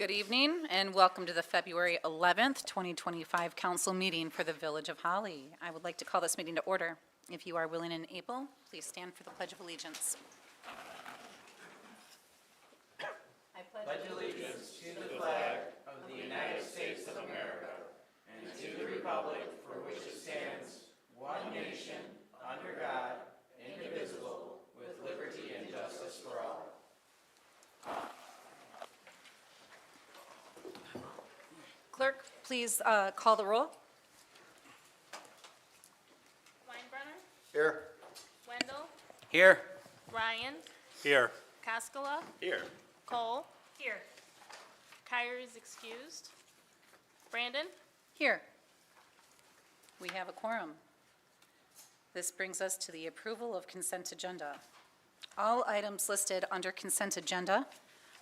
Good evening and welcome to the February 11th, 2025 council meeting for the Village of Holly. I would like to call this meeting to order. If you are willing and able, please stand for the Pledge of Allegiance. I pledge allegiance to the flag of the United States of America and to the republic for which it stands, one nation, under God, indivisible, with liberty and justice for all. Clerk, please call the roll. Weinbrenner, Here. Wendell, Here. Ryan, Here. Koskela, Here. Cole. Here. Kyrie is excused. Brandon, Here. We have a quorum. This brings us to the approval of consent agenda. All items listed under consent agenda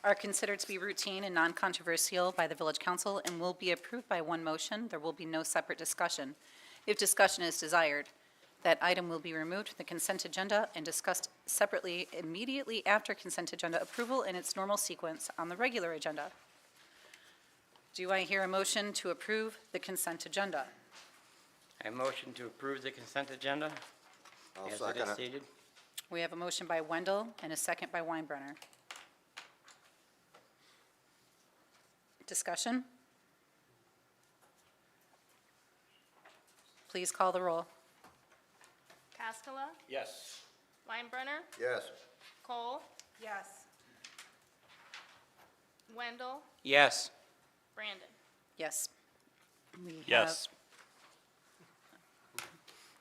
are considered to be routine and non-controversial by the Village Council and will be approved by one motion. There will be no separate discussion. If discussion is desired, that item will be removed from the consent agenda and discussed separately immediately after consent agenda approval in its normal sequence on the regular agenda. Do I hear a motion to approve the consent agenda? I motion to approve the consent agenda I'll as it second is it. stated. We have a motion by Wendell and a second by Weinbrenner. Discussion? Please call the roll. Koskela, Yes. Weinbrenner, Yes. Cole, Yes. Wendell, Yes. Brandon. Yes. We have- Yes.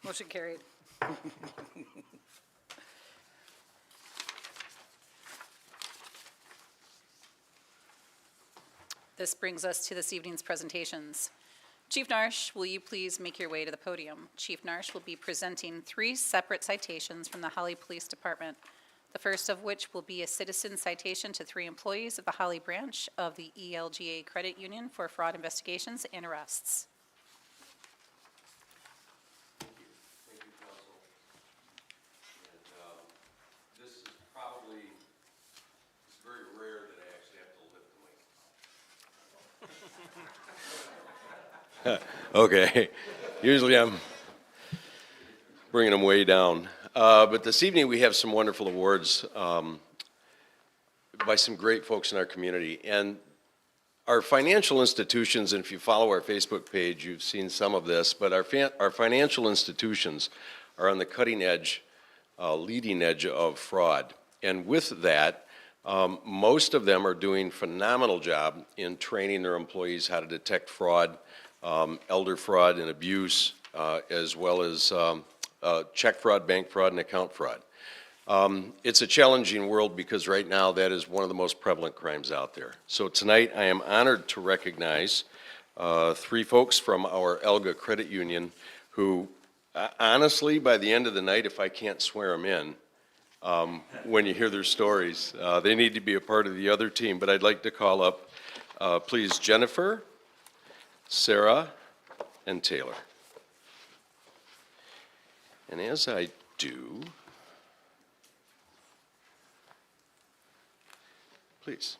Motion carried. This brings us to this evening's presentations. Chief Narsh, will you please make your way to the podium? Chief Narsh will be presenting 3 separate citations from the Holly Police Department, the first of which will be a citizen citation to 3 employees of the Holly branch of the ELGA Credit Union for fraud investigations and arrests. Thank you, Council. And this is probably, it's very rare that I actually have to lift the mic. Okay, usually I'm bringing them way down. But this evening we have some wonderful awards by some great folks in our community. And our financial institutions, and if you follow our Facebook page, you've seen some of this, but our financial institutions are on the cutting edge, leading edge of fraud. And with that, most of them are doing phenomenal job in training their employees how to detect fraud, elder fraud and abuse, as well as check fraud, bank fraud, and account fraud. It's a challenging world because right now that is one of the most prevalent crimes out there. So tonight I am honored to recognize 3 folks from our ELGA Credit Union who, honestly, by the end of the night, if I can't swear them in, when you hear their stories, they need to be a part of the other team. But I'd like to call up, please, Jennifer, Sarah, and Taylor. And as I do, please,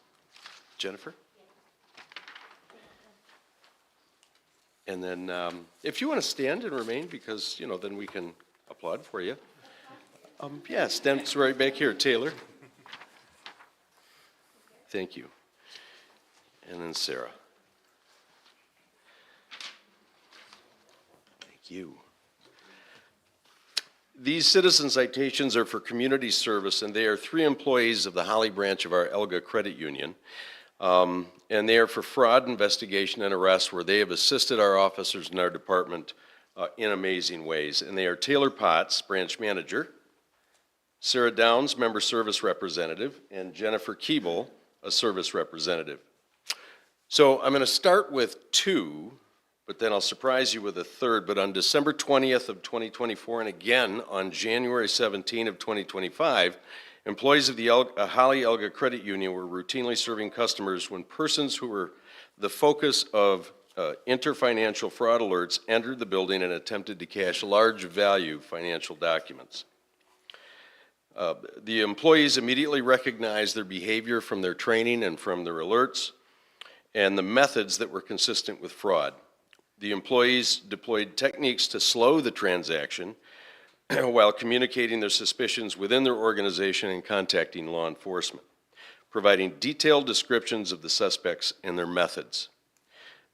Jennifer. And then if you want to stand and remain, because, then we can applaud for you. Yeah, stand right back here, Taylor. Thank you. And then Sarah. Thank you. These citizen citations are for community service, and they are 3 employees of the Holly branch of our ELGA Credit Union. And they are for fraud investigation and arrest, where they have assisted our officers in our department in amazing ways. And they are Taylor Potts, branch manager, Sarah Downs, member service representative, and Jennifer Keeble, a service representative. So I'm going to start with 2, but then I'll surprise you with a 3rd. But on December 20th of 2024, and again on January 17 of 2025, employees of the Holly ELGA Credit Union were routinely serving customers when persons who were the focus of interfinancial fraud alerts entered the building and attempted to cash large value financial documents. The employees immediately recognized their behavior from their training and from their alerts, and the methods that were consistent with fraud. The employees deployed techniques to slow the transaction while communicating their suspicions within their organization and contacting law enforcement, providing detailed descriptions of the suspects and their methods.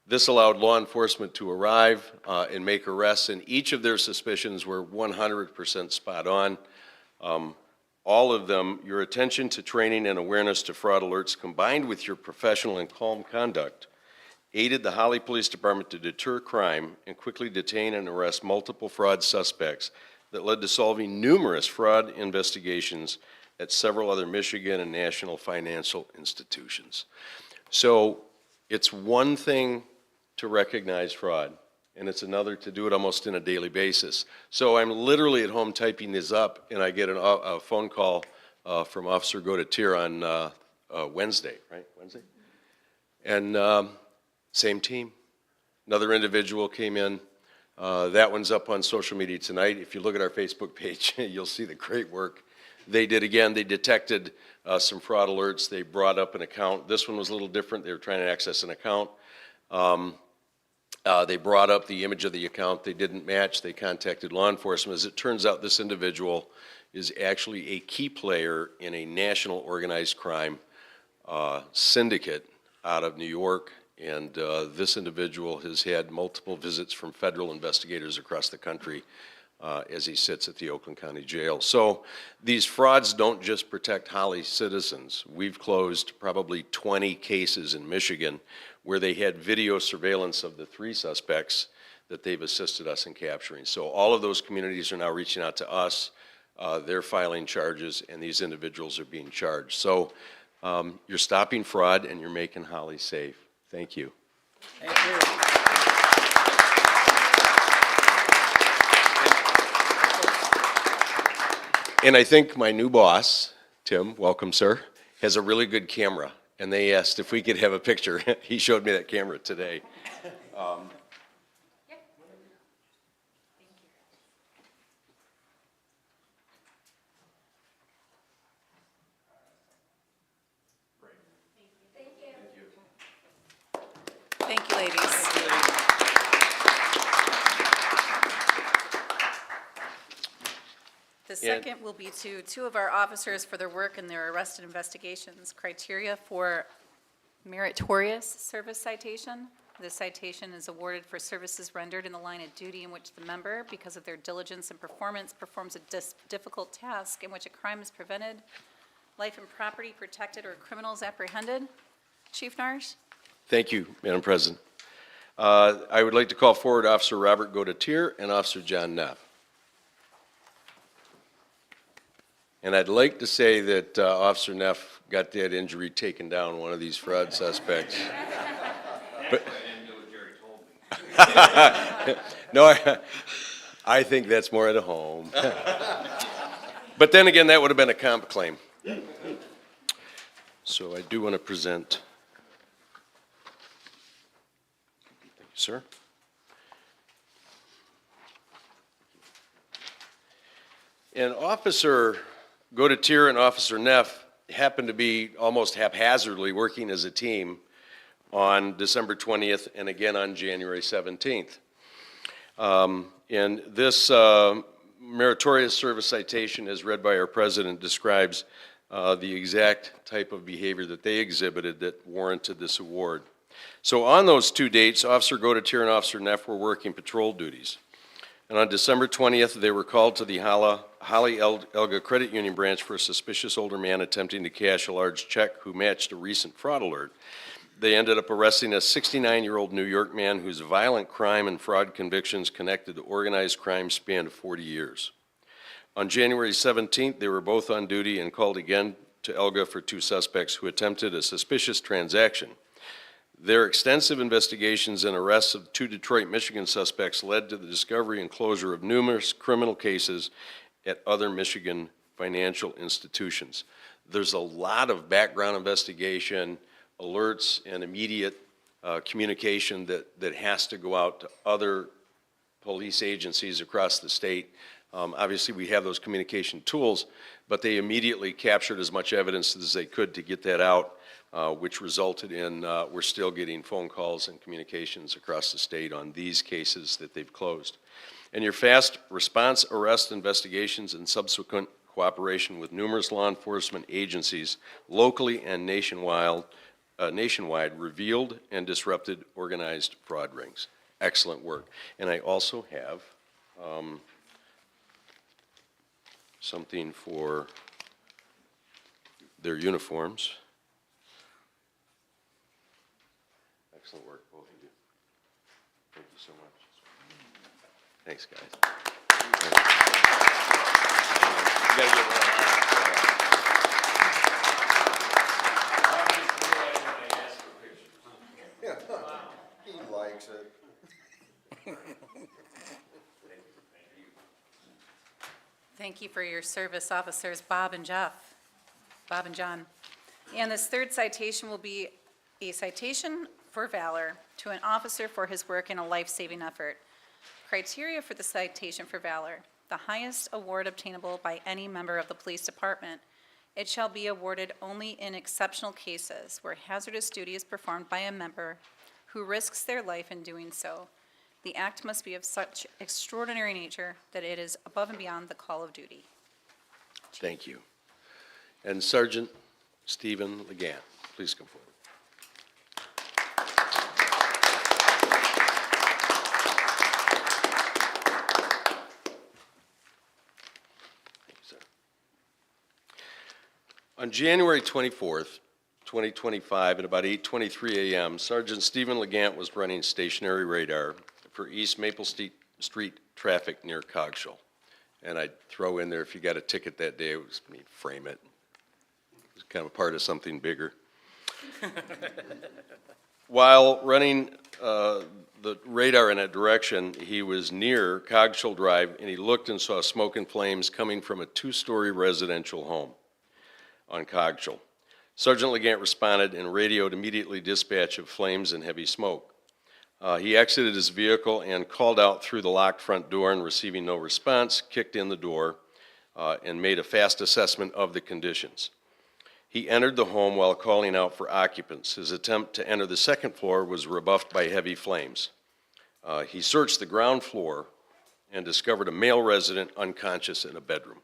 This allowed law enforcement to arrive and make arrests, and each of their suspicions were 100% spot on. All of them, your attention to training and awareness to fraud alerts combined with your professional and calm conduct aided the Holly Police Department to deter crime and quickly detain and arrest multiple fraud suspects that led to solving numerous fraud investigations at several other Michigan and national financial institutions. So it's one thing to recognize fraud, and it's another to do it almost on a daily basis. So I'm literally at home typing this up, and I get a phone call from Officer Godatier on Wednesday, right? Wednesday? And same team. Another individual came in. That one's up on social media tonight. If you look at our Facebook page, you'll see the great work they did. Again, they detected some fraud alerts. They brought up an account. This one was a little different. They were trying to access an account. They brought up the image of the account. They didn't match. They contacted law enforcement. As it turns out, this individual is actually a key player in a national organized crime syndicate out of New York. And this individual has had multiple visits from federal investigators across the country as he sits at the Oakland County Jail. So these frauds don't just protect Holly citizens. We've closed probably 20 cases in Michigan where they had video surveillance of the 3 suspects that they've assisted us in capturing. So all of those communities are now reaching out to us. They're filing charges, and these individuals are being charged. So you're stopping fraud, and you're making Holly safe. Thank you. Thank you. And I think my new boss, Tim, welcome, sir, has a really good camera. And they asked if we could have a picture. He showed me that camera today. Thank you, ladies. The second will be to 2 of our officers for their work in their arrested investigations. Criteria for meritorious service citation. This citation is awarded for services rendered in the line of duty in which the member, because of their diligence and performance, performs a difficult task in which a crime is prevented, life and property protected, or criminals apprehended. Chief Nars? Thank you, Madam President. I would like to call forward Officer Robert Godatier and Officer John Neff. And I'd like to say that Officer Neff got that injury taken down, one of these fraud suspects. But, no, I think that's more at home. But then again, that would have been a comp claim. So I do want to present. Thank you, sir. And Officer Godatier and Officer Neff happened to be almost haphazardly working as a team on December 20th and again on January 17th. And this meritorious service citation, as read by our president, describes the exact type of behavior that they exhibited that warranted this award. So on those 2 dates, Officer Godatier and Officer Neff were working patrol duties. And on December 20th, they were called to the Holly Elga Credit Union branch for a suspicious older man attempting to cash a large check who matched a recent fraud alert. They ended up arresting a 69-year-old New York man whose violent crime and fraud convictions connected to organized crime spanned 40 years. On January 17th, they were both on duty and called again to Elga for 2 suspects who attempted a suspicious transaction. Their extensive investigations and arrests of 2 Detroit, Michigan suspects led to the discovery and closure of numerous criminal cases at other Michigan financial institutions. There's a lot of background investigation, alerts, and immediate communication that has to go out to other police agencies across the state. Obviously, we have those communication tools, but they immediately captured as much evidence as they could to get that out. which resulted in, we're still getting phone calls and communications across the state on these cases that they've closed. And your fast response, arrest, investigations, and subsequent cooperation with numerous law enforcement agencies locally and nationwide revealed and disrupted organized fraud rings. Excellent work. And I also have something for their uniforms. Excellent work, both of you. Thank you so much. Thanks, guys. You gotta get one. He likes it. Thank you for your service, officers Bob and Jeff, Bob and John. And this third citation will be a citation for valor to an officer for his work in a life-saving effort. Criteria for the citation for valor: the highest award obtainable by any member of the police department. It shall be awarded only in exceptional cases where hazardous duty is performed by a member who risks their life in doing so. The act must be of such extraordinary nature that it is above and beyond the call of duty. Thank you. And Sergeant Stephen Legant, please come forward. Thank you, sir. On January 24th, 2025, at about 8:23 a.m., Sergeant Stephen Legant was running stationary radar for East Maple Street traffic near Cogshall. And I'd throw in there, if you got a ticket that day, it was me, frame it. It was kind of a part of something bigger. While running the radar in that direction, he was near Cogshall Drive, and he looked and saw smoke and flames coming from a two-story residential home on Cogshall. Sergeant Legant responded and radioed immediately dispatch of flames and heavy smoke. He exited his vehicle and called out through the locked front door, and receiving no response, kicked in the door and made a fast assessment of the conditions. He entered the home while calling out for occupants. His attempt to enter the second floor was rebuffed by heavy flames. He searched the ground floor and discovered a male resident unconscious in a bedroom.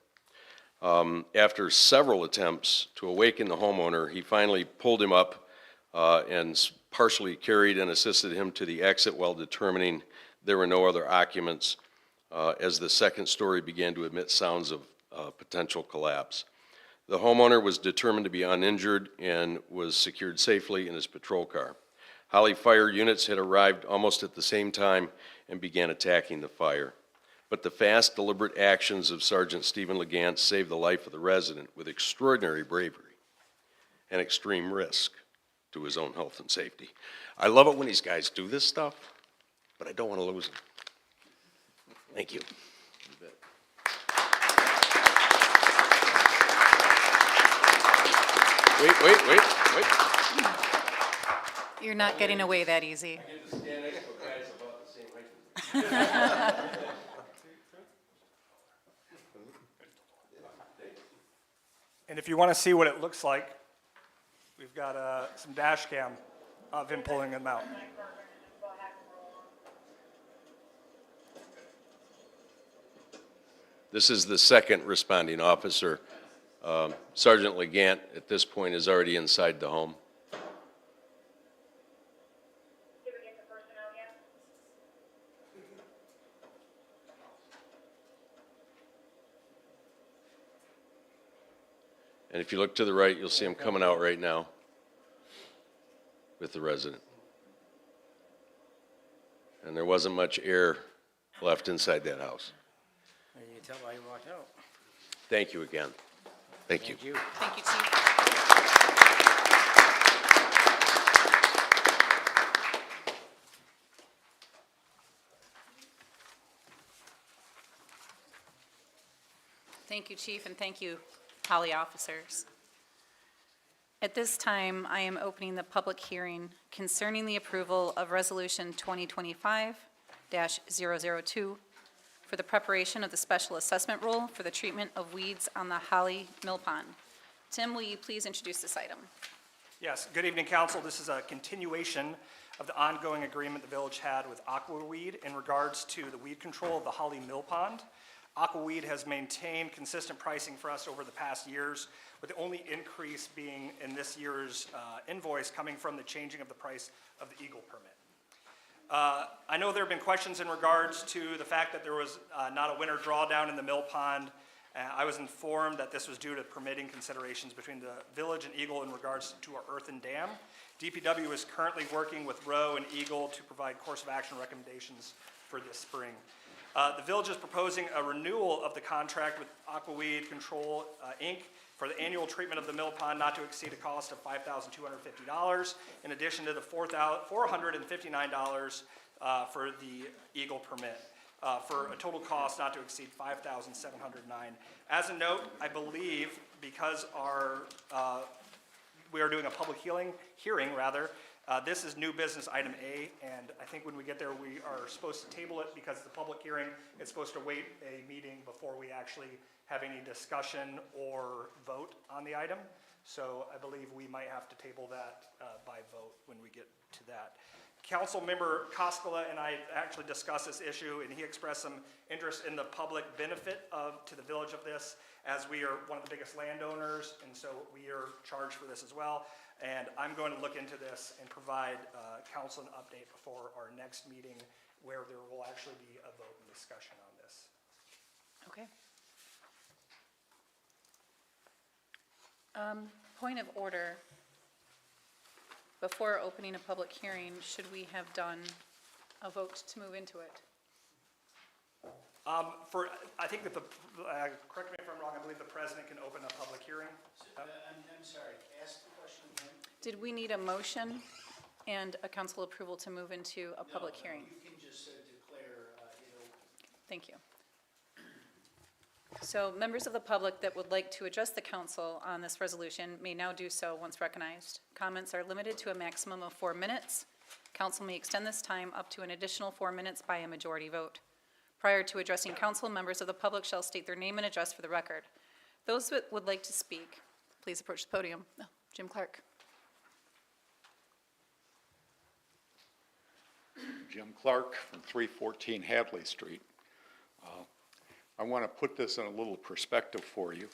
After several attempts to awaken the homeowner, he finally pulled him up and partially carried and assisted him to the exit while determining there were no other occupants as the second story began to emit sounds of potential collapse. The homeowner was determined to be uninjured and was secured safely in his patrol car. Holly fire units had arrived almost at the same time and began attacking the fire. But the fast, deliberate actions of Sergeant Stephen Legant saved the life of the resident with extraordinary bravery and extreme risk to his own health and safety. I love it when these guys do this stuff, but I don't want to lose them. Thank you. Wait. You're not getting away that easy. I get to stand next to guys about the same height. And if you want to see what it looks like, we've got some dash cam of him pulling them out. This is the second responding officer. Sergeant Legant, at this point, is already inside the home. Did we get the personnel yet? And if you look to the right, you'll see him coming out right now with the resident. And there wasn't much air left inside that house. And you can tell why you walked out. Thank you again. Thank you. Thank you. Thank you, Chief. Thank you, Chief, and thank you, Holly officers. At this time, I am opening the public hearing concerning the approval of Resolution 2025-002 for the preparation of the special assessment rule for the treatment of weeds on the Holly Mill Pond. Tim, will you please introduce this item? Yes, good evening, council. This is a continuation of the ongoing agreement the village had with Aquaweed in regards to the weed control of the Holly Mill Pond. Aquaweed has maintained consistent pricing for us over the past years, with the only increase being in this year's invoice coming from the changing of the price of the Eagle permit. I know there have been questions in regards to the fact that there was not a winter drawdown in the mill pond. I was informed that this was due to permitting considerations between the village and Eagle in regards to our earthen dam. DPW is currently working with Rowe and Eagle to provide course of action recommendations for this spring. The village is proposing a renewal of the contract with Aquaweed Control, Inc. for the annual treatment of the mill pond not to exceed a cost of $5,250, in addition to the $459 for the Eagle permit, for a total cost not to exceed $5,709. As a note, I believe because we are doing a public hearing, this is new business item A, and I think when we get there, we are supposed to table it because it's a public hearing. It's supposed to wait a meeting before we actually have any discussion or vote on the item. So I believe we might have to table that by vote when we get to that. Council member Koskela and I actually discussed this issue, and he expressed some interest in the public benefit to the village of this, as we are one of the biggest landowners, and so we are charged for this as well. And I'm going to look into this and provide council an update before our next meeting, where there will actually be a vote and discussion on this. Okay. Point of order. Before opening a public hearing, should we have done a vote to move into it? I think that correct me if I'm wrong, I believe the president can open a public hearing. I'm sorry, ask the question again. Did we need a motion and a council approval to move into a public hearing? You can just declare, Thank you. So members of the public that would like to address the council on this resolution may now do so once recognized. Comments are limited to a maximum of 4 minutes. Council may extend this time up to an additional 4 minutes by a majority vote. Prior to addressing council, members of the public shall state their name and address for the record. Those that would like to speak, please approach the podium. Oh, Jim Clark. Jim Clark from 314 Hadley Street. I want to put this in a little perspective for you.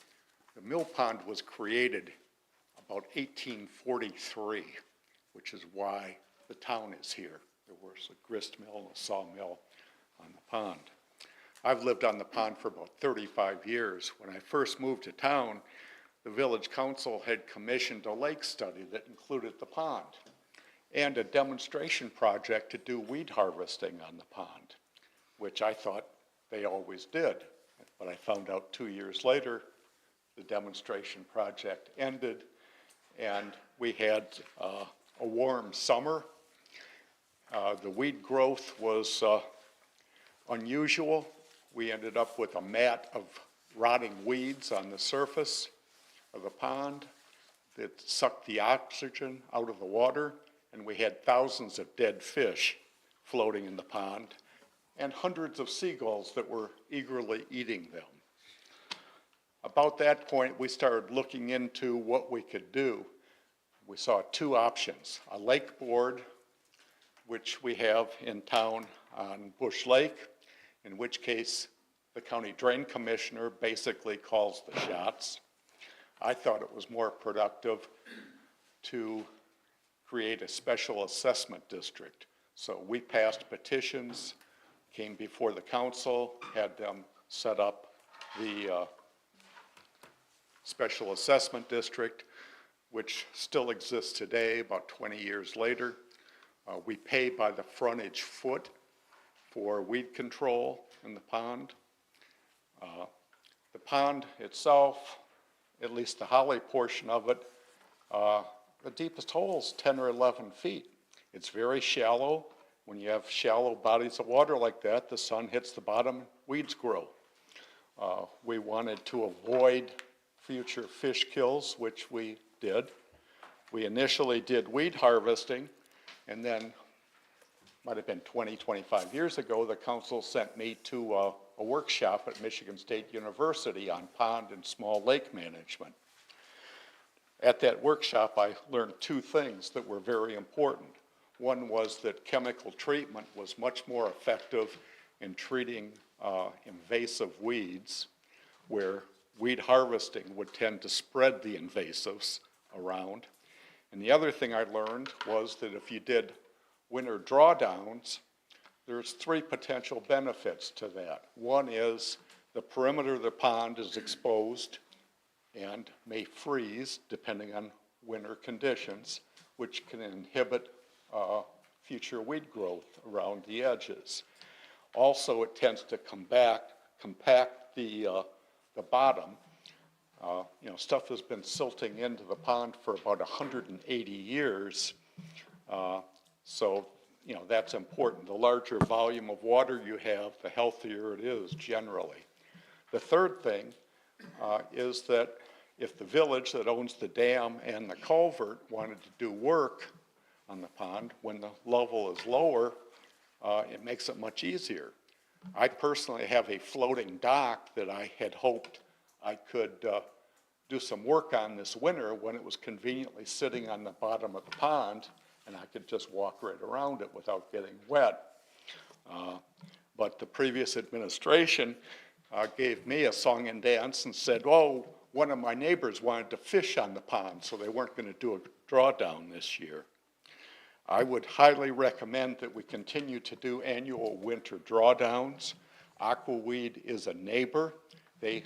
The mill pond was created about 1843, which is why the town is here. There was a grist mill and a sawmill on the pond. I've lived on the pond for about 35 years. When I first moved to town, the village council had commissioned a lake study that included the pond and a demonstration project to do weed harvesting on the pond, which I thought they always did. But I found out 2 years later, the demonstration project ended, and we had a warm summer. The weed growth was unusual. We ended up with a mat of rotting weeds on the surface of the pond that sucked the oxygen out of the water, and we had thousands of dead fish floating in the pond and hundreds of seagulls that were eagerly eating them. About that point, we started looking into what we could do. We saw 2 options: a lake board, which we have in town on Bush Lake, in which case the county drain commissioner basically calls the shots. I thought it was more productive to create a special assessment district. So we passed petitions, came before the council, had them set up the special assessment district, which still exists today, about 20 years later. We pay by the frontage foot for weed control in the pond. The pond itself, at least the Holly portion of it, the deepest hole is 10 or 11 feet. It's very shallow. When you have shallow bodies of water like that, the sun hits the bottom, weeds grow. We wanted to avoid future fish kills, which we did. We initially did weed harvesting, and then, might have been 20, 25 years ago, the council sent me to a workshop at Michigan State University on pond and small lake management. At that workshop, I learned two things that were very important. One was that chemical treatment was much more effective in treating invasive weeds, where weed harvesting would tend to spread the invasives around. And the other thing I learned was that if you did winter drawdowns, there's three potential benefits to that. One is the perimeter of the pond is exposed and may freeze depending on winter conditions, which can inhibit future weed growth around the edges. Also, it tends to compact the bottom. Stuff has been silting into the pond for about 180 years. So, that's important. The larger volume of water you have, the healthier it is generally. The third thing is that if the village that owns the dam and the culvert wanted to do work on the pond, when the level is lower, it makes it much easier. I personally have a floating dock that I had hoped I could do some work on this winter when it was conveniently sitting on the bottom of the pond, and I could just walk right around it without getting wet. But the previous administration gave me a song and dance and said, oh, one of my neighbors wanted to fish on the pond, so they weren't going to do a drawdown this year. I would highly recommend that we continue to do annual winter drawdowns. Aquaweed is a neighbor. They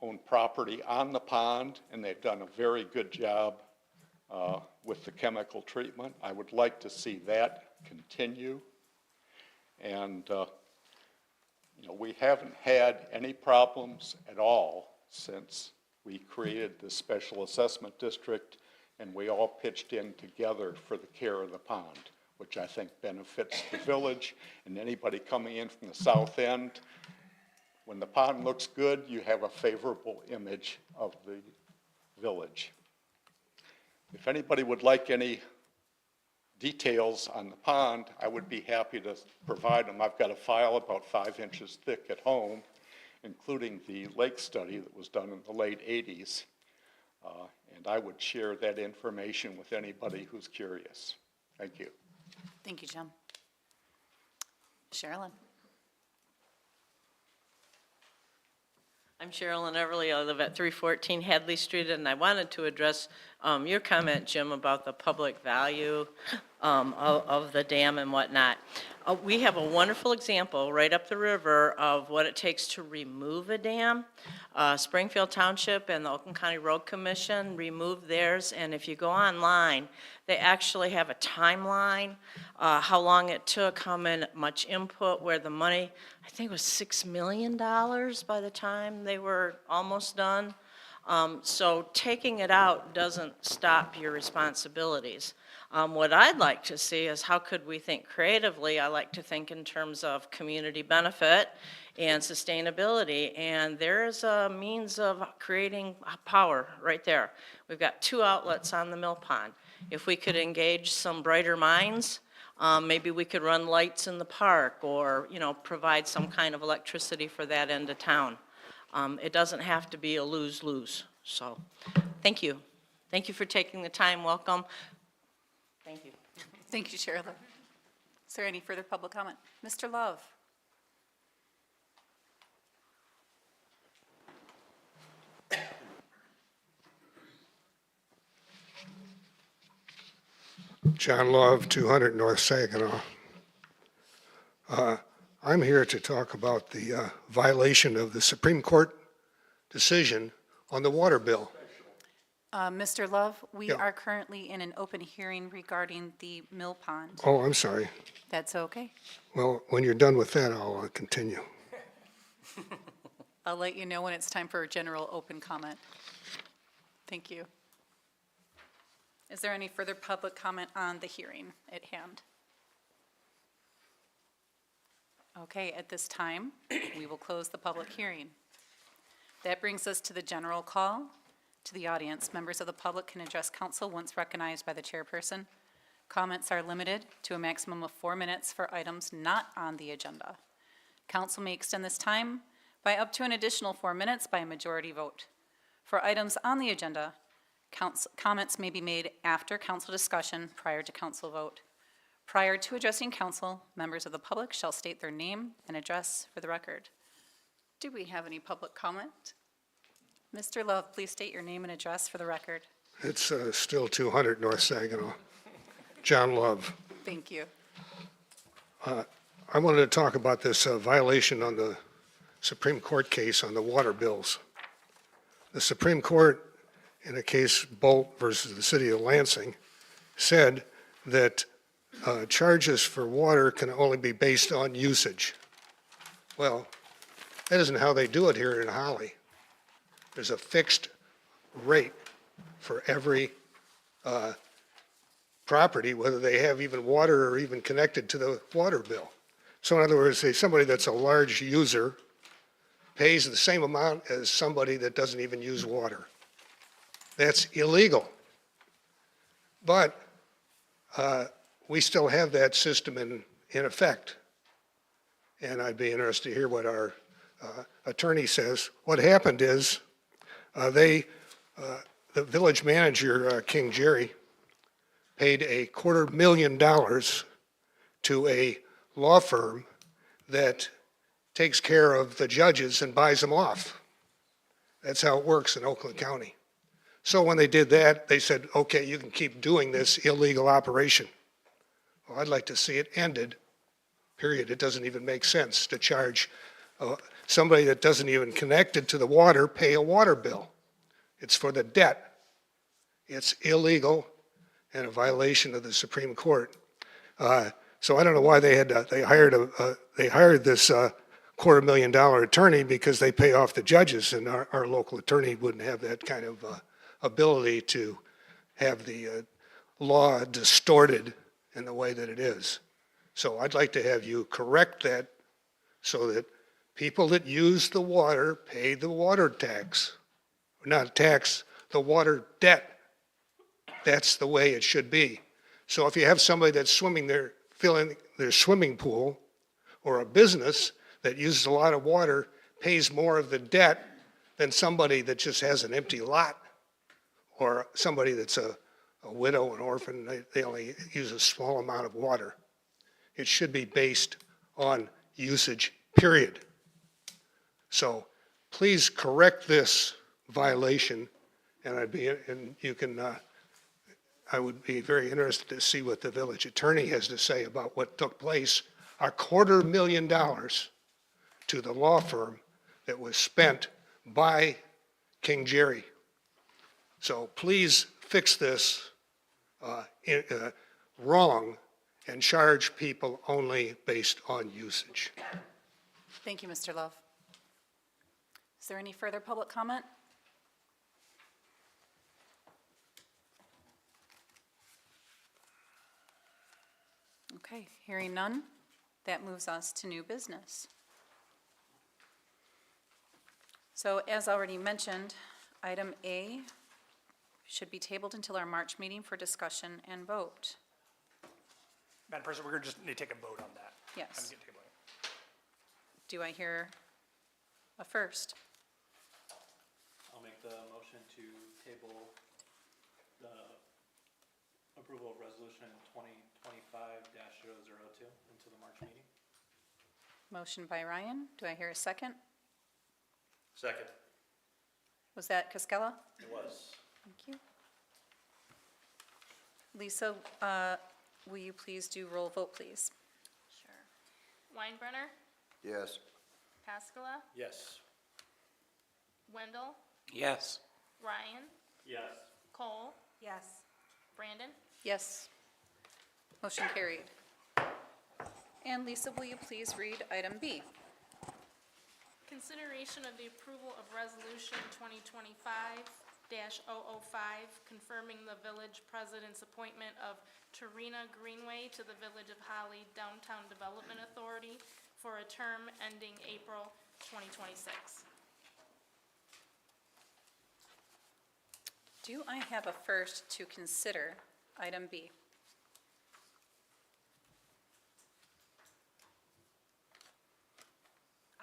own property on the pond, and they've done a very good job with the chemical treatment. I would like to see that continue. And we haven't had any problems at all since we created the special assessment district, and we all pitched in together for the care of the pond, which I think benefits the village and anybody coming in from the south end. When the pond looks good, you have a favorable image of the village. If anybody would like any details on the pond, I would be happy to provide them. I've got a file about 5 inches thick at home, including the lake study that was done in the late 80s. And I would share that information with anybody who's curious. Thank you. Thank you, Jim. Sherilyn? I'm Sherilyn Everly. I live at 314 Hadley Street, and I wanted to address your comment, Jim, about the public value of the dam and whatnot. We have a wonderful example right up the river of what it takes to remove a dam. Springfield Township and the Oakland County Road Commission removed theirs, and if you go online, they actually have a timeline, how long it took, how much input, where the money, I think it was $6 million by the time they were almost done. So taking it out doesn't stop your responsibilities. What I'd like to see is how could we think creatively. I like to think in terms of community benefit and sustainability, and there's a means of creating power right there. We've got 2 outlets on the mill pond. If we could engage some brighter minds, maybe we could run lights in the park or, provide some kind of electricity for that end of town. It doesn't have to be a lose-lose. So, thank you. Thank you for taking the time. Welcome. Thank you. Thank you, Sherilyn. Is there any further public comment? Mr. Love? John Love, 200 North Saginaw. I'm here to talk about the violation of the Supreme Court decision on the water bill. Mr. Love, we Yeah. are currently in an open hearing regarding the mill pond. Oh, I'm sorry. That's okay. Well, when you're done with that, I'll continue. I'll let you know when it's time for a general open comment. Thank you. Is there any further public comment on the hearing at hand? Okay, at this time, we will close the public hearing. That brings us to the general call to the audience. Members of the public can address council once recognized by the chairperson. Comments are limited to a maximum of 4 minutes for items not on the agenda. Council may extend this time by up to an additional 4 minutes by a majority vote. For items on the agenda, Comments may be made after council discussion prior to council vote. Prior to addressing council, members of the public shall state their name and address for the record. Do we have any public comment? Mr. Love, please state your name and address for the record. It's still 200 North Saginaw. John Love. Thank you. I wanted to talk about this violation on the Supreme Court case on the water bills. The Supreme Court, in a case Bolt versus the City of Lansing, said that charges for water can only be based on usage. Well, that isn't how they do it here in Holly. There's a fixed rate for every property, whether they have even water or even connected to the water bill. So in other words, say somebody that's a large user pays the same amount as somebody that doesn't even use water. That's illegal. But we still have that system in effect. And I'd be interested to hear what our attorney says. What happened is the village manager, King Jerry, paid $250,000 to a law firm that takes care of the judges and buys them off. That's how it works in Oakland County. So when they did that, they said, okay, you can keep doing this illegal operation. Well, I'd like to see it ended, period. It doesn't even make sense to charge somebody that doesn't even connect it to the water pay a water bill. It's for the debt. It's illegal and a violation of the Supreme Court. So I don't know why they hired this $250,000 attorney, because they pay off the judges, and our local attorney wouldn't have that kind of ability to have the law distorted in the way that it is. So I'd like to have you correct that so that people that use the water pay the water tax, not tax, the water debt. That's the way it should be. So if you have somebody that's swimming there, filling their swimming pool, or a business that uses a lot of water pays more of the debt than somebody that just has an empty lot, or somebody that's a widow, an orphan, they only use a small amount of water. It should be based on usage, period. So please correct this violation, and I would be very interested to see what the village attorney has to say about what took place. $250,000 to the law firm that was spent by King Jerry. So please fix this wrong and charge people only based on usage. Thank you, Mr. Love. Is there any further public comment? Okay, hearing none, that moves us to new business. So as already mentioned, item A should be tabled until our March meeting for discussion and vote. Madam President, we're going to just need to take a vote on that. Yes. I'm getting tabling it. Do I hear a first? I'll make the motion to table the approval of resolution 2025-002 into the March meeting. Motion by Ryan. Do I hear a second? Second. Was that Cascella? It was. Thank you. Lisa, will you please do roll vote, please? Sure. Weinbrenner, Yes. Pascala, Yes. Wendell, Yes. Ryan, Yes. Cole, Yes. Brandon. Yes. Motion carried. And Lisa, will you please read item B? Consideration of the approval of resolution 2025-005, confirming the village president's appointment of Tarina Greenway to the Village of Holly Downtown Development Authority for a term ending April 2026. Do I have a first to consider item B?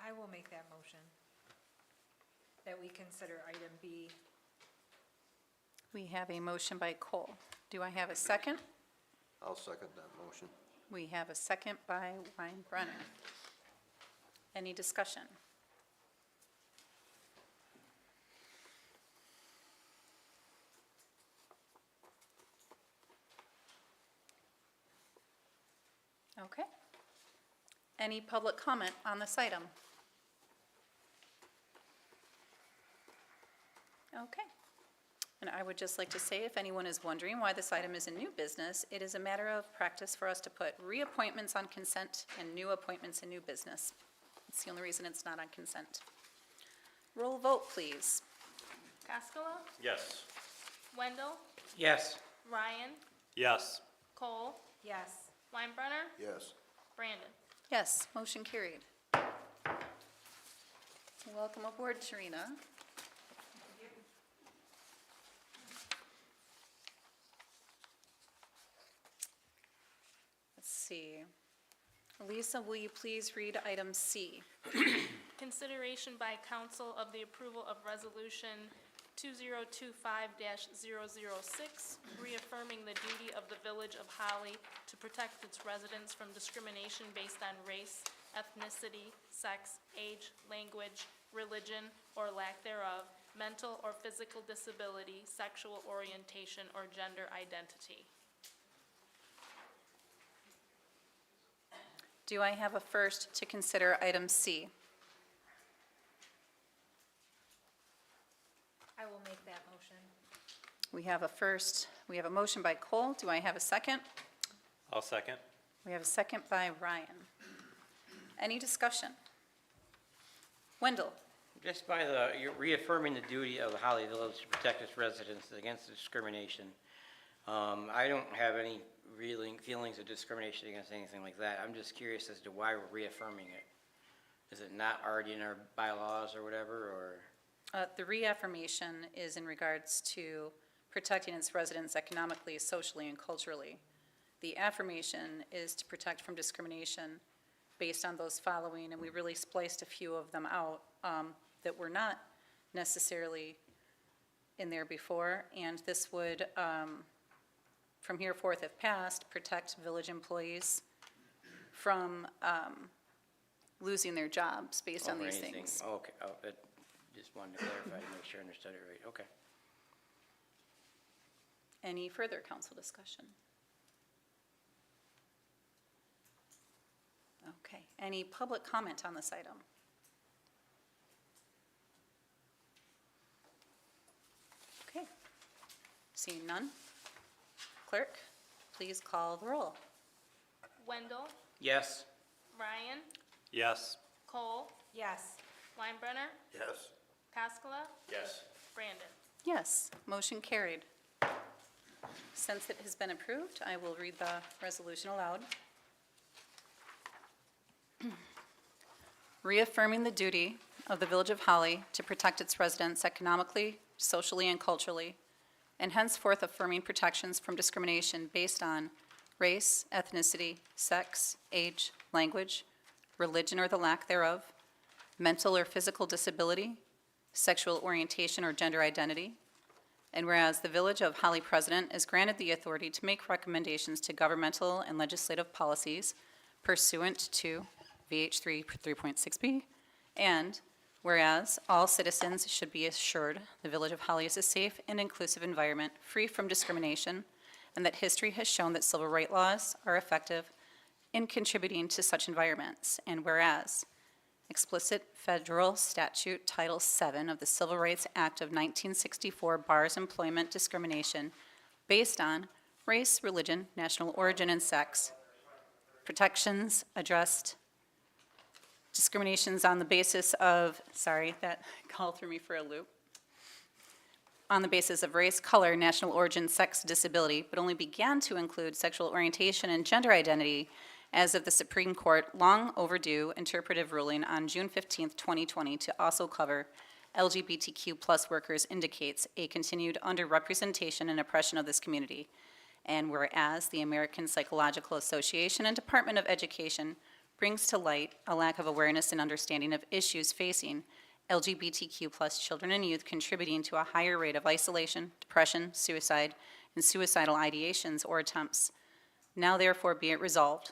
I will make that motion, that we consider item B. We have a motion by Cole. Do I have a second? I'll second that motion. We have a second by Weinbrenner. Any discussion? Okay. Any public comment on this item? Okay. And I would just like to say, if anyone is wondering why this item is in new business, it is a matter of practice for us to put reappointments on consent and new appointments in new business. It's the only reason it's not on consent. Roll vote, please. Cascola, Yes. Wendell, Yes. Ryan, Yes. Cole, Yes. Weinbrenner, Yes. Brandon. Yes, motion carried. Welcome aboard, Sharina. Let's see. Lisa, will you please read item C? Consideration by council of the approval of resolution 2025-006, reaffirming the duty of the Village of Holly to protect its residents from discrimination based on race, ethnicity, sex, age, language, religion, or lack thereof, mental or physical disability, sexual orientation, or gender identity. Do I have a first to consider item C? I will make that motion. We have a first, we have a motion by Cole. Do I have a second? I'll second. We have a second by Ryan. Any discussion? Wendell? Just by you're reaffirming the duty of the Holly Village to protect its residents against discrimination. I don't have any feelings of discrimination against anything like that. I'm just curious as to why we're reaffirming it. Is it not already in our bylaws or whatever, or? The reaffirmation is in regards to protecting its residents economically, socially, and culturally. The affirmation is to protect from discrimination based on those following, and we really spliced a few of them out that were not necessarily in there before, and this would, from here forth if passed, protect village employees from losing their jobs based on or these anything? things. Okay, just wanted to clarify to make sure I understood it right, okay. Any further council discussion? Okay, any public comment on this item? Okay, seeing none. Clerk, please call the roll. Wendell, Yes. Ryan, Yes. Cole, Yes. Weinbrenner, Yes. Cascola, Yes. Brandon. Yes, motion carried. Since it has been approved, I will read the resolution aloud. Reaffirming the duty of the Village of Holly to protect its residents economically, socially, and culturally, and henceforth affirming protections from discrimination based on race, ethnicity, sex, age, language, religion or the lack thereof, mental or physical disability, sexual orientation or gender identity. And whereas the Village of Holly President is granted the authority to make recommendations to governmental and legislative policies pursuant to VH 3.6b, and whereas all citizens should be assured the Village of Holly is a safe and inclusive environment free from discrimination, and that history has shown that civil rights laws are effective in contributing to such environments, and whereas explicit federal statute Title VII of the Civil Rights Act of 1964 bars employment discrimination based on race, religion, national origin, and sex. Protections addressed discriminations on the basis of, sorry, that call threw me for a loop, on the basis of race, color, national origin, sex, disability, but only began to include sexual orientation and gender identity as of the Supreme Court long overdue interpretive ruling on June 15th, 2020 to also cover LGBTQ+ workers indicates a continued underrepresentation and oppression of this community. And whereas the American Psychological Association and Department of Education brings to light a lack of awareness and understanding of issues facing LGBTQ+ children and youth contributing to a higher rate of isolation, depression, suicide, and suicidal ideations or attempts. Now therefore be it resolved,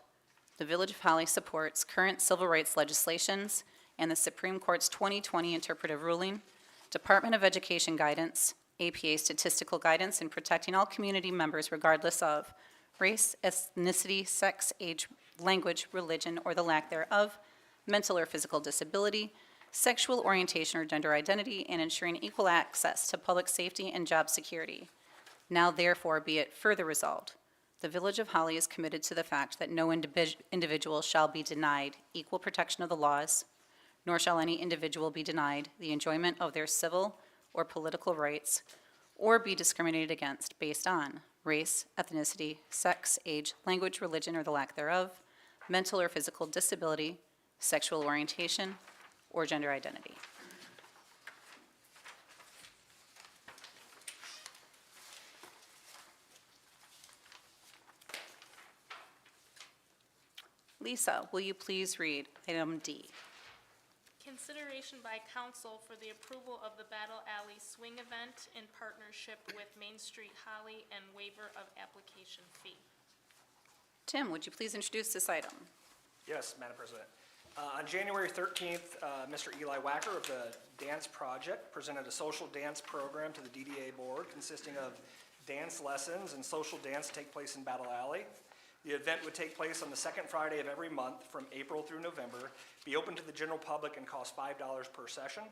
the Village of Holly supports current civil rights legislations and the Supreme Court's 2020 interpretive ruling, Department of Education guidance, APA statistical guidance in protecting all community members regardless of race, ethnicity, sex, age, language, religion, or the lack thereof, mental or physical disability, sexual orientation or gender identity, and ensuring equal access to public safety and job security. Now therefore be it further resolved, the Village of Holly is committed to the fact that no individual shall be denied equal protection of the laws, nor shall any individual be denied the enjoyment of their civil or political rights, or be discriminated against based on race, ethnicity, sex, age, language, religion, or the lack thereof, mental or physical disability, sexual orientation, or gender identity. Lisa, will you please read item D? Consideration by council for the approval of the Battle Alley Swing Event in partnership with Main Street Holly and waiver of application fee. Tim, would you please introduce this item? Yes, Madam President. On January 13th, Mr. Eli Wacker of the Dance Project presented a social dance program to the DDA board consisting of dance lessons and social dance to take place in Battle Alley. The event would take place on the second Friday of every month from April through November, be open to the general public, and cost $5 per session.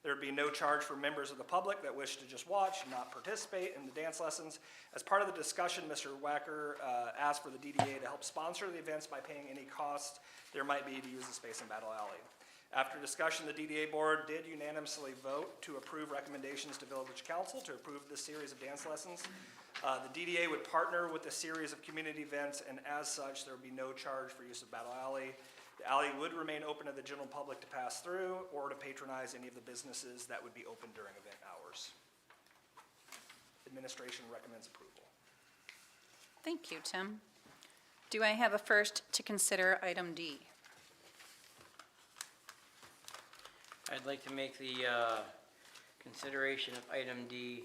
There would be no charge for members of the public that wish to just watch and not participate in the dance lessons. As part of the discussion, Mr. Wacker asked for the DDA to help sponsor the events by paying any cost there might be to use the space in Battle Alley. After discussion, the DDA board did unanimously vote to approve recommendations to Village Council to approve this series of dance lessons. The DDA would partner with a series of community events, and as such, there would be no charge for use of Battle Alley. The alley would remain open to the general public to pass through or to patronize any of the businesses that would be open during event hours. Administration recommends approval. Thank you, Tim. Do I have a first to consider item D? I'd like to make the consideration of item D,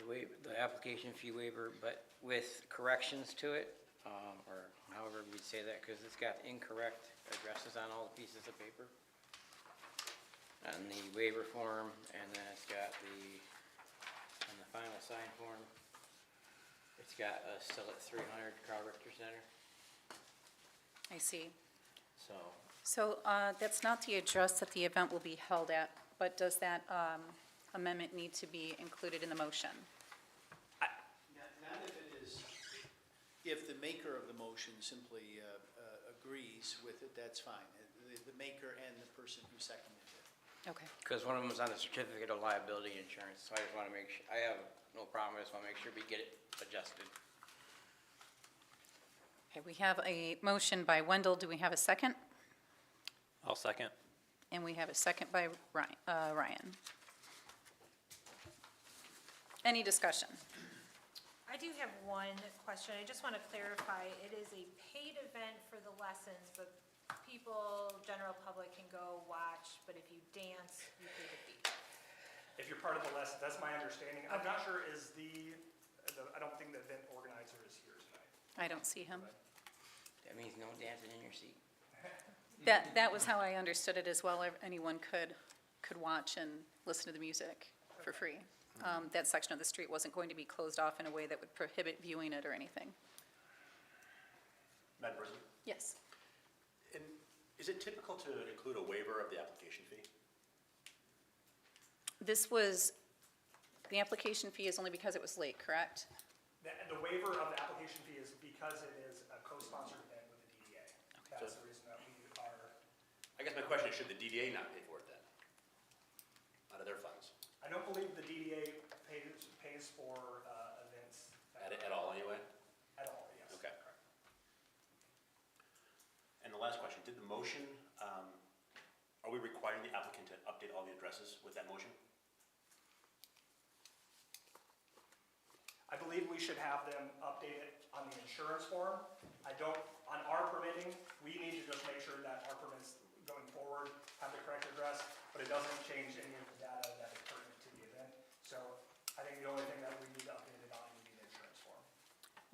the application fee waiver, but with corrections to it, or however we'd say that, because it's got incorrect addresses on all the pieces of paper. On the waiver form, and then it's got on the final sign form, it's got still at 300 Carl Richter Center, I see. so. So that's not the address that the event will be held at, but does that amendment need to be included in the motion? Not if it is, if the maker of the motion simply agrees with it, that's fine. The maker and the person who seconded it. Okay. Because one of them was on the certificate of liability insurance, so I just want to make sure, I have no problem, I just want to make sure we get it adjusted. Okay, we have a motion by Wendell. Do we have a second? I'll second. And we have a second by Ryan. Any discussion? I do have one question. I just want to clarify. It is a paid event for the lessons, but people, general public can go watch, but if you dance, you pay the fee. If you're part of the lesson, that's my understanding. I'm not sure I don't think the event organizer is here tonight. I don't see him. That means no dancing in your seat. That was how I understood it as well. Anyone could watch and listen to the music for free. That section of the street wasn't going to be closed off in a way that would prohibit viewing it or anything. Madam President, Yes. and is it typical to include a waiver of the application fee? The application fee is only because it was late, correct? The waiver of the application fee is because it is a co-sponsored event with the DDA. That's the reason that we are. I guess my question is, should the DDA not pay for it then? Out of their funds? I don't believe the DDA pays for events. At all, anyway? At all, yes. Okay. And the last question, did the motion, are we requiring the applicant to update all the addresses with that motion? I believe we should have them update it on the insurance form. On our permitting, we need to just make sure that our permits going forward have the correct address, but it doesn't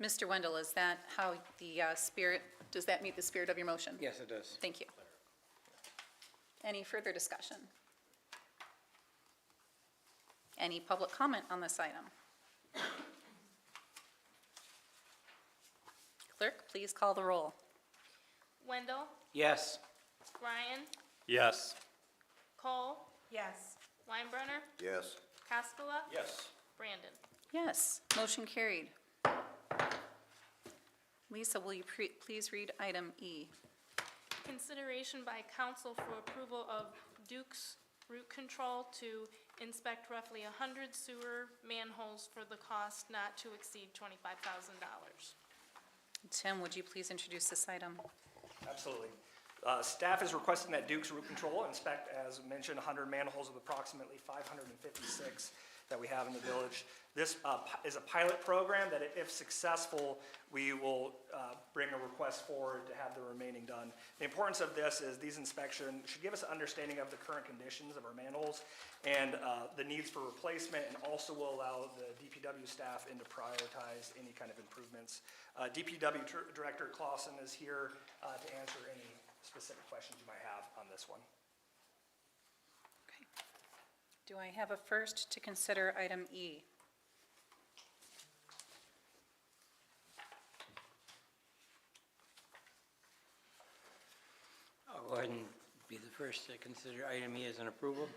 Mr. Wendell, is that how the spirit, does that meet the spirit of your motion? Yes, it does. Thank you. Any further discussion? Any public comment on this item? Clerk, please call the roll. Wendell, Yes. Ryan, Yes. Cole, Yes. Weinbrenner, Yes. Cascola, Yes. Brandon. Yes, motion carried. Lisa, will you please read item E? Consideration by council for approval of Duke's root control to inspect roughly 100 sewer manholes for the cost not to exceed $25,000. Tim, would you please introduce this item? Absolutely. Staff is requesting that Duke's Root Control inspect, as mentioned, 100 manholes of approximately 556 that we have in the village. This is a pilot program that if successful, we will bring a request forward to have the remaining done. The importance of this is these inspections should give us an understanding of the current conditions of our manholes and the needs for replacement, and also will allow the DPW staff to prioritize any kind of improvements. DPW Director Clausen is here to answer any specific questions you might have on this one. Okay. Do I have a first to consider item E? I'll go ahead and be the first to consider item E as an approval.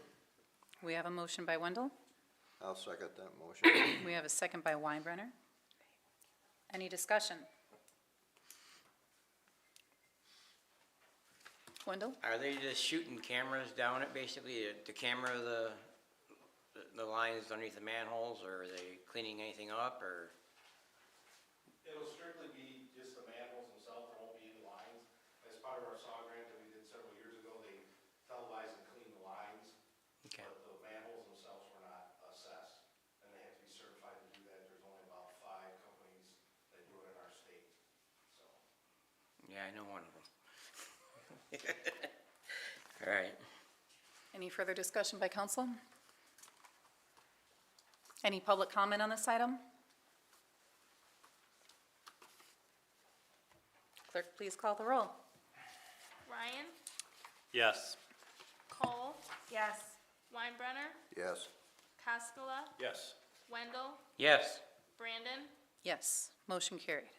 We have a motion by Wendell. I'll second that motion. We have a second by Weinbrenner. Any discussion? Wendell? Are they just shooting cameras down it basically to camera the lines underneath the manholes, or are they cleaning anything up, or? It'll strictly be just the manholes themselves, there won't be any lines. As part of our SAW grant that we did several years ago, they televised and cleaned the lines. Okay. But the manholes themselves were not assessed, and they have to be certified to do that. There's only about 5 companies that do it in our state, so. Yeah, I know one of them. All right. Any further discussion by council? Any public comment on this item? Clerk, please call the roll. Ryan, Yes. Cole, Yes. Weinbrenner, Yes. Cascola, Yes. Wendell, Yes. Brandon. Yes, motion carried.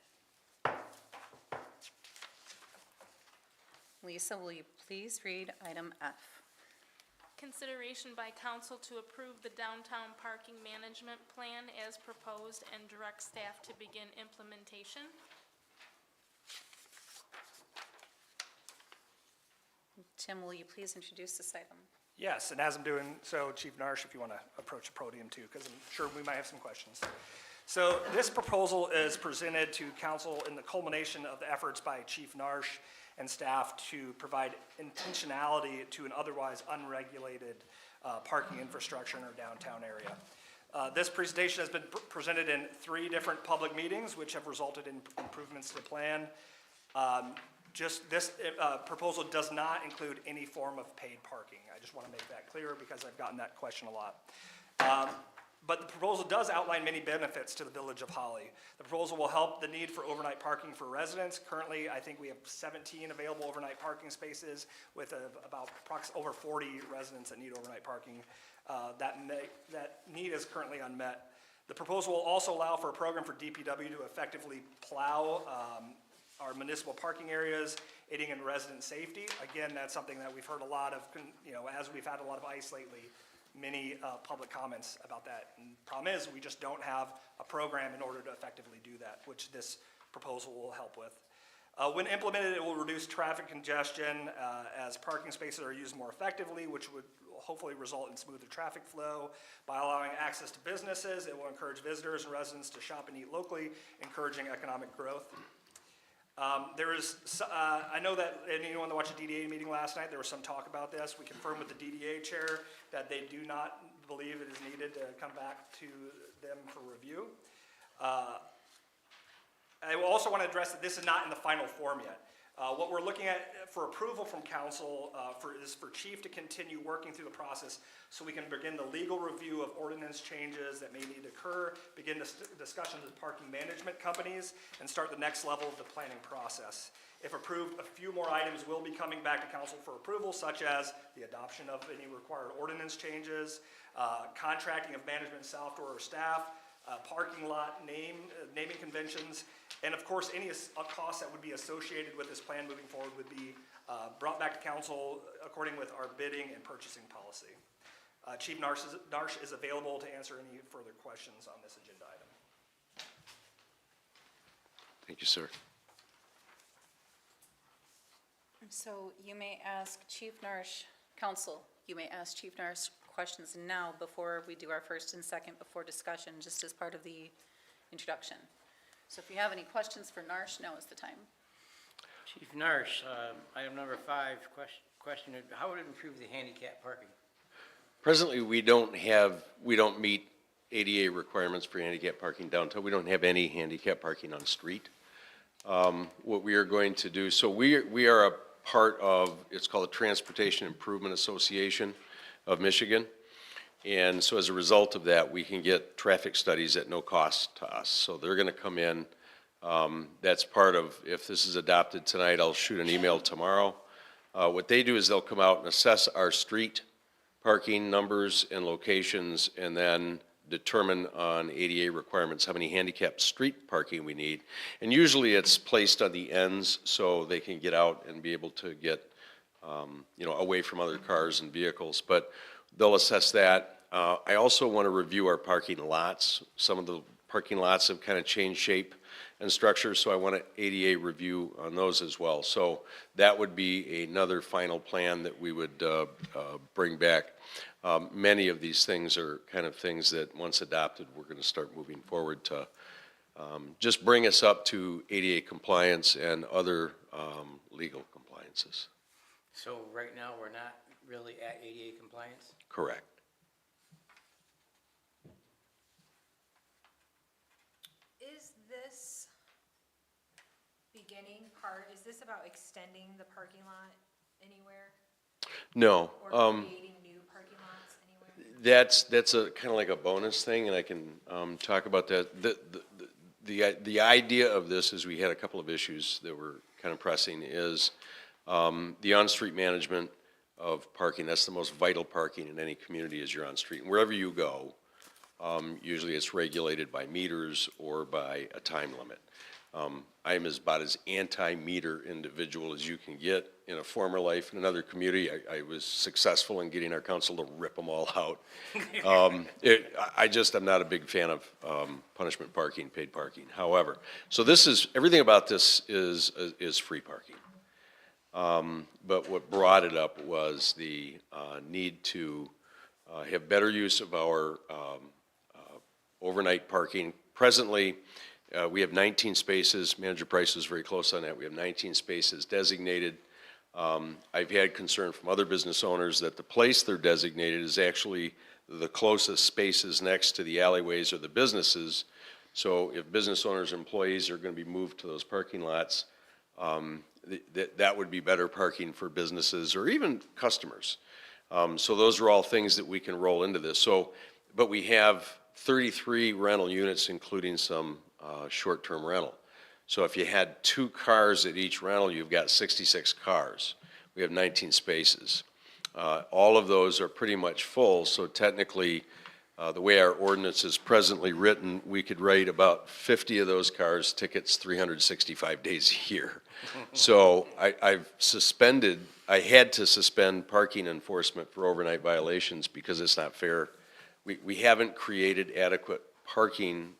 Lisa, will you please read item F? Consideration by council to approve the downtown parking management plan as proposed and direct staff to begin implementation. Tim, will you please introduce this item? Yes, and as I'm doing so, Chief Narsh, if you want to approach the podium too, because I'm sure we might have some questions. So this proposal is presented to council in the culmination of the efforts by Chief Narsh and staff to provide intentionality to an otherwise unregulated parking infrastructure in our downtown area. This presentation has been presented in 3 different public meetings, which have resulted in improvements to the plan. Just this proposal does not include any form of paid parking. I just want to make that clear because I've gotten that question a lot. But the proposal does outline many benefits to the village of Holly. The proposal will help the need for overnight parking for residents. Currently, I think we have 17 available overnight parking spaces with about over 40 residents that need overnight parking. That need is currently unmet. The proposal will also allow for a program for DPW to effectively plow our municipal parking areas, aiding in resident safety. Again, that's something that we've heard a lot of, as we've had a lot of ice lately, many public comments about that. And the problem is, we just don't have a program in order to effectively do that, which this proposal will help with. When implemented, it will reduce traffic congestion as parking spaces are used more effectively, which would hopefully result in smoother traffic flow. By allowing access to businesses, it will encourage visitors and residents to shop and eat locally, encouraging economic growth. I know that anyone that watched the DDA meeting last night, there was some talk about this. We confirmed with the DDA chair that they do not believe it is needed to come back to them for review. I also want to address that this is not in the final form yet. What we're looking at for approval from council is for Chief to continue working through the process so we can begin the legal review of ordinance changes that may need to occur, begin discussions with parking management companies, and start the next level of the planning process. If approved, a few more items will be coming back to council for approval, such as the adoption of any required ordinance changes, contracting of management software or staff, parking lot naming conventions, and of course, any costs that would be associated with this plan moving forward would be brought back to council according with our bidding and purchasing policy. Chief Narsh is available to answer any further questions on this agenda item. Thank you, sir. So you may ask Chief Narsh, council, you may ask Chief Narsh questions now before we do our first and second before discussion, just as part of the introduction. So if you have any questions for Narsh, now is the time. Chief Narsh, item number 5, question, how would it improve the handicap parking? Presently, we don't meet ADA requirements for handicap parking downtown. We don't have any handicap parking on street. What we are going to do, so we are a part of, it's called the Transportation Improvement Association of Michigan. And so as a result of that, we can get traffic studies at no cost to us. So they're going to come in. That's part of, if this is adopted tonight, I'll shoot an email tomorrow. What they do is they'll come out and assess our street parking numbers and locations, and then determine on ADA requirements how many handicapped street parking we need. And usually it's placed on the ends so they can get out and be able to get, away from other cars and vehicles. But they'll assess that. I also want to review our parking lots. Some of the parking lots have kind of changed shape and structure, so I want an ADA review on those as well. So that would be another final plan that we would bring back. Many of these things are kind of things that, once adopted, we're going to start moving forward to just bring us up to ADA compliance and other legal compliances. So right now, we're not really at ADA compliance? Correct. Is this beginning part, is this about extending the parking lot anywhere? No. Or creating new parking lots anywhere? That's a kind of like a bonus thing, and I can talk about that. The idea of this is we had a couple of issues that were kind of pressing is the on-street management of parking. That's the most vital parking in any community is your on-street. And wherever you go, usually it's regulated by meters or by a time limit. I'm about as anti-meter individual as you can get. In a former life in another community, I was successful in getting our council to rip them all out. I'm not a big fan of punishment parking, paid parking. However, so everything about this is free parking. But what brought it up was the need to have better use of our overnight parking. Presently, we have 19 spaces. Manager Price is very close on that. We have 19 spaces designated. I've had concern from other business owners that the place they're designated is actually the closest spaces next to the alleyways or the businesses. So if business owners, employees are going to be moved to those parking lots, that would be better parking for businesses or even customers. So those are all things that we can roll into this. But we have 33 rental units, including some short-term rental. So if you had 2 cars at each rental, you've got 66 cars. We have 19 spaces. All of those are pretty much full, so technically, the way our ordinance is presently written, we could write about 50 of those cars tickets 365 days a year. So I had to suspend parking enforcement for overnight violations because it's not fair. We haven't created adequate parking,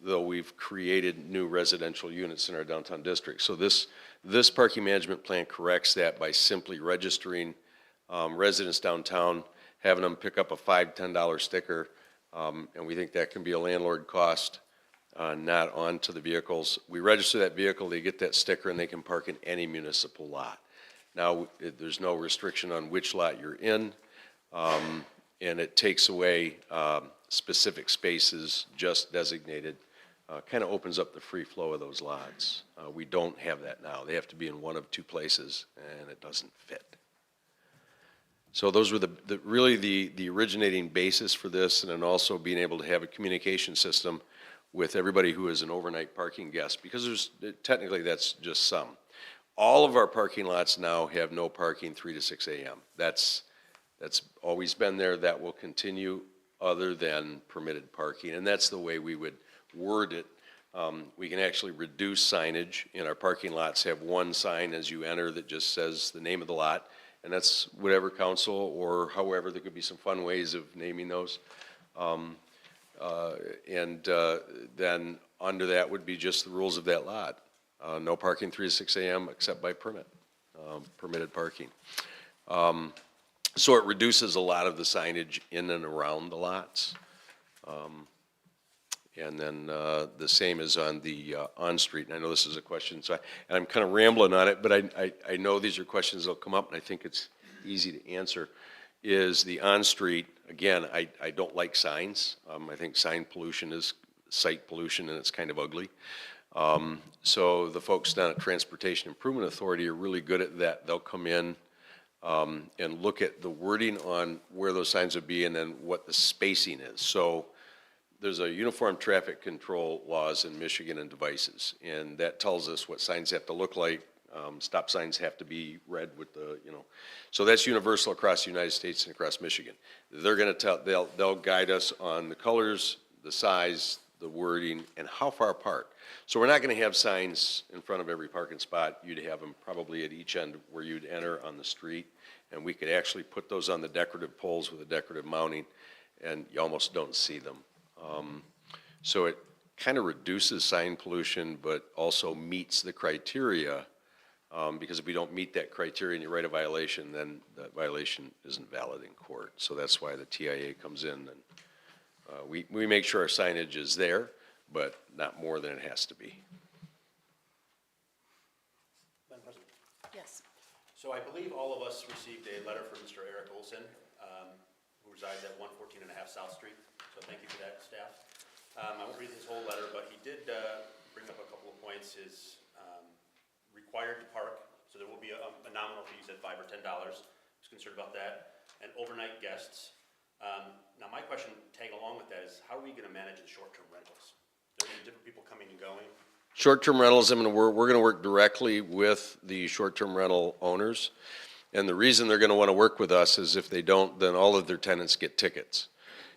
though we've created new residential units in our downtown district. So this parking management plan corrects that by simply registering residents downtown, having them pick up a $5, $10 sticker, and we think that can be a landlord cost, not onto the vehicles. We register that vehicle, they get that sticker, and they can park in any municipal lot. Now, there's no restriction on which lot you're in, and it takes away specific spaces just designated kind of opens up the free flow of those lots. We don't have that now. They have to be in one of two places, and it doesn't fit. So those were really the originating basis for this, and then also being able to have a communication system with everybody who is an overnight parking guest, because technically that's just some. All of our parking lots now have no parking 3 to 6 a.m. That's always been there. That will continue other than permitted parking, and that's the way we would word it. We can actually reduce signage in our parking lots, have one sign as you enter that just says the name of the lot, and that's whatever council or however, there could be some fun ways of naming those. Then under that would be just the rules of that lot. No parking 3 to 6 a.m. except by permit, permitted parking. So it reduces a lot of the signage in and around the lots. And then the same is on the on-street. And I know this is a question, so and I'm kind of rambling on it, but I know these are questions that'll come up, and I think it's easy to answer. Is the on-street, again, I don't like signs. I think sign pollution is site pollution, and it's kind of ugly. So the folks down at Transportation Improvement Authority are really good at that. They'll come in and look at the wording on where those signs would be and then what the spacing is. So there's a uniform traffic control laws in Michigan and devices, and that tells us what signs have to look like. Stop signs have to be red with the, so that's universal across the United States and across Michigan. They're going to they'll guide us on the colors, the size, the wording, and how far apart. So we're not going to have signs in front of every parking spot. You'd have them probably at each end where you'd enter on the street, and we could actually put those on the decorative poles with a decorative mounting, and you almost don't see them. So it kind of reduces sign pollution, but also meets the criteria, because if we don't meet that criteria and you write a violation, then that violation isn't valid in court. So that's why the TIA comes in, and we make sure our signage is there, but not more than it has to be. Madam President? Yes. So I believe all of us received a letter from Mr. Eric Olson, who resides at 114.5 South Street. So thank you for that, staff. I won't read his whole letter, but he did bring up a couple of points. His required to park, so there will be a nominal fee, he said $5 or $10. He's concerned about that. And overnight guests. Now my question, tag along with that, is how are we going to manage the short-term rentals? There are different people coming and going. Short-term rentals, we're going to work directly with the short-term rental owners. And the reason they're going to want to work with us is if they don't, then all of their tenants get tickets.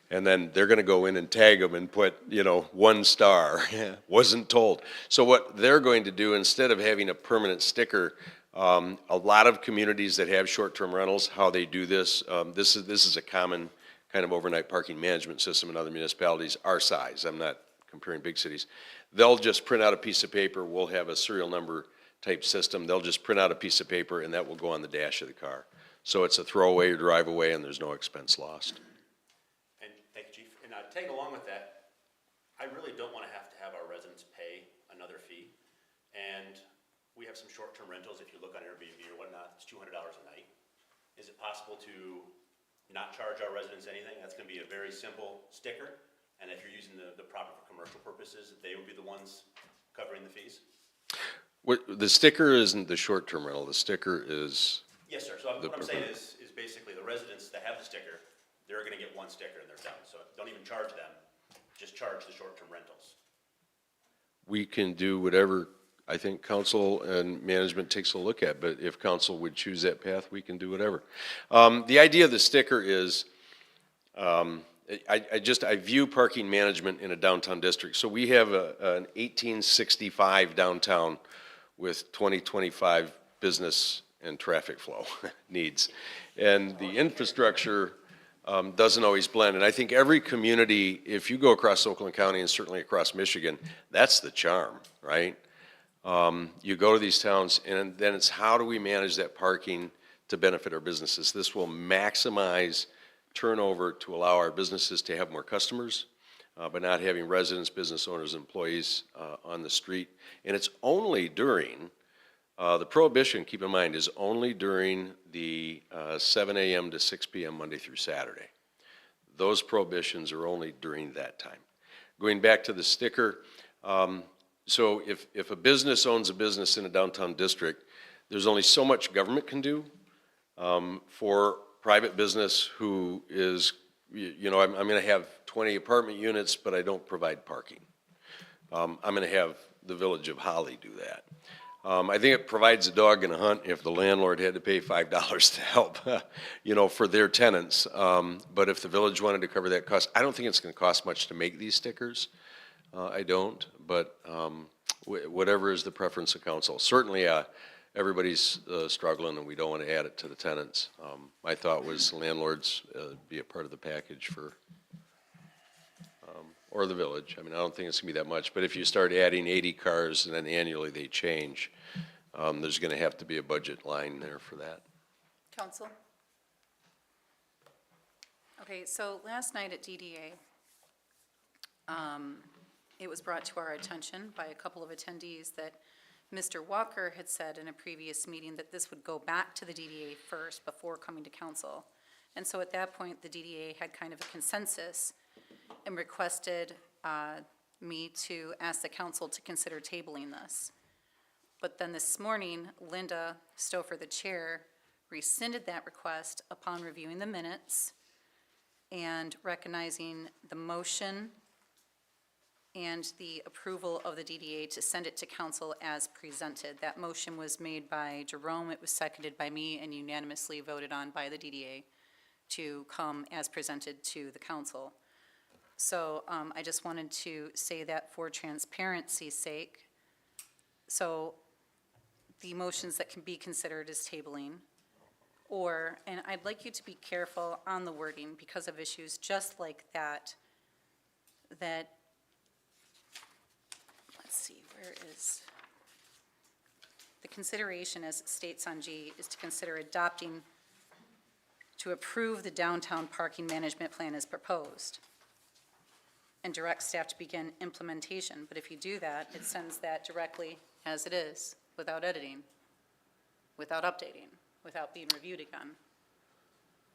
And then they're going to go in and tag them and put, 1 star, wasn't told. So what they're going to do, instead of having a permanent sticker, a lot of communities that have short-term rentals, how they do this, this is a common kind of overnight parking management system in other municipalities our size. I'm not comparing big cities. They'll just print out a piece of paper. We'll have a serial number type system. They'll just print out a piece of paper, and that will go on the dash of the car. So it's a throwaway or drive away, and there's no expense lost. And thank you, Chief. And tag along with that, I really don't want to have our residents pay another fee. And we have some short-term rentals. If you look on Airbnb or whatnot, it's $200 a night. Is it possible to not charge our residents anything? That's going to be a very simple sticker. And if you're using the proper for commercial purposes, they would be the ones covering the fees? The sticker isn't the short-term rental. The sticker is... Yes, sir. So what I'm saying is basically the residents that have the sticker, they're going to get 1 sticker and they're done. So don't even charge them, just charge the short-term rentals. We can do whatever I think council and management takes a look at, but if council would choose that path, we can do whatever. The idea of the sticker is, I view parking management in a downtown district. So we have an 1865 downtown with 2025 business and traffic flow needs. And the infrastructure doesn't always blend. And I think every community, if you go across Oakland County and certainly across Michigan, that's the charm, right? You go to these towns, and then it's how do we manage that parking to benefit our businesses? This will maximize turnover to allow our businesses to have more customers, but not having residents, business owners, employees on the street. And it's only during, the prohibition, keep in mind, is only during the 7 a.m. to 6 p.m. Monday through Saturday. Those prohibitions are only during that time. Going back to the sticker, So if a business owns a business in a downtown district, there's only so much government can do. For private business who is, I'm going to have 20 apartment units, but I don't provide parking. I'm going to have the Village of Holly do that. I think it provides a dog in a hunt if the landlord had to pay $5 to help, for their tenants. But if the village wanted to cover that cost, I don't think it's going to cost much to make these stickers. I don't, but whatever is the preference of council. Certainly, everybody's struggling, and we don't want to add it to the tenants. My thought was landlords be a part of the package for, or the village. I mean, I don't think it's going to be that much, but if you start adding 80 cars and then annually they change, there's going to have to be a budget line there for that. Council? Okay, so last night at DDA, it was brought to our attention by a couple of attendees that Mr. Walker had said in a previous meeting that this would go back to the DDA first before coming to council. And so at that point, the DDA had kind of a consensus and requested me to ask the council to consider tabling this. But then this morning, Linda Stouffer, the chair, rescinded that request upon reviewing the minutes and recognizing the motion and the approval of the DDA to send it to council as presented. That motion was made by Jerome, it was seconded by me, and unanimously voted on by the DDA to come as presented to the council. So I just wanted to say that for transparency's sake. So the motions that can be considered as tabling, and I'd like you to be careful on the wording because of issues just like that, let's see, where is, the consideration as it states on G is to consider adopting, to approve the downtown parking management plan as proposed and direct staff to begin implementation. But if you do that, it sends that directly as it is, without editing, without updating, without being reviewed again.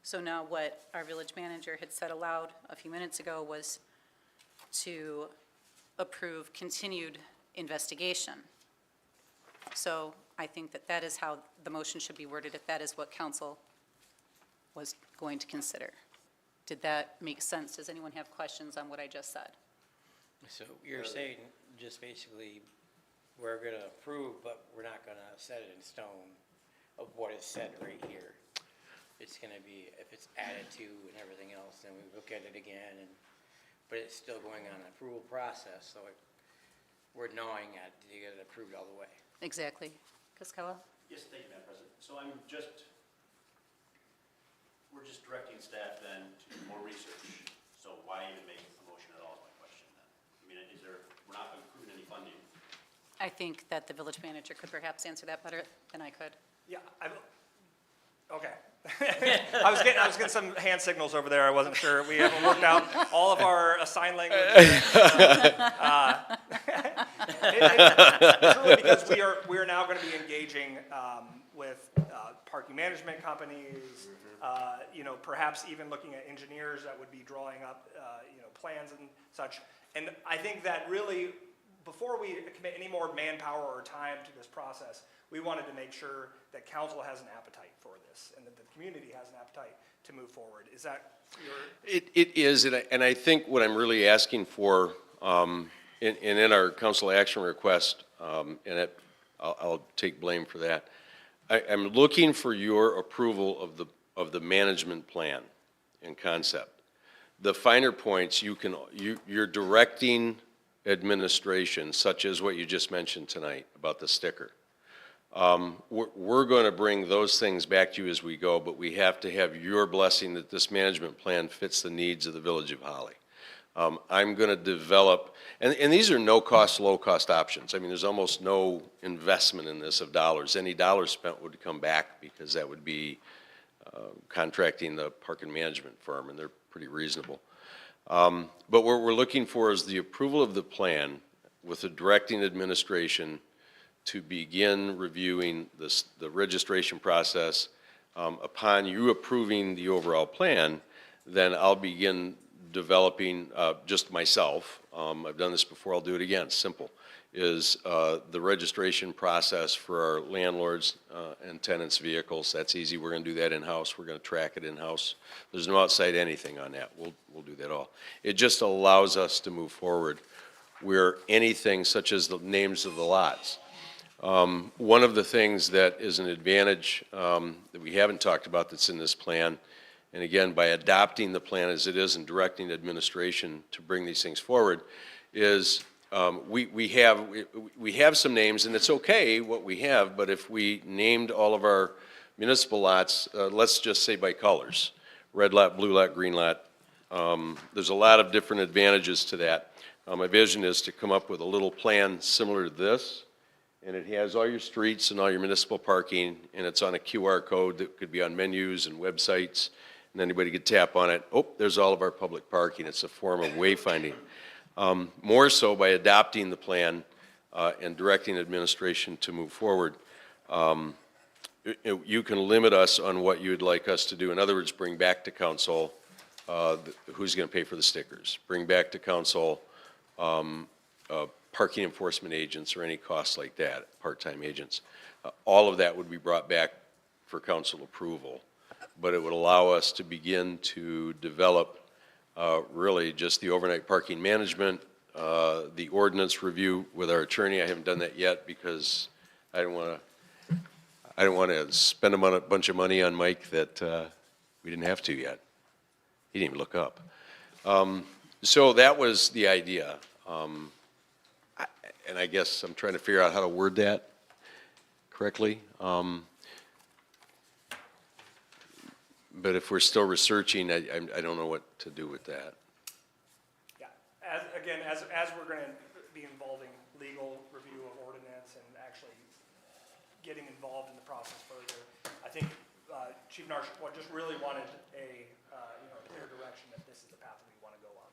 So now what our village manager had said aloud a few minutes ago was to approve continued investigation. So I think that that is how the motion should be worded, if that is what council was going to consider. Did that make sense? Does anyone have questions on what I just said? So you're saying just basically, we're going to approve, but we're not going to set it in stone of what is said right here. It's going to be, if it's added to and everything else, then we look at it again, but it's still going on an approval process, so we're gnawing at to get it approved all the way. Exactly. Casella? Yes, thank you, Madam President. So we're just directing staff then to do more research. So why even make a motion at all is my question then. I mean, we're not approving any funding. I think that the village manager could perhaps answer that better than I could. Yeah, okay. I was getting some hand signals over there. I wasn't sure. We haven't worked out all of our sign language. It's really because we are now going to be engaging with parking management companies, perhaps even looking at engineers that would be drawing up, plans and such. And I think that really, before we commit any more manpower or time to this process, we wanted to make sure that council has an appetite for this and that the community has an appetite to move forward. Is that your? It is, and I think what I'm really asking for, in our council action request, I'll take blame for that. I'm looking for your approval of the management plan and concept. The finer points, you're directing administration, such as what you just mentioned tonight about the sticker. We're going to bring those things back to you as we go, but we have to have your blessing that this management plan fits the needs of the Village of Holly. I'm going to develop, and these are no-cost, low-cost options. I mean, there's almost no investment in this of dollars. Any dollars spent would come back because that would be contracting the park and management firm, and they're pretty reasonable. But what we're looking for is the approval of the plan with the directing administration to begin reviewing the registration process. Upon you approving the overall plan, then I'll begin developing, just myself, I've done this before, I'll do it again, simple, is the registration process for our landlords and tenants' vehicles. That's easy, we're gonna do that in-house, we're gonna track it in-house. There's no outside anything on that, we'll do that all. It just allows us to move forward where anything such as the names of the lots. One of the things that is an advantage that we haven't talked about that's in this plan, and again, by adopting the plan as it is and directing administration to bring these things forward, is we have some names, and it's okay what we have, but if we named all of our municipal lots, let's just say by colors, red lot, blue lot, green lot, there's a lot of different advantages to that. My vision is to come up with a little plan similar to this, and it has all your streets and all your municipal parking, and it's on a QR code that could be on menus and websites, and anybody could tap on it. Oh, there's all of our public parking. It's a form of wayfinding. More so by adopting the plan and directing administration to move forward. You can limit us on what you'd like us to do. In other words, bring back to council who's going to pay for the stickers. Bring back to council parking enforcement agents or any costs like that, part-time agents. All of that would be brought back for council approval, but it would allow us to begin to develop really just the overnight parking management, the ordinance review with our attorney. I haven't done that yet because I don't want to spend a bunch of money on Mike that we didn't have to yet. He didn't even look up. So that was the idea. And I guess I'm trying to figure out how to word that correctly. But if we're still researching, I don't know what to do with that. Yeah, as we're going to be involving legal review of ordinance and actually getting involved in the process further, I think Chief Narshua just really wanted a clear direction that this is the path that we want to go on.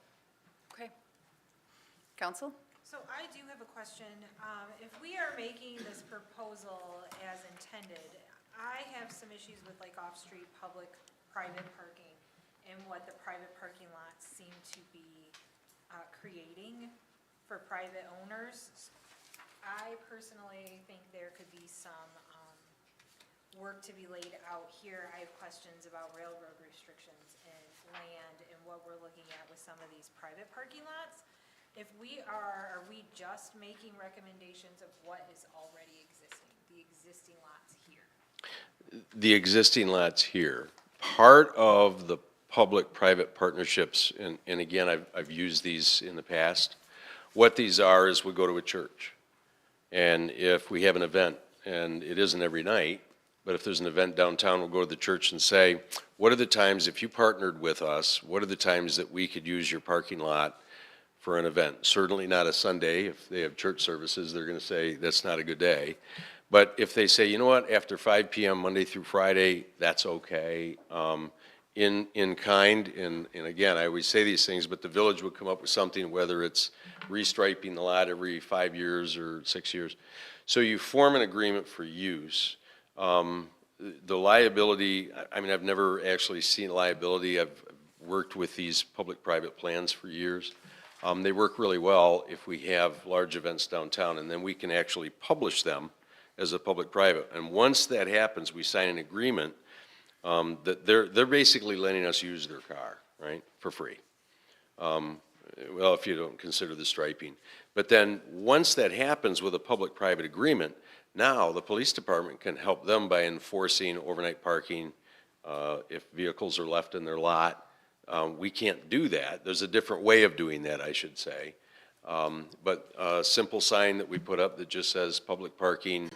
Okay. Council? So I do have a question. If we are making this proposal as intended, I have some issues with like off-street public-private parking and what the private parking lots seem to be creating for private owners. I personally think there could be some work to be laid out here. I have questions about railroad restrictions and land and what we're looking at with some of these private parking lots. If we are we just making recommendations of what is already existing, the existing lots here? The existing lots here. Part of the public-private partnerships, and again, I've used these in the past, what these are is we go to a church. And if we have an event, and it isn't every night, but if there's an event downtown, we'll go to the church and say, what are the times, if you partnered with us, what are the times that we could use your parking lot for an event? Certainly not a Sunday. If they have church services, they're going to say that's not a good day. But if they say, you know what, after 5 p.m. Monday through Friday, that's okay. In kind, and again, I always say these things, but the village would come up with something, whether it's restriping the lot every 5 years or 6 years. So you form an agreement for use. The liability, I mean, I've never actually seen liability. I've worked with these public-private plans for years. They work really well if we have large events downtown, and then we can actually publish them as a public-private. And once that happens, we sign an agreement that they're basically letting us use their car, right, for free. Well, if you don't consider the striping. But then, once that happens with a public-private agreement, now the police department can help them by enforcing overnight parking if vehicles are left in their lot. We can't do that. There's a different way of doing that, I should say. But a simple sign that we put up that just says public parking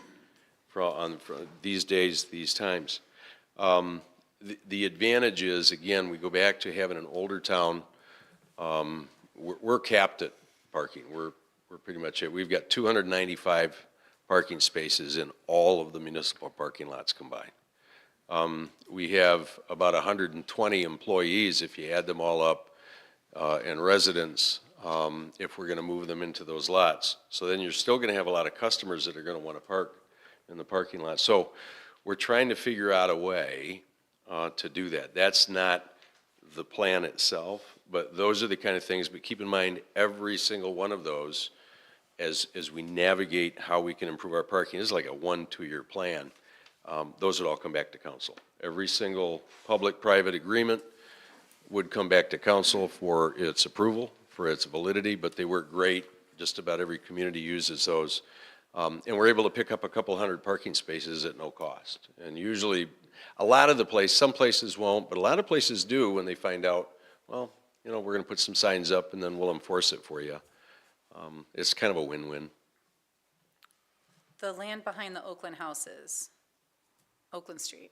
for these days, these times. The advantage is, again, we go back to having an older town. We're capped at parking. We're pretty much it. We've got 295 parking spaces in all of the municipal parking lots combined. We have about 120 employees, if you add them all up, and residents, if we're going to move them into those lots. So then you're still going to have a lot of customers that are going to want to park in the parking lot. So we're trying to figure out a way to do that. That's not the plan itself, but those are the kind of things, but keep in mind, every single one of those, as we navigate how we can improve our parking, this is like a 1-2-year plan. Those would all come back to council. Every single public-private agreement would come back to council for its approval, for its validity, but they work great. Just about every community uses those. And we're able to pick up a couple hundred parking spaces at no cost. And usually, a lot of the some places won't, but a lot of places do when they find out, well, you know, we're going to put some signs up and then we'll enforce it for you. It's kind of a win-win. The land behind the Oakland houses, Oakland Street,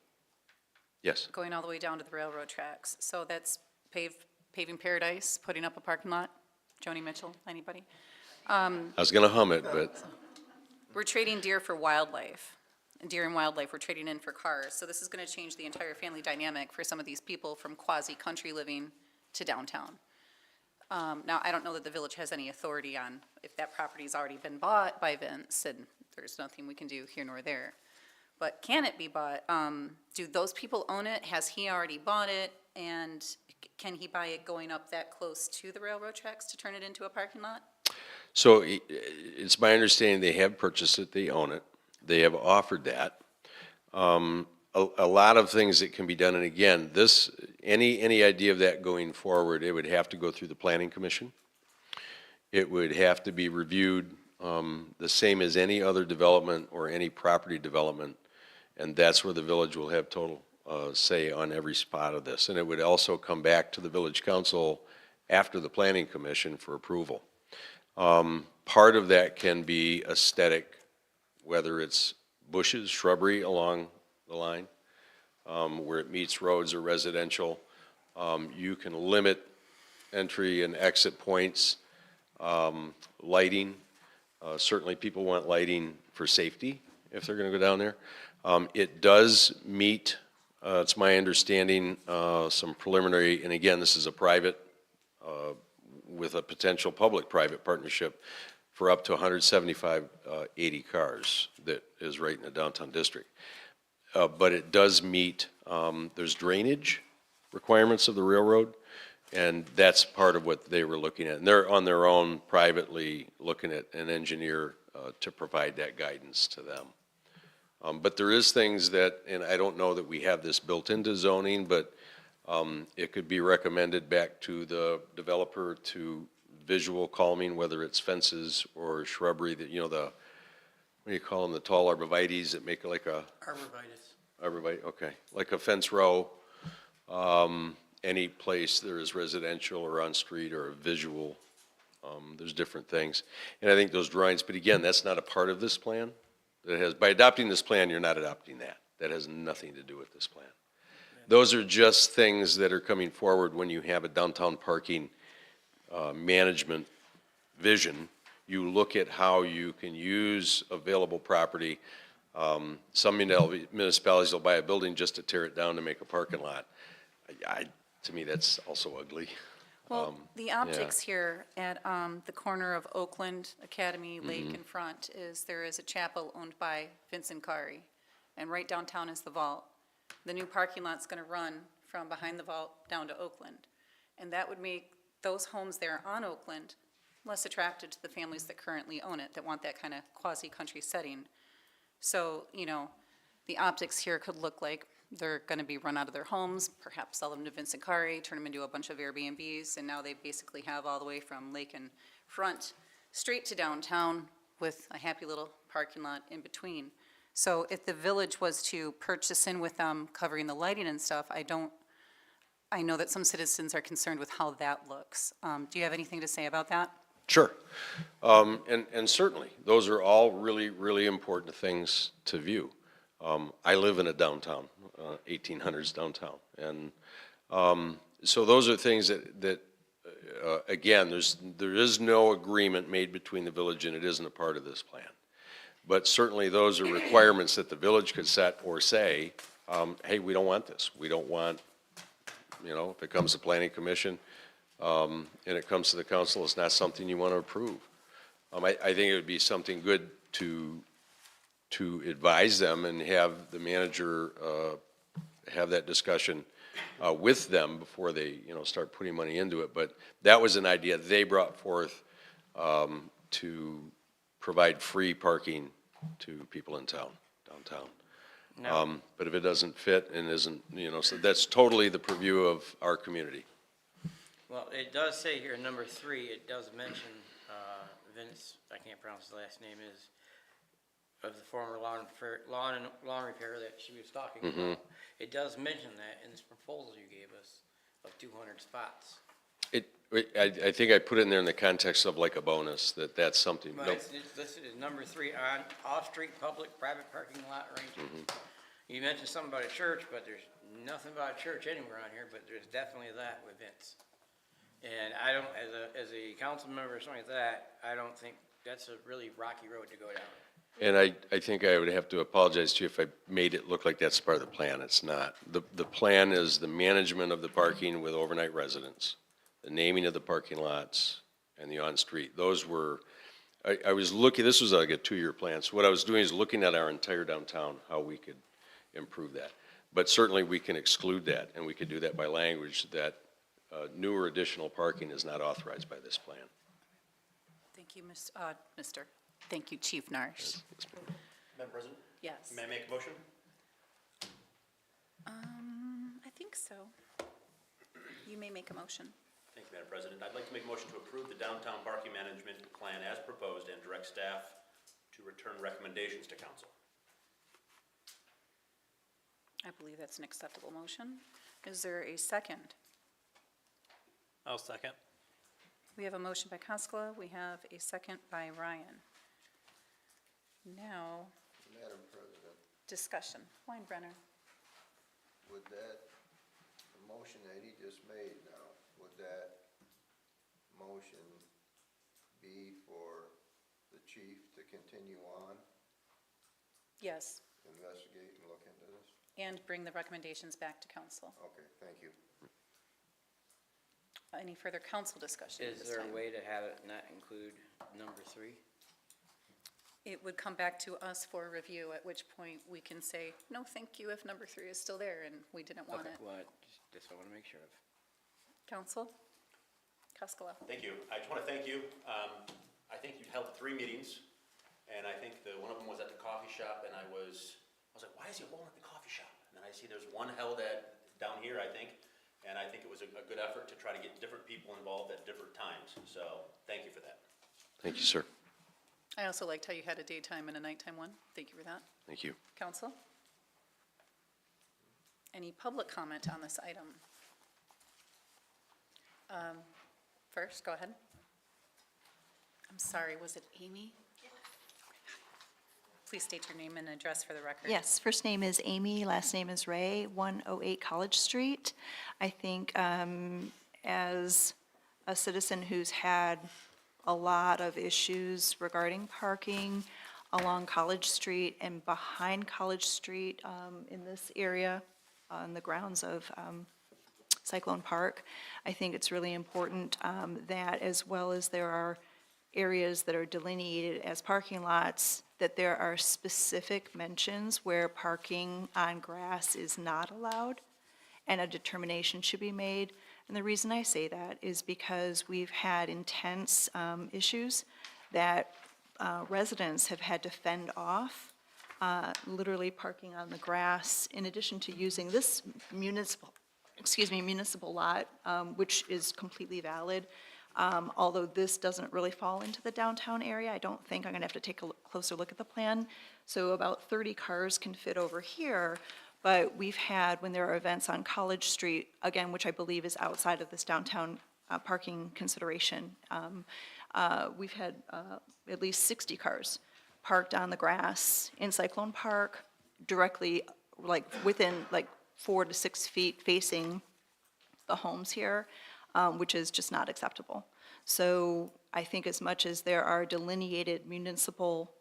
Yes. going all the way down to the railroad tracks. So that's paving paradise, putting up a parking lot? Joni Mitchell, anybody? I was going to hum it, but We're trading deer for wildlife. Deer and wildlife, we're trading in for cars. So this is going to change the entire family dynamic for some of these people from quasi-country living to downtown. Now, I don't know that the village has any authority on if that property's already been bought by Vince, and there's nothing we can do here nor there. But can it be bought? Do those people own it? Has he already bought it? And can he buy it going up that close to the railroad tracks to turn it into a parking lot? so it's my understanding they have purchased it, they own it, they have offered that. A lot of things that can be done, and again, any idea of that going forward, it would have to go through the planning commission. It would have to be reviewed, the same as any other development or any property development, and that's where the village will have total say on every spot of this. And it would also come back to the village council after the planning commission for approval. Part of that can be aesthetic, whether it's bushes, shrubbery along the line, where it meets roads or residential. You can limit entry and exit points, lighting. Certainly people want lighting for safety if they're going to go down there. It does meet, it's my understanding, some preliminary, and again, this is a private, with a potential public-private partnership for up to 175, 80 cars that is right in the downtown district. But it does meet, there's drainage requirements of the railroad, and that's part of what they were looking at. And they're on their own privately looking at an engineer to provide that guidance to them. But there is things that, and I don't know that we have this built into zoning, but it could be recommended back to the developer to visual calming, whether it's fences or shrubbery that, you know, what do you call them, the tall arborvitaes that make like a... Arborvitae, okay. Like a fence row, any place there is residential or on-street or a visual, there's different things. And I think those drawings, but again, that's not a part of this plan. By adopting this plan, you're not adopting that. That has nothing to do with this plan. Those are just things that are coming forward when you have a downtown parking management vision. You look at how you can use available property. Some municipalities will buy a building just to tear it down to make a parking lot. To me, that's also ugly. Well, the optics here at the corner of Oakland Academy Lake in front is there is a chapel owned by Vincent Kari, and right downtown is the vault. The new parking lot's going to run from behind the vault down to Oakland, and that would make those homes there on Oakland less attractive to the families that currently own it, that want that kind of quasi-country setting. So, you know, the optics here could look like they're going to be run out of their homes, perhaps sell them to Vincent Kari, turn them into a bunch of Airbnbs, and now they basically have all the way from Lake and Front straight to downtown with a happy little parking lot in between. So if the village was to purchase in with them covering the lighting and stuff, I know that some citizens are concerned with how that looks. Do you have anything to say about that? Sure. And certainly, those are all really, really important things to view. I live in a downtown, 1800s downtown. And so those are things that again, there is no agreement made between the village and it isn't a part of this plan. But certainly those are requirements that the village could set or say, hey, we don't want this. We don't want, you know, if it comes to planning commission and it comes to the council, it's not something you want to approve. I think it would be something good to advise them and have the manager have that discussion with them before they, start putting money into it. But that was an idea they brought forth to provide free parking to people in town, downtown. No. But if it doesn't fit and isn't, so that's totally the purview of our community. Well, it does say here, number 3, it does mention Vince, I can't pronounce his last name, is of the former lawn repair that she was talking about. It does mention that in this proposal you gave us of 200 spots. I think I put it in there in the context of like a bonus, that's something. But it's listed as number 3 on off-street public private parking lot arrangements. You mentioned something about a church, but there's nothing about a church anywhere on here, but there's definitely that with Vince. And I don't, as a council member or something like that, I don't think that's a really rocky road to go down. And I think I would have to apologize to you if I made it look like that's part of the plan. It's not. The plan is the management of the parking with overnight residents, the naming of the parking lots, and the on-street. Those were, I was looking, this was like a 2-year plan. So what I was doing is looking at our entire downtown, how we could improve that. But certainly we can exclude that, and we could do that by language that new or additional parking is not authorized by this plan. Thank you, Thank you, Chief Narsh. Madam President, Yes. may I make a motion? I think so. You may make a motion. Thank you, Madam President. I'd like to make a motion to approve the downtown parking management plan as proposed and direct staff to return recommendations to council. I believe that's an acceptable motion. Is there a second? I'll second. We have a motion by Koskela. We have a second by Ryan. Now, Madam President, discussion. Weinbrenner. would that, the motion that he just made now, would that motion be for the chief to continue on, Yes, investigate and look into this? and bring the recommendations back to council. Okay, thank you. Any further council discussion at Is this there time? a way to have it not include number 3? It would come back to us for review, at which point we can say, no, thank you, if number 3 is still there and we didn't want Okay, it. well, just I want to make sure of. Council? Koskela. Thank you. I just want to thank you. I think you held 3 meetings, and I think one of them was at the coffee shop, and I was like, why is he holding at the coffee shop? And then I see there's one held down here, I think, and I think it was a good effort to try to get different people involved at different times. So, thank you for that. Thank you, sir. I also liked how you had a daytime and a nighttime one. Thank you for that. Thank you. Council? Any public comment on this item? First, go ahead. I'm sorry, was it Amy? Please state your name and address for the record. Yes, first name is Amy, last name is Ray, 108 College Street. I think as a citizen who's had a lot of issues regarding parking along College Street and behind College Street in this area on the grounds of Cyclone Park, I think it's really important that as well as there are areas that are delineated as parking lots, that there are specific mentions where parking on grass is not allowed, and a determination should be made. And the reason I say that is because we've had intense issues that residents have had to fend off, literally parking on the grass, in addition to using this municipal lot, which is completely valid. Although this doesn't really fall into the downtown area, I don't think, I'm gonna have to take a closer look at the plan. So about 30 cars can fit over here, but we've had, when there are events on College Street, again, which I believe is outside of this downtown parking consideration, we've had at least 60 cars parked on the grass in Cyclone Park, directly, like, within, like, 4 to 6 feet facing the homes here, which is just not acceptable. So I think as much as there are delineated municipal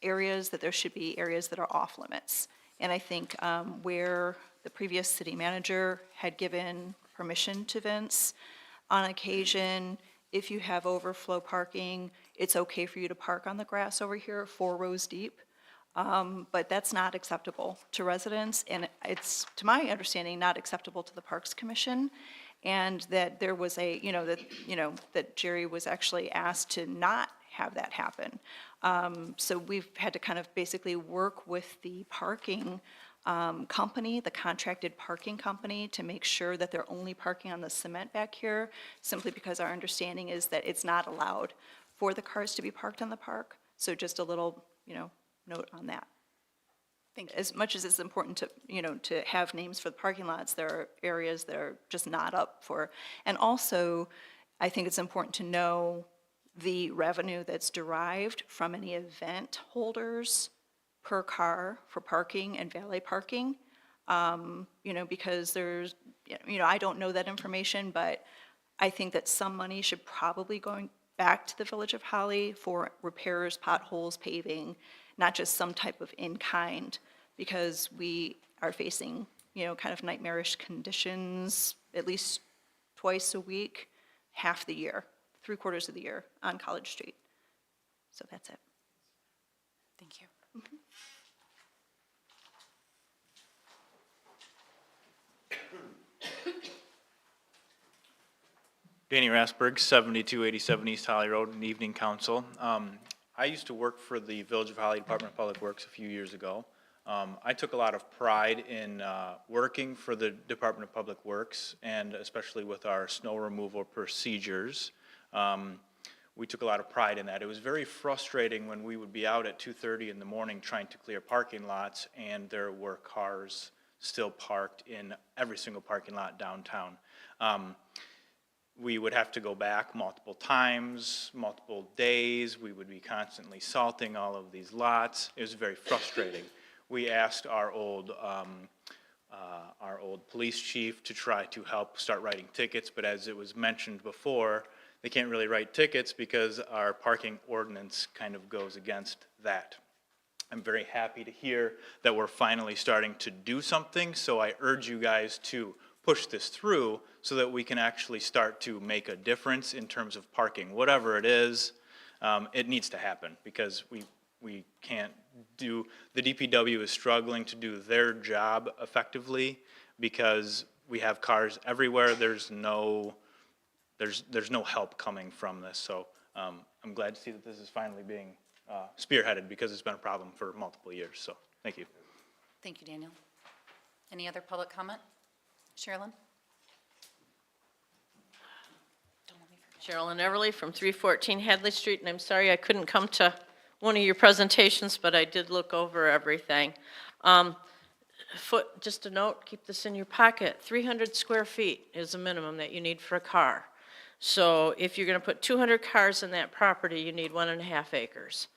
areas, that there should be areas that are off limits. And I think where the previous city manager had given permission to Vince, on occasion, if you have overflow parking, it's okay for you to park on the grass over here, 4 rows deep. But that's not acceptable to residents, and it's, to my understanding, not acceptable to the Parks Commission, and that there was that Jerry was actually asked to not have that happen. So we've had to kind of basically work with the parking company, the contracted parking company, to make sure that they're only parking on the cement back here, simply because our understanding is that it's not allowed for the cars to be parked on the park. So just a little, note on that. Thank you. As much as it's important to, to have names for the parking lots, there are areas that are just not up for. And also, I think it's important to know the revenue that's derived from any event holders per car for parking and valet parking. Because there's, I don't know that information, but I think that some money should probably going back to the Village of Holly for repairs, potholes, paving, not just some type of in-kind, because we are facing, kind of nightmarish conditions at least twice a week, half the year, 3/4 of the year on College Street. So that's it. Thank you. Danny Rasberg, 7287 East Holly Road, in Evening Council. I used to work for the Village of Holly Department of Public Works a few years ago. I took a lot of pride in working for the Department of Public Works, and especially with our snow removal procedures. We took a lot of pride in that. It was very frustrating when we would be out at 2:30 in the morning trying to clear parking lots, and there were cars still parked in every single parking lot downtown. We would have to go back multiple times, multiple days. We would be constantly salting all of these lots. It was very frustrating. We asked our old police chief to try to help start writing tickets, but as it was mentioned before, they can't really write tickets because our parking ordinance kind of goes against that. I'm very happy to hear that we're finally starting to do something, so I urge you guys to push this through so that we can actually start to make a difference in terms of parking. Whatever it is, it needs to happen, because we can't do, the DPW is struggling to do their job effectively because we have cars everywhere. There's no help coming from this. So I'm glad to see that this is finally being spearheaded, because it's been a problem for multiple years. So thank you. Thank you, Daniel. Any other public comment? Sherilyn? Sherilyn Everly from 314 Hadley Street, and I'm sorry I couldn't come to one of your presentations, but I did look over everything. Just a note, keep this in your pocket, 300 square feet is the minimum that you need for a car. So if you're going to put 200 cars in that property, you need 1.5 acres.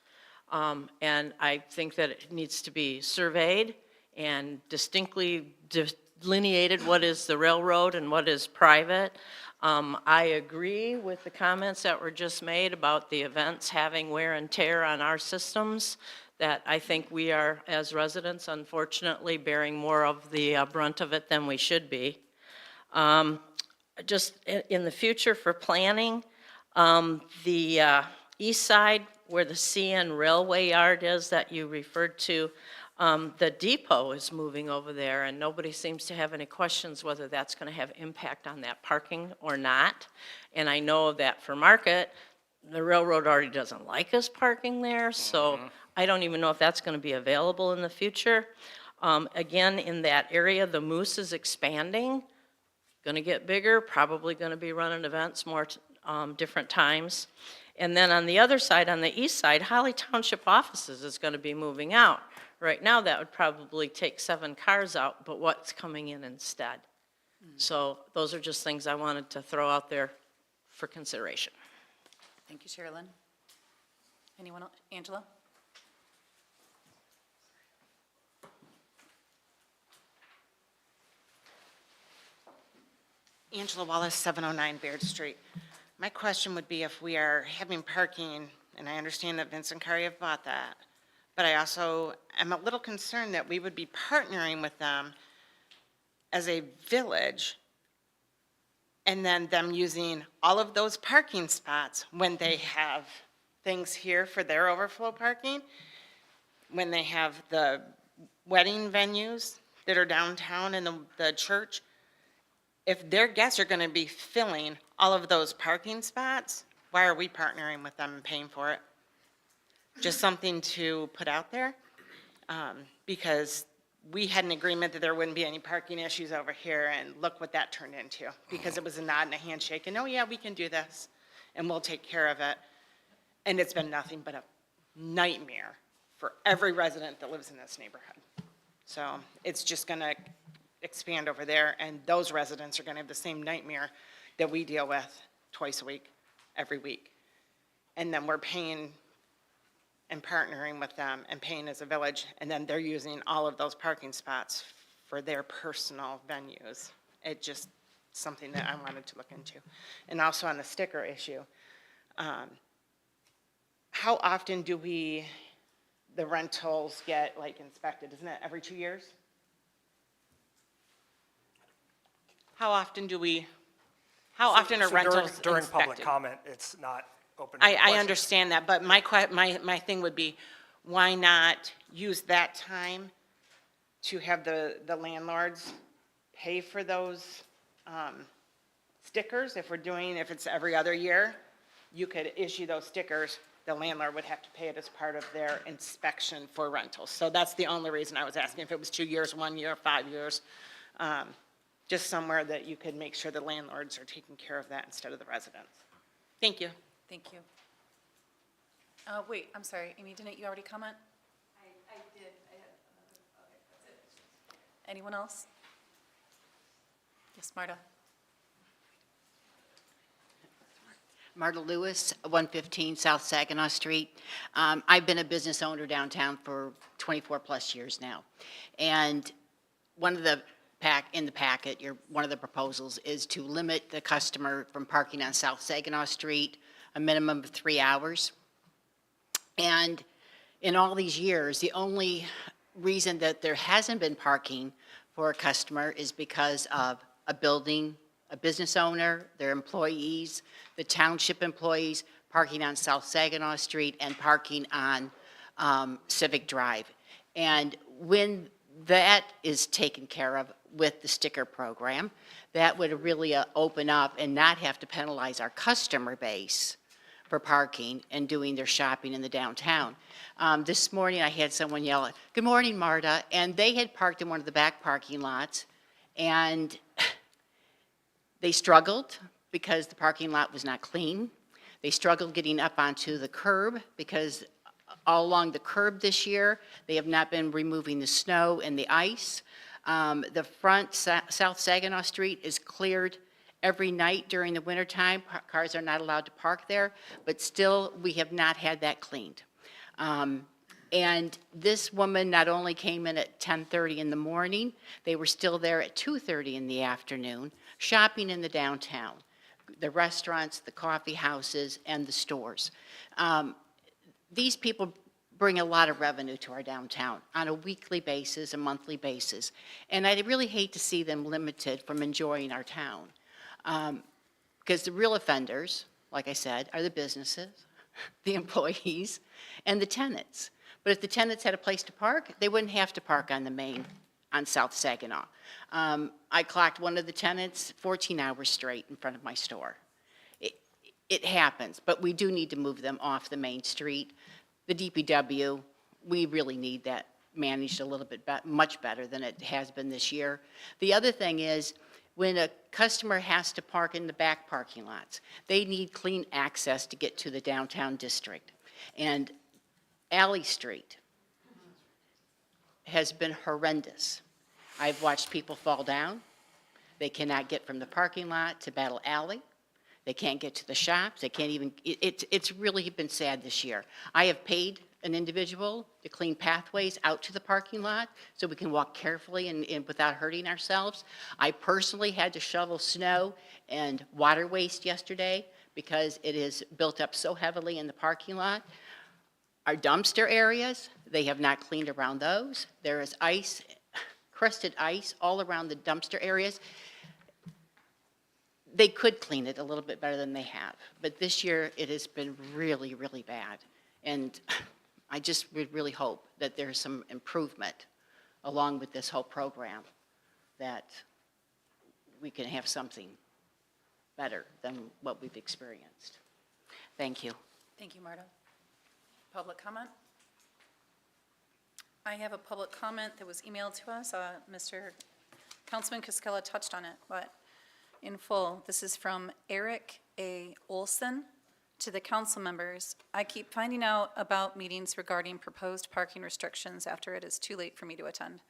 And I think that it needs to be surveyed and distinctly delineated what is the railroad and what is private. I agree with the comments that were just made about the events having wear and tear on our systems, that I think we are, as residents, unfortunately, bearing more of the brunt of it than we should be. Just in the future for planning, the east side where the CN Railway Yard is that you referred to, the depot is moving over there, and nobody seems to have any questions whether that's going to have impact on that parking or not. And I know that for Market, the railroad already doesn't like us parking there, so I don't even know if that's going to be available in the future. Again, in that area, the Moose is expanding, going to get bigger, probably going to be running events more different times. And then on the other side, on the east side, Holly Township Offices is going to be moving out. Right now, that would probably take 7 cars out, but what's coming in instead? So those are just things I wanted to throw out there for consideration. Thank you, Sherilyn. Anyone else? Angela? Angela Wallace, 709 Baird Street. My question would be, if we are having parking, and I understand that Vincent Curry have bought that, but I also am a little concerned that we would be partnering with them as a village, and then them using all of those parking spots when they have things here for their overflow parking. when they have the wedding venues that are downtown in the church, if their guests are going to be filling all of those parking spots, why are we partnering with them and paying for it? Just something to put out there, because we had an agreement that there wouldn't be any parking issues over here, and look what that turned into, because it was a nod and a handshake, and, oh yeah, we can do this, and we'll take care of it. And it's been nothing but a nightmare for every resident that lives in this neighborhood. So it's just gonna expand over there, and those residents are gonna have the same nightmare that we deal with twice a week, every week. And then we're paying and partnering with them and paying as a village, and then they're using all of those parking spots for their personal venues. It just, something that I wanted to look into. And also on the sticker issue, how often do the rentals get like inspected? Isn't it every 2 years? How often are So rentals during public inspected? comment, it's not open for I questions. understand that, but my thing would be, why not use that time to have the landlords pay for those stickers? If it's every other year, you could issue those stickers, the landlord would have to pay it as part of their inspection for rentals. So that's the only reason I was asking, if it was 2 years, 1 year, 5 years, just somewhere that you could make sure the landlords are taking care of that instead of the residents. Thank you. Thank you. Wait, I'm sorry, Amy, didn't you already comment? I did, I had another, okay, that's it. Anyone else? Yes, Marta? Marta Lewis, 115 South Saginaw Street. I've been a business owner downtown for 24-plus years now. And one of the in the packet, one of the proposals is to limit the customer from parking on South Saginaw Street a minimum of 3 hours. And in all these years, the only reason that there hasn't been parking for a customer is because of a business owner, their employees, the township employees parking on South Saginaw Street and parking on Civic Drive. And when that is taken care of with the sticker program, that would really open up and not have to penalize our customer base for parking and doing their shopping in the downtown. This morning I had someone yell, "Good morning, Marta," and they had parked in one of the back parking lots, and they struggled because the parking lot was not clean. They struggled getting up onto the curb because all along the curb this year, they have not been removing the snow and the ice. The front South Saginaw Street is cleared every night during the wintertime. Cars are not allowed to park there, but still, we have not had that cleaned. And this woman not only came in at 10:30 in the morning, they were still there at 2:30 in the afternoon, shopping in the downtown, the restaurants, the coffee houses, and the stores. These people bring a lot of revenue to our downtown on a weekly basis, a monthly basis. And I really hate to see them limited from enjoying our town. Because the real offenders, like I said, are the businesses, the employees, and the tenants. But if the tenants had a place to park, they wouldn't have to park on the main, on South Saginaw. I clocked one of the tenants 14 hours straight in front of my store. It happens, but we do need to move them off the main street. The DPW, we really need that managed a little bit much better than it has been this year. The other thing is, when a customer has to park in the back parking lots, they need clean access to get to the downtown district. And Alley Street has been horrendous. I've watched people fall down. They cannot get from the parking lot to Battle Alley. They can't get to the shops. They can't even, it's really been sad this year. I have paid an individual to clean pathways out to the parking lot so we can walk carefully and without hurting ourselves. I personally had to shovel snow and water waste yesterday because it is built up so heavily in the parking lot. Our dumpster areas, they have not cleaned around those. There is ice, crusted ice all around the dumpster areas. They could clean it a little bit better than they have, but this year it has been really, really bad. And I just would really hope that there's some improvement along with this whole program, that we can have something better than what we've experienced. Thank you. Thank you, Marta. Public comment? I have a public comment that was emailed to us. Mr. Councilman Cascola touched on it, but in full, this is from Eric A. Olson. To the council members, I keep finding out about meetings regarding proposed parking restrictions after it is too late for me to attend.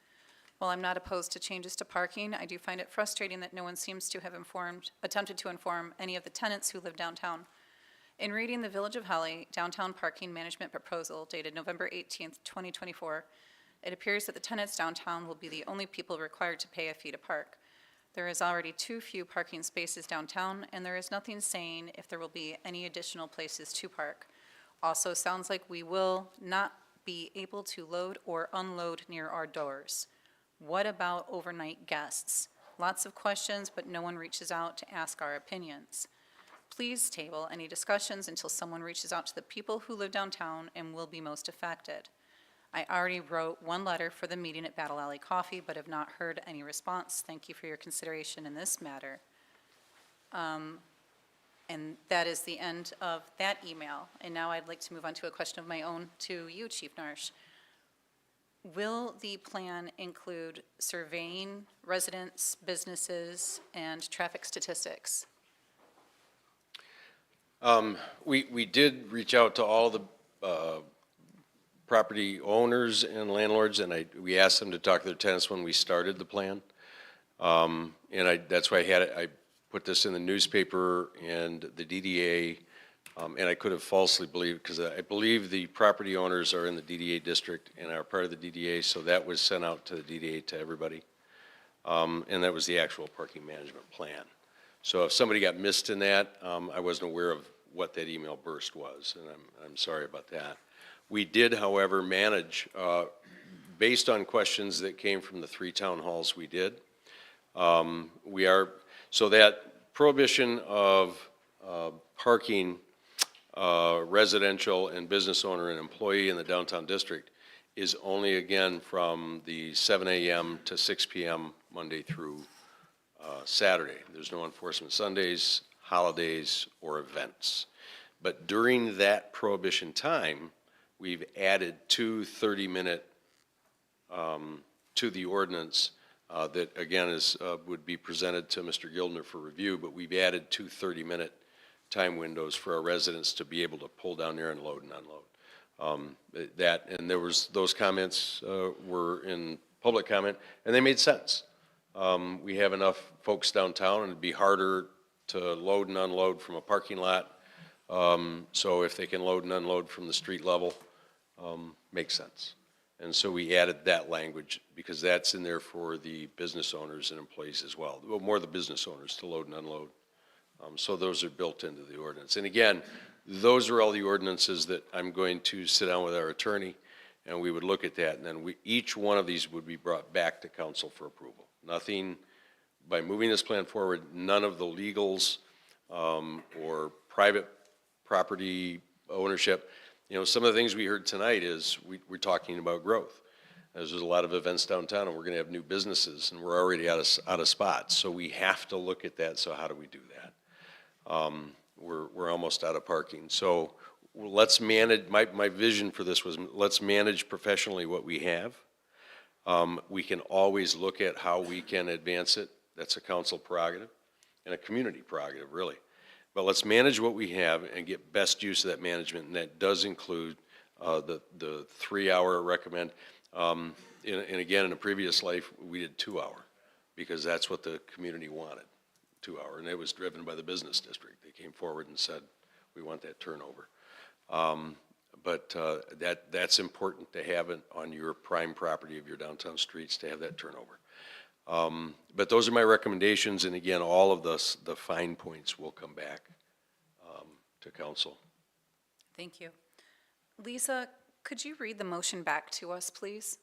While I'm not opposed to changes to parking, I do find it frustrating that no one seems to have attempted to inform any of the tenants who live downtown. In reading the Village of Holly Downtown Parking Management Proposal dated November 18th, 2024, it appears that the tenants downtown will be the only people required to pay a fee to park. There is already too few parking spaces downtown, and there is nothing saying if there will be any additional places to park. Also, sounds like we will not be able to load or unload near our doors. What about overnight guests? Lots of questions, but no one reaches out to ask our opinions. Please table any discussions until someone reaches out to the people who live downtown and will be most affected. I already wrote one letter for the meeting at Battle Alley Coffee, but have not heard any response. Thank you for your consideration in this matter. And that is the end of that email. And now I'd like to move on to a question of my own to you, Chief Narsh. Will the plan include surveying residents, businesses, and traffic statistics? We did reach out to all the property owners and landlords, and we asked them to talk to their tenants when we started the plan. And that's why I put this in the newspaper and the DDA, and I could have falsely believed, because I believe the property owners are in the DDA district and are part of the DDA, so that was sent out to the DDA to everybody. And that was the actual parking management plan. So if somebody got missed in that, I wasn't aware of what that email burst was, and I'm sorry about that. We did, however, manage, based on questions that came from the 3 town halls we did. So that prohibition of parking residential and business owner and employee in the downtown district is only, again, from the 7 a.m. to 6 p.m. Monday through Saturday. There's no enforcement Sundays, holidays, or events. But during that prohibition time, we've added 2 30-minute to the ordinance that, again, would be presented to Mr. Gildner for review, but we've added 2 30-minute time windows for our residents to be able to pull down there and load and unload. And those comments were in public comment, and they made sense. We have enough folks downtown, and it'd be harder to load and unload from a parking lot. So if they can load and unload from the street level, makes sense. And so we added that language because that's in there for the business owners and employees as well. Well, more the business owners to load and unload. So those are built into the ordinance. And again, those are all the ordinances that I'm going to sit down with our attorney, and we would look at that, and then each one of these would be brought back to council for approval. Nothing, by moving this plan forward, none of the legals or private property ownership. Some of the things we heard tonight is we're talking about growth. There's a lot of events downtown, and we're going to have new businesses, and we're already out of spots. So we have to look at that. So how do we do that? We're almost out of parking. So let's manage. My vision for this was let's manage professionally what we have. We can always look at how we can advance it. That's a council prerogative and a community prerogative, really. But let's manage what we have and get best use of that management, and that does include the 3-hour recommend. And again, in a previous life, we did 2-hour because that's what the community wanted, 2-hour, and it was driven by the business district. They came forward and said, we want that turnover. But that's important to have it on your prime property of your downtown streets to have that turnover. But those are my recommendations, and again, all of the fine points will come back to council. Thank you. Lisa, could you read the motion back to us, please?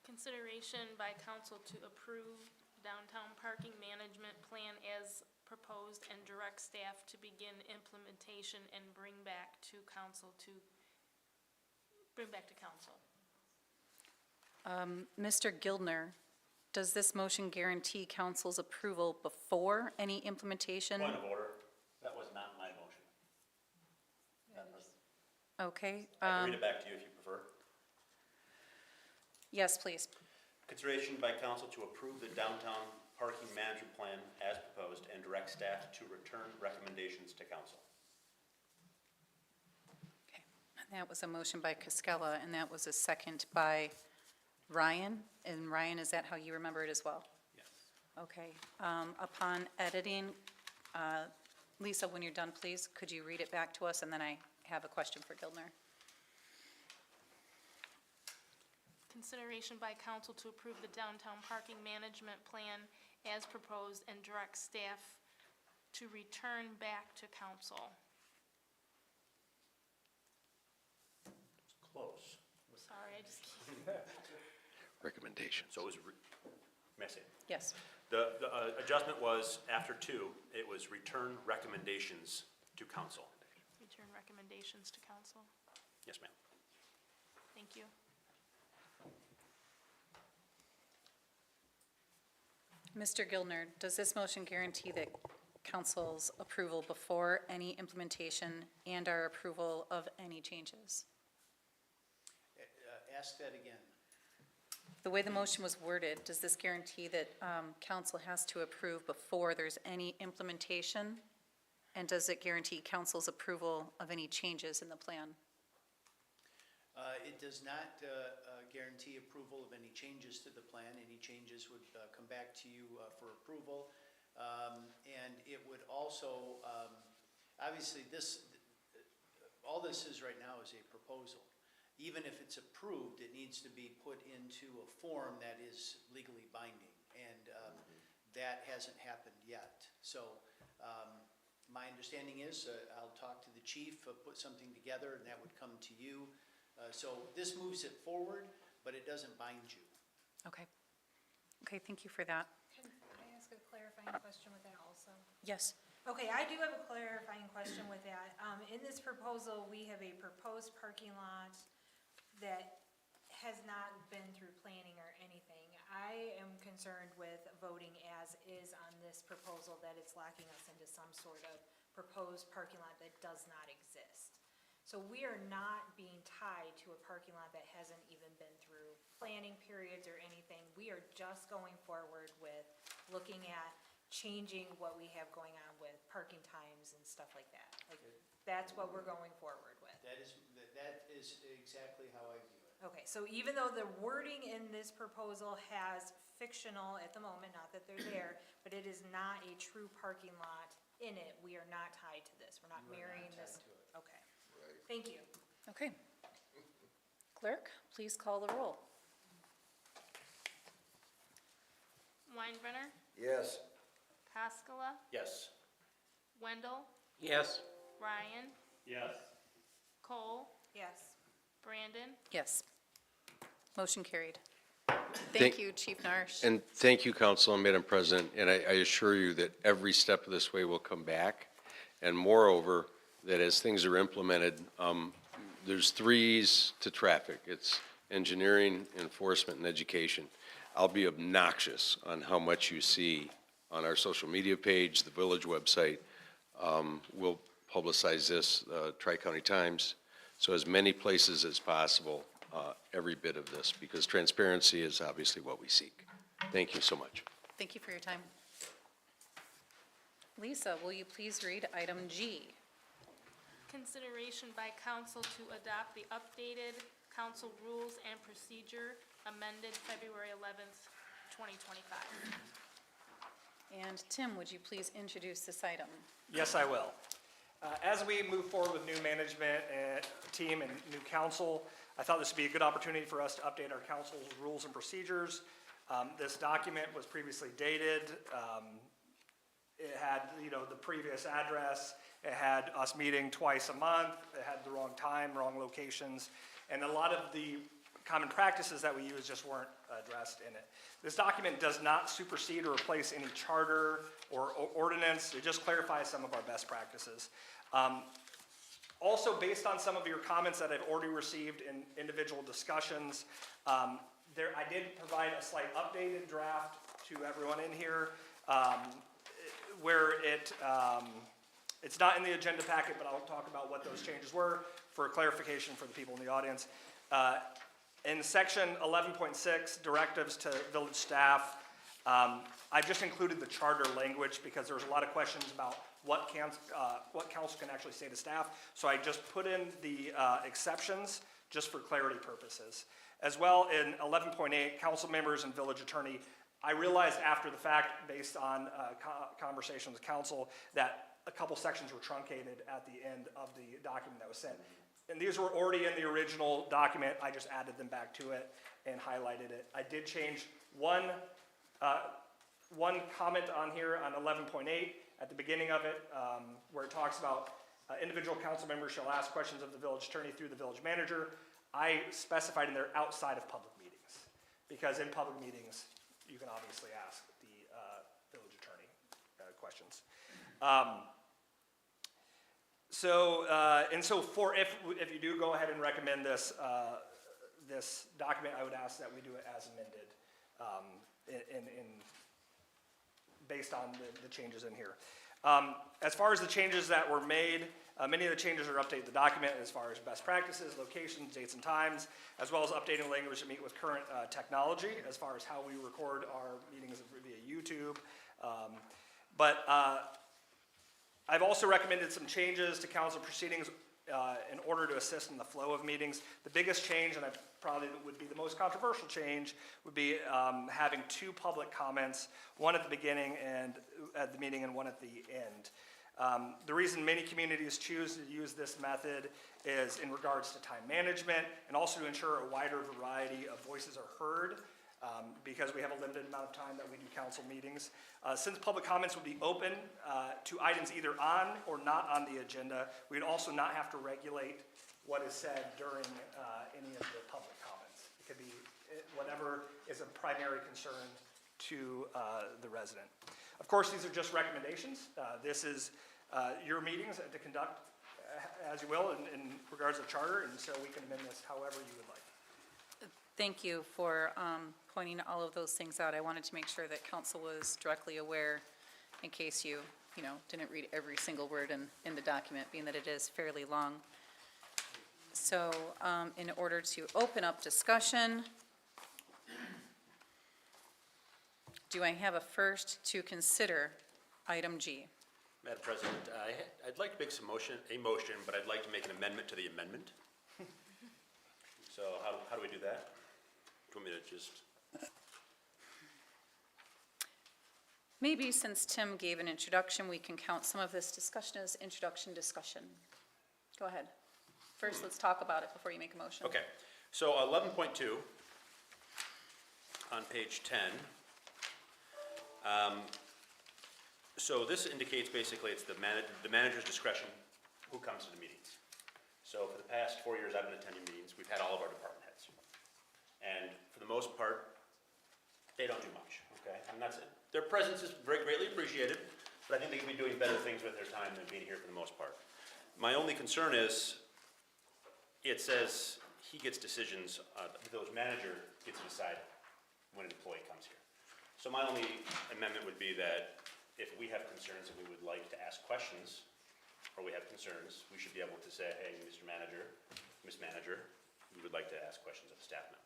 Consideration by council to approve downtown parking management plan as proposed and direct staff to begin implementation and bring back to council to Bring back to council. Mr. Gildner, does this motion guarantee council's approval before any implementation? Point of order, that was not my motion. That was- Okay, I can read it back to you if you prefer. yes, please. Consideration by council to approve the downtown parking management plan as proposed and direct staff to return recommendations to council. Okay, that was a motion by Cascella, and that was a second by Ryan. And Ryan, is that how you remember it as well? Yes. Okay, upon editing, Lisa, when you're done, please, could you read it back to us, and then I have a question for Gildner. Consideration by council to approve the downtown parking management plan as proposed and direct staff to return back to council. It's close. Sorry, I just keep. Recommendation. So it was, may I say? Yes. The adjustment was after two, it was return recommendations to council. Return recommendations to council. Yes, ma'am. Thank you. Mr. Gildner, does this motion guarantee that council's approval before any implementation and our approval of any changes? Ask that again. The way the motion was worded, does this guarantee that council has to approve before there's any implementation? And does it guarantee council's approval of any changes in the plan? It does not guarantee approval of any changes to the plan. Any changes would come back to you for approval. And it would also, obviously, all this is right now is a proposal. Even if it's approved, it needs to be put into a form that is legally binding. And that hasn't happened yet. So my understanding is I'll talk to the chief, put something together, and that would come to you. So this moves it forward, but it doesn't bind you. Okay. Okay, thank you for that. Can I ask a clarifying question with that also? Yes. Okay, I do have a clarifying question with that. In this proposal, we have a proposed parking lot that has not been through planning or anything. I am concerned with voting as is on this proposal, that it's locking us into some sort of proposed parking lot that does not exist. So we are not being tied to a parking lot that hasn't even been through planning periods or anything. We are just going forward with looking at changing what we have going on with parking times and stuff like that. Like, that's what we're going forward with. That is exactly how I view it. Okay, so even though the wording in this proposal has fictional at the moment, not that they're there, but it is not a true parking lot in it, we are not tied to this. We're not You are not marrying this. tied to it. Okay. Thank you. Okay. Clerk, please call the roll. Weinbrenner, Yes. Cascola, Yes. Wendell, Yes. Ryan, Yes. Cole, Yes. Brandon, Yes. Motion carried. Thank- Thank you, Chief Narsh. And thank you, Council and Madam President, and I assure you that every step of this way will come back. And moreover, that as things are implemented, there's three E's to traffic. It's engineering, enforcement, and education. I'll be obnoxious on how much you see on our social media page, the village website. We'll publicize this, Tri-County Times, so as many places as possible, every bit of this, because transparency is obviously what we seek. Thank you so much. Thank you for your time. Lisa, will you please read item G? consideration by council to adopt the updated council rules and procedure amended February 11th, 2025. And Tim, would you please introduce this item? Yes, I will. As we move forward with new management and team and new council, I thought this would be a good opportunity for us to update our council's rules and procedures. This document was previously dated. It had, the previous address. It had us meeting twice a month. It had the wrong time, wrong locations. And a lot of the common practices that we use just weren't addressed in it. This document does not supersede or replace any charter or ordinance. It just clarifies some of our best practices. Also, based on some of your comments that I've already received in individual discussions, I did provide a slight updated draft to everyone in here, where it's not in the agenda packet, but I'll talk about what those changes were for clarification for the people in the audience. In section 11.6, directives to village staff, I just included the charter language because there was a lot of questions about what council can actually say to staff. So I just put in the exceptions just for clarity purposes. As well, in 11.8, council members and village attorney, I realized after the fact, based on conversations with council, that a couple sections were truncated at the end of the document that was sent. And these were already in the original document. I just added them back to it and highlighted it. I did change one comment on here on 11.8 at the beginning of it, where it talks about individual council members shall ask questions of the village attorney through the village manager. I specified in there outside of public meetings, because in public meetings, you can obviously ask the village attorney questions. If you do go ahead and recommend this, this document, I would ask that we do it as amended, based on the changes in here. As far as the changes that were made, many of the changes are updated the document as far as best practices, locations, dates and times, as well as updating language to meet with current technology as far as how we record our meetings via YouTube. I've also recommended some changes to council proceedings in order to assist in the flow of meetings. The biggest change, and I probably would be the most controversial change, would be having two public comments, one at the beginning and at the meeting and one at the end. The reason many communities choose to use this method is in regards to time management and also to ensure a wider variety of voices are heard, because we have a limited amount of time that we do council meetings. Since public comments would be open to items either on or not on the agenda, we'd also not have to regulate what is said during any of the public comments. It could be whatever is of primary concern to the resident. Of course, these are just recommendations. This is your meetings to conduct as you will in regards to charter, and so we can amend this however you would like. Thank you for pointing all of those things out. I wanted to make sure that council was directly aware in case you didn't read every single word in the document, being that it is fairly long. So in order to open up discussion, do I have a first to consider item G? Madam President, I'd like to make a motion, but I'd like to make an amendment to the amendment. So how do we do that? Do you want me to just? Maybe since Tim gave an introduction, we can count some of this discussion as introduction discussion. Go ahead. First, let's talk about it before you make a motion. Okay, so 11.2 on page 10. So this indicates basically it's the manager's discretion who comes to the meetings. So for the past 4 years I've been attending meetings, we've had all of our department heads. And for the most part, they don't do much, okay? I'm not saying, their presence is greatly appreciated, but I think they can be doing better things with their time than being here for the most part. My only concern is, it says he gets decisions, the village manager gets to decide when an employee comes here. So my only amendment would be that if we have concerns and we would like to ask questions, or we have concerns, we should be able to say, hey, Mr. Manager, Ms. Manager, we would like to ask questions of a staff member.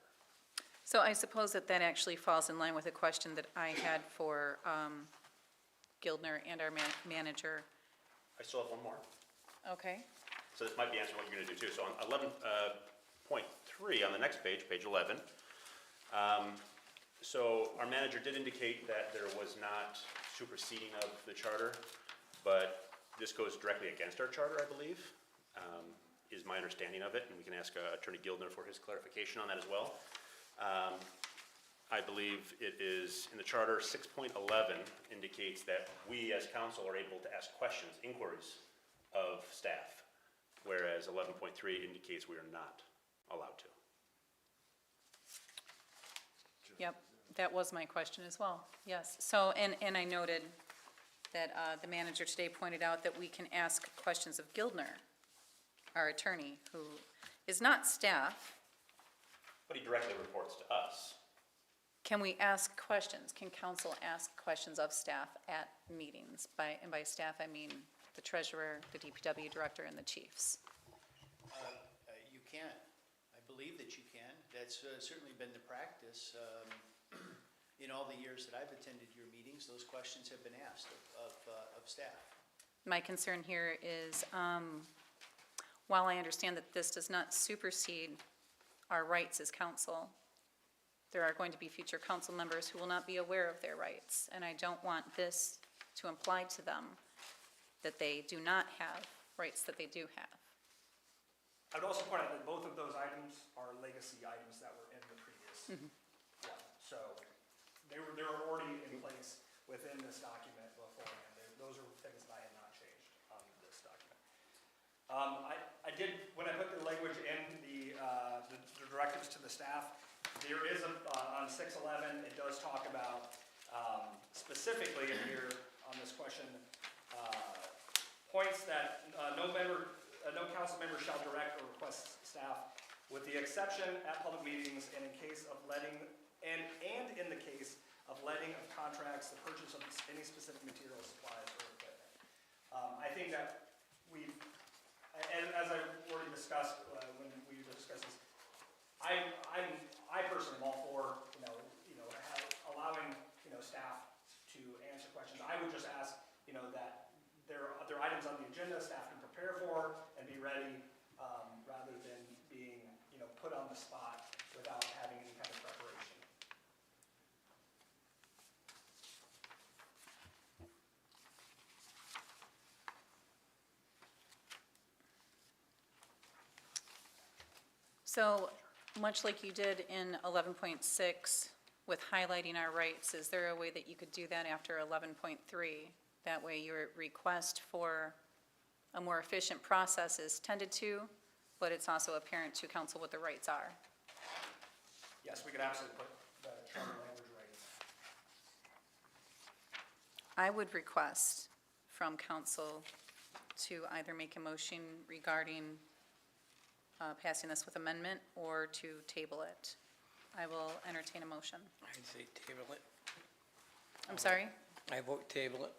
So I suppose that actually falls in line with a question that I had for Gildner and our manager. I still have one more. Okay. So this might be answering what you're gonna do too. So on 11.3 on the next page, page 11, so our manager did indicate that there was not superseding of the charter, but this goes directly against our charter, I believe, is my understanding of it, and we can ask Attorney Gildner for his clarification on that as well. I believe it is in the charter, 6.11 indicates that we as council are able to ask questions, inquiries of staff, whereas 11.3 indicates we are not allowed to. Yep, that was my question as well, yes. So, and I noted that the manager today pointed out that we can ask questions of Gildner. our attorney, who is not staff. But he directly reports to us. Can we ask questions? Can council ask questions of staff at meetings? And by staff, I mean the treasurer, the DPW director, and the chiefs. You can. I believe that you can. That's certainly been the practice. In all the years that I've attended your meetings, those questions have been asked of staff. My concern here is, while I understand that this does not supersede our rights as council, there are going to be future council members who will not be aware of their rights, and I don't want this to imply to them that they do not have rights that they do have. I would also point out that both of those items are legacy items that were in the previous one. So they were already in place within this document beforehand. Those are things that I had not changed on this document. I did, when I put the language in the directives to the staff, there is on 611, it does talk about specifically in here on this question, points that no council member shall direct or request staff with the exception at public meetings and in case of letting, and in the case of letting of contracts, the purchase of any specific materials, supplies, or equipment. I think that we've, and as I already discussed when we discussed this, I personally am all for, allowing, staff to answer questions. I would just ask, that there are other items on the agenda staff can prepare for and be ready, rather than being, put on the spot without having any kind of preparation. So, much like you did in 11.6 with highlighting our rights, is there a way that you could do that after 11.3? That way your request for a more efficient process is tended to, but it's also apparent to council what the rights are. Yes, we could absolutely put the charter language right. I would request from council to either make a motion regarding passing this with amendment or to table it. I will entertain a motion. I'd say table it. I'm sorry? I vote table it.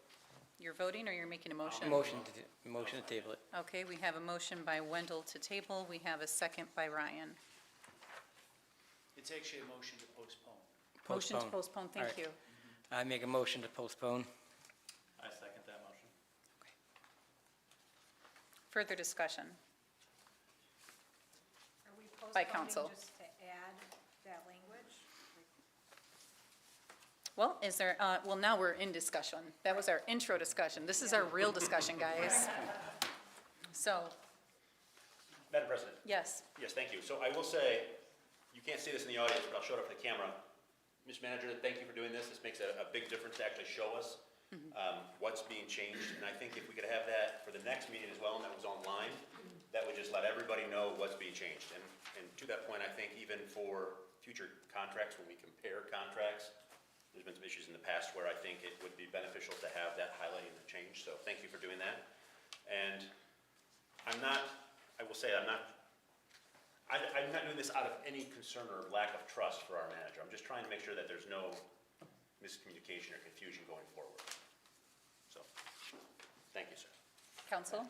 You're voting or you're making a motion? Motion to table it. Okay, we have a motion by Wendell to table. We have a second by Ryan. It's actually a motion to postpone. Motion to postpone, All thank right. you. I make a motion to postpone. I second that motion. Further discussion. Are we By postponing council. just to add that language? Well, is there, well, now we're in discussion. That was our intro discussion. This is our real discussion, guys. So, Madam President? yes, Yes, thank you. So I will say, you can't see this in the audience, but I'll show it up for the camera. Mr. Manager, thank you for doing this. This makes a big difference to actually show us what's being changed. And I think if we could have that for the next meeting as well, and that was online, that would just let everybody know what's being changed. And to that point, I think even for future contracts, when we compare contracts, there's been some issues in the past where I think it would be beneficial to have that highlighting the change. So thank you for doing that. And I will say, I'm not doing this out of any concern or lack of trust for our manager. I'm just trying to make sure that there's no miscommunication or confusion going forward. So, thank you, sir. council?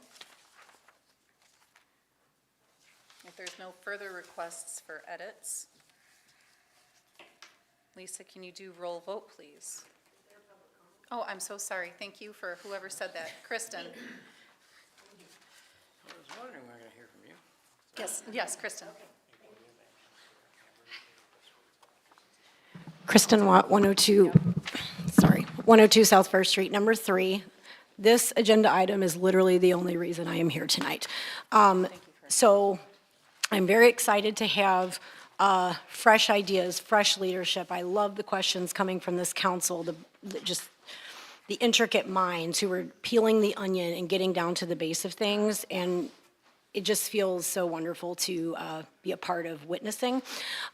If there's no further requests for edits, Lisa, can you do roll vote, please? Oh, I'm so sorry. Thank you for whoever said that. Kristen? I was wondering when I'm going to hear from you. Yes, Kristen. Kristen Watt, 102 South First Street, number 3. This agenda item is literally the only reason I am here tonight. So I'm very excited to have fresh ideas, fresh leadership. I love the questions coming from this council, just the intricate minds who are peeling the onion and getting down to the base of things. And it just feels so wonderful to be a part of witnessing.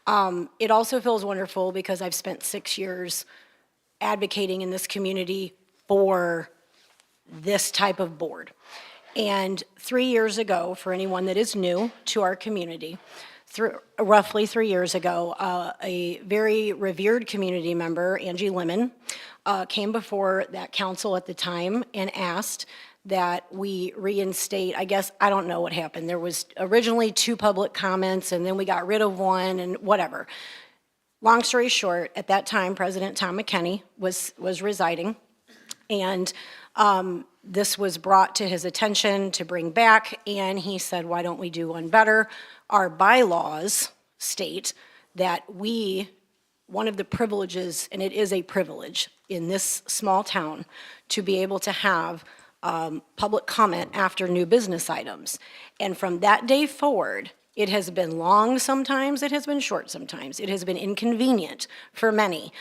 It also feels wonderful because I've spent 6 years advocating in this community for this type of board. And 3 years ago, for anyone that is new to our community, roughly 3 years ago, a very revered community member, Angie Lemon, came before that council at the time and asked that we reinstate, I guess, I don't know what happened. There was originally 2 public comments, and then we got rid of 1, and whatever. Long story short, at that time, President Tom McKenney was residing, and this was brought to his attention to bring back, and he said, why don't we do one better? Our bylaws state that one of the privileges, and it is a privilege in this small town, to be able to have public comment after new business items. And from that day forward, it has been long sometimes, it has been short sometimes, it has been inconvenient for many.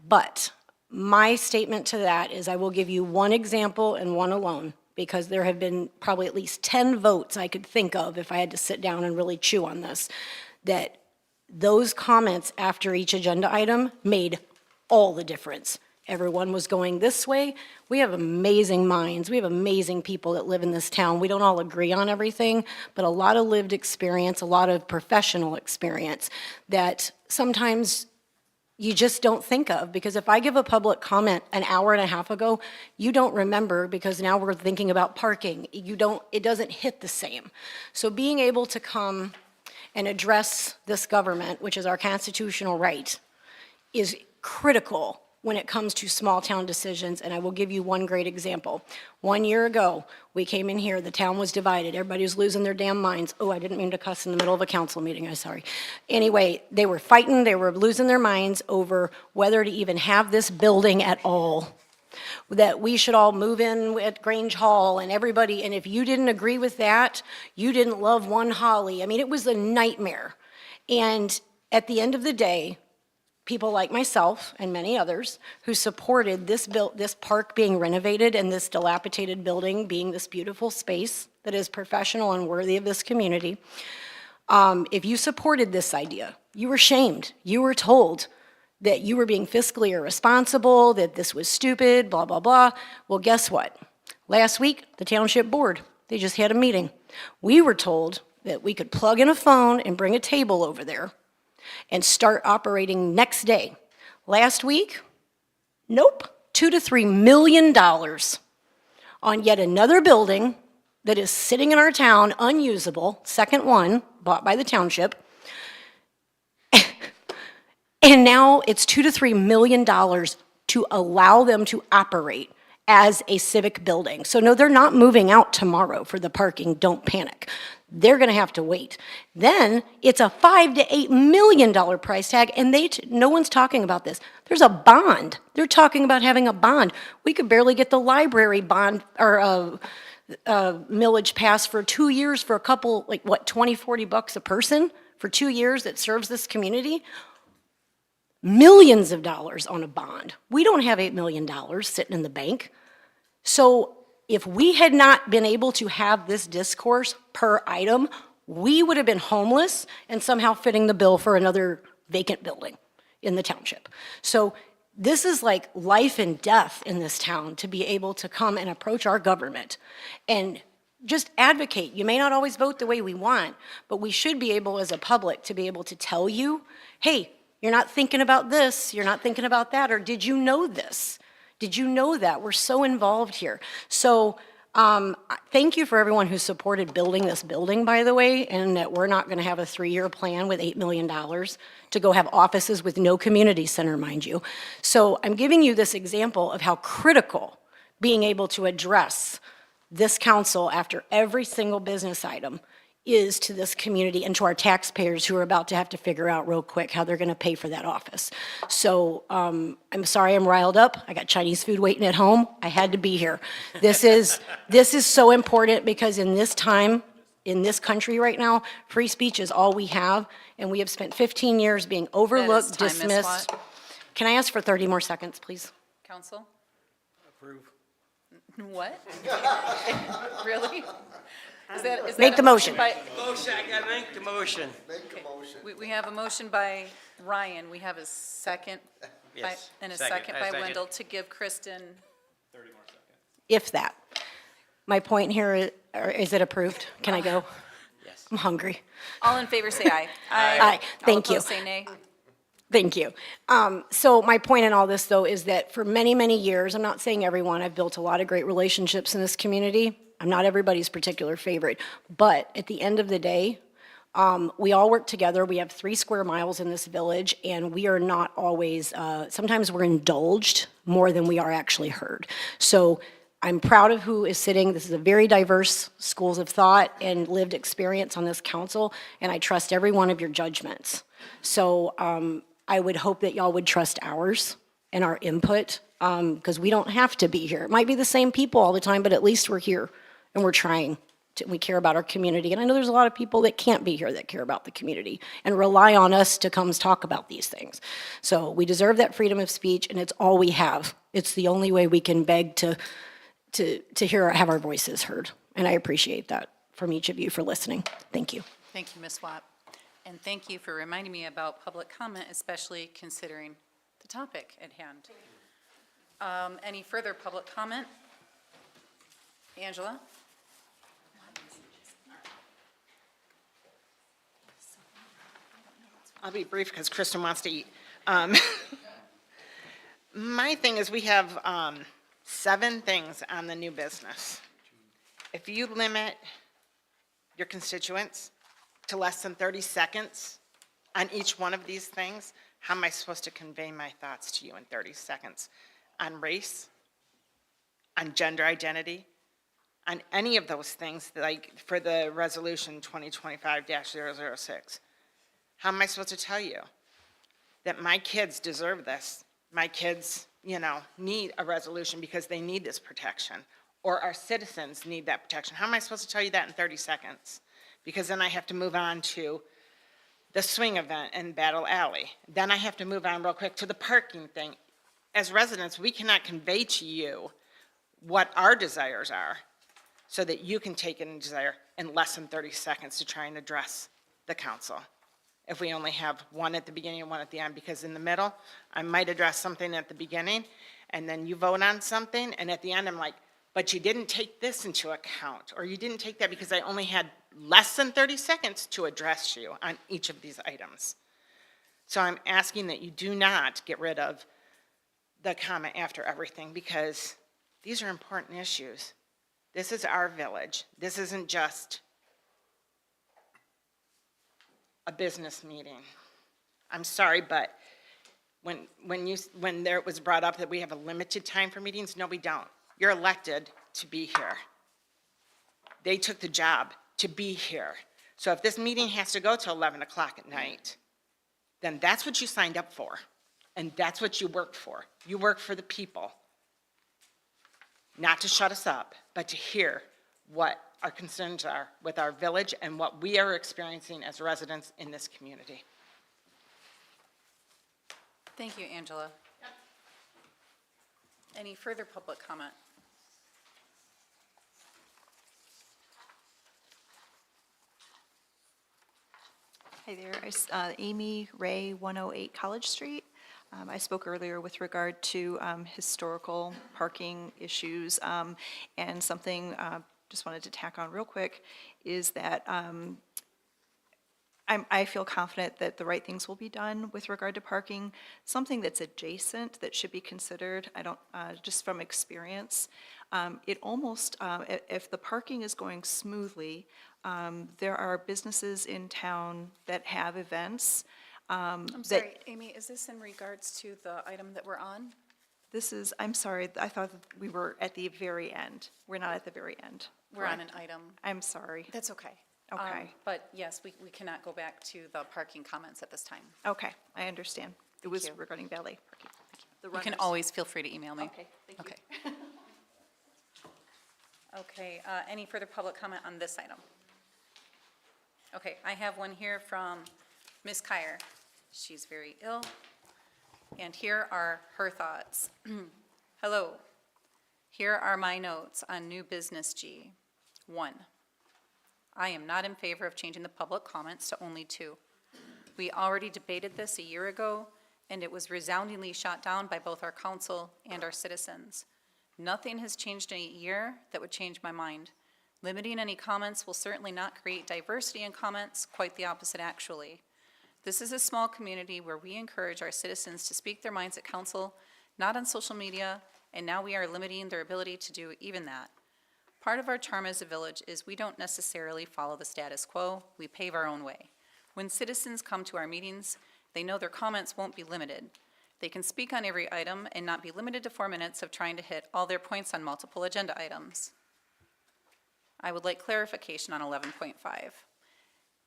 But my statement to that is I will give you one example and one alone, because there have been probably at least 10 votes I could think of if I had to sit down and really chew on this, that those comments after each agenda item made all the difference. Everyone was going this way. We have amazing minds. We have amazing people that live in this town. We don't all agree on everything, but a lot of lived experience, a lot of professional experience that sometimes you just don't think of, because if I give a public comment an hour and a half ago, you don't remember because now we're thinking about parking. It doesn't hit the same. So being able to come and address this government, which is our constitutional right, is critical when it comes to small town decisions, and I will give you one great example. 1 year ago, we came in here, the town was divided, everybody was losing their damn minds. Oh, I didn't mean to cuss in the middle of a council meeting, I'm sorry. Anyway, they were fighting, they were losing their minds over whether to even have this building at all. That we should all move in at Grange Hall and everybody, and if you didn't agree with that, you didn't love One Holly. I mean, it was a nightmare. And at the end of the day, people like myself and many others who supported this park being renovated and this dilapidated building being this beautiful space that is professional and worthy of this community, if you supported this idea, you were shamed. You were told that you were being fiscally irresponsible, that this was stupid, blah, blah, blah. Well, guess what? Last week, the township board, they just had a meeting. We were told that we could plug in a phone and bring a table over there and start operating next day. Last week, nope, $2 to $3 million on yet another building that is sitting in our town, unusable, second one, bought by the township. And now it's $2 to $3 million to allow them to operate as a civic building. So no, they're not moving out tomorrow for the parking, don't panic. They're gonna have to wait. Then it's a $5 to $8 million price tag, and no one's talking about this. There's a bond. They're talking about having a bond. We could barely get the library bond, or millage pass for 2 years for a couple, like what, 20, 40 bucks a person for 2 years that serves this community? Millions of dollars on a bond. We don't have $8 million sitting in the bank. So if we had not been able to have this discourse per item, we would have been homeless and somehow fitting the bill for another vacant building in the township. So this is like life and death in this town, to be able to come and approach our government and just advocate. You may not always vote the way we want, but we should be able as a public to be able to tell you, hey, you're not thinking about this, you're not thinking about that, or did you know this? Did you know that? We're so involved here. So thank you for everyone who supported building this building, by the way, and that we're not gonna have a 3-year plan with $8 million to go have offices with no community center, mind you. So I'm giving you this example of how critical being able to address this council after every single business item is to this community and to our taxpayers who are about to have to figure out real quick how they're gonna pay for that office. So I'm sorry I'm riled up. I got Chinese food waiting at home. I had to be here. This is so important, because in this time, in this country right now, free speech is all we have, and we have spent 15 years being overlooked, That is time, Ms. dismissed. Watt. Can I ask for 30 more seconds, please? Council? Approve. What? Really? Is that Make a the motion. Motion, I gotta make the motion. Make the motion. We have a motion by Ryan. We have a second. Yes, And a second. second I by second. Wendell to give Kristen, If that. My point here, is it approved? Can I go? Yes. I'm hungry. All in favor, say aye. Aye. Thank you. All opposed, say nay. Thank you. So my point in all this, though, is that for many, many years, I'm not saying everyone, I've built a lot of great relationships in this community. I'm not everybody's particular favorite. But at the end of the day, we all work together. We have 3 square miles in this village, and we are not always, sometimes we're indulged more than we are actually heard. So I'm proud of who is sitting. This is a very diverse schools of thought and lived experience on this council, and I trust every one of your judgments. So I would hope that y'all would trust ours and our input, because we don't have to be here. It might be the same people all the time, but at least we're here, and we're trying. We care about our community, and I know there's a lot of people that can't be here that care about the community and rely on us to come talk about these things. So we deserve that freedom of speech, and it's all we have. It's the only way we can beg to have our voices heard, and I appreciate that from each of you for listening. Thank you. Thank you, Ms. Watt. And thank you for reminding me about public comment, especially considering the topic at hand. Any further public comment? Angela? I'll be brief because Kristen wants to eat. My thing is we have 7 things on the new business. If you limit your constituents to less than 30 seconds on each one of these things, how am I supposed to convey my thoughts to you in 30 seconds? On race, on gender identity, on any of those things, like for the resolution 2025-006. How am I supposed to tell you that my kids deserve this? My kids, need a resolution because they need this protection, or our citizens need that protection. How am I supposed to tell you that in 30 seconds? Because then I have to move on to the swing event in Battle Alley. Then I have to move on real quick to the parking thing. As residents, we cannot convey to you what our desires are so that you can take in desire in less than 30 seconds to try and address the council. If we only have one at the beginning and one at the end, because in the middle, I might address something at the beginning, and then you vote on something, and at the end, I'm like, but you didn't take this into account, or you didn't take that because I only had less than 30 seconds to address you on each of these items. So I'm asking that you do not get rid of the comment after everything, because these are important issues. This is our village. This isn't just a business meeting. I'm sorry, but when it was brought up that we have a limited time for meetings, no, we don't. You're elected to be here. They took the job to be here. So if this meeting has to go till 11 o'clock at night, then that's what you signed up for, and that's what you work for. You work for the people. Not to shut us up, but to hear what our concerns are with our village and what we are experiencing as residents in this community. Thank you, Angela. Any further public comment? Hi there, Amy Ray, 108 College Street. I spoke earlier with regard to historical parking issues, and something just wanted to tack on real quick is that I feel confident that the right things will be done with regard to parking. Something that's adjacent that should be considered, I don't, just from experience, it almost, if the parking is going smoothly, there are businesses in town that have events. I'm sorry, Amy, is this in regards to the item that we're on? This is, I'm sorry, I thought that we were at the very end. We're not at the very end. We're on an correct? item. I'm sorry. That's okay. Okay. But yes, we cannot go back to the parking comments at this time. Okay, I understand. It was you. regarding valet parking. The You can runners. always feel free to email me. Okay, thank you. Okay. Okay, any further public comment on this item? Okay, I have one here from Ms. Kyer. She's very ill, and here are her thoughts. Hello. Here are my notes on new business G. 1, I am not in favor of changing the public comments to only 2. We already debated this a year ago, and it was resoundingly shot down by both our council and our citizens. Nothing has changed in a year that would change my mind. Limiting any comments will certainly not create diversity in comments, quite the opposite actually. This is a small community where we encourage our citizens to speak their minds at council, not on social media, and now we are limiting their ability to do even that. Part of our charm as a village is we don't necessarily follow the status quo, we pave our own way. When citizens come to our meetings, they know their comments won't be limited. They can speak on every item and not be limited to 4 minutes of trying to hit all their points on multiple agenda items. I would like clarification on 11.5.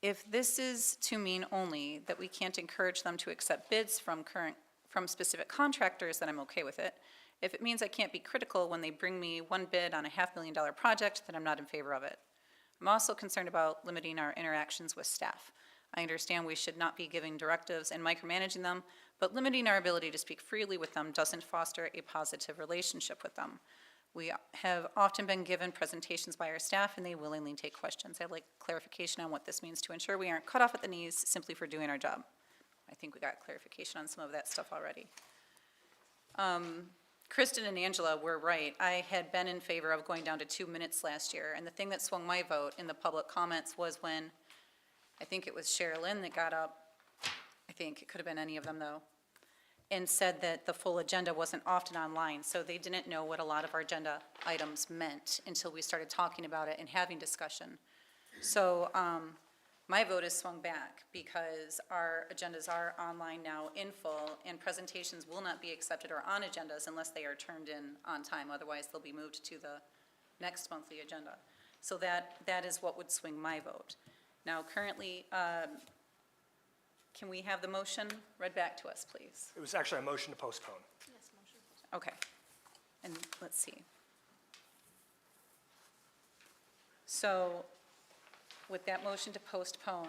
If this is to mean only that we can't encourage them to accept bids from specific contractors, then I'm okay with it. If it means I can't be critical when they bring me one bid on a $500,000 project, then I'm not in favor of it. I'm also concerned about limiting our interactions with staff. I understand we should not be giving directives and micromanaging them, but limiting our ability to speak freely with them doesn't foster a positive relationship with them. We have often been given presentations by our staff, and they willingly take questions. I'd like clarification on what this means to ensure we aren't cut off at the knees simply for doing our job. I think we got clarification on some of that stuff already. Kristen and Angela were right. I had been in favor of going down to 2 minutes last year, and the thing that swung my vote in the public comments was when, I think it was Sherilyn that got up, I think it could have been any of them though, and said that the full agenda wasn't often online, so they didn't know what a lot of our agenda items meant until we started talking about it and having discussion. So my vote is swung back because our agendas are online now in full, and presentations will not be accepted or on agendas unless they are turned in on time. Otherwise, they'll be moved to the next monthly agenda. So that is what would swing my vote. Now, currently, can we have the motion read back to us, please? It was actually a motion to postpone. Yes, motion. Okay. And let's see. So with that motion to postpone,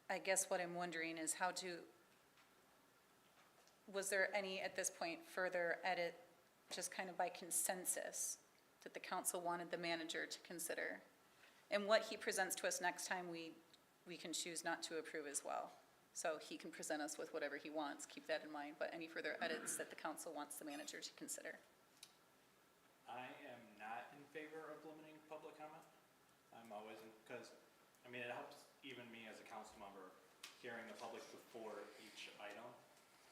I guess what I'm wondering is how to, was there any at this point further edit, just kind of by consensus, that the council wanted the manager to consider? And what he presents to us next time, we can choose not to approve as well. So he can present us with whatever he wants, keep that in mind, but any further edits that the council wants the manager to consider. I am not in favor of limiting public comment. I'm always, because, I mean, it helps even me as a council member hearing the public before each item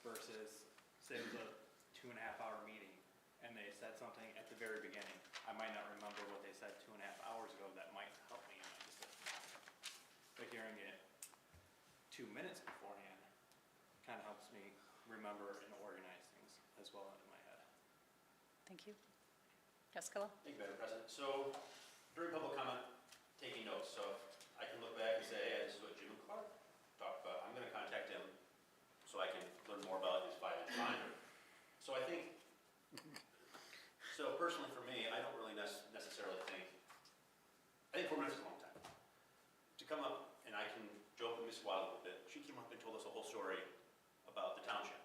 versus, say it was a 2.5-hour meeting and they said something at the very beginning. I might not remember what they said 2.5 hours ago. That might help me in my decision. But hearing it 2 minutes beforehand kind of helps me remember and organize things as well in my head. Thank you. Jessica? Thank you, Madam President. So during public comment, taking notes, so I can look back and say, hey, this is what Jim and Clark talked about. I'm going to contact him so I can learn more about his 5-inch binder. So I think, so personally for me, I don't really necessarily think, I think 4 minutes is a long time. To come up, and I can joke with Ms. Watt a little bit, she came up and told us a whole story about the township.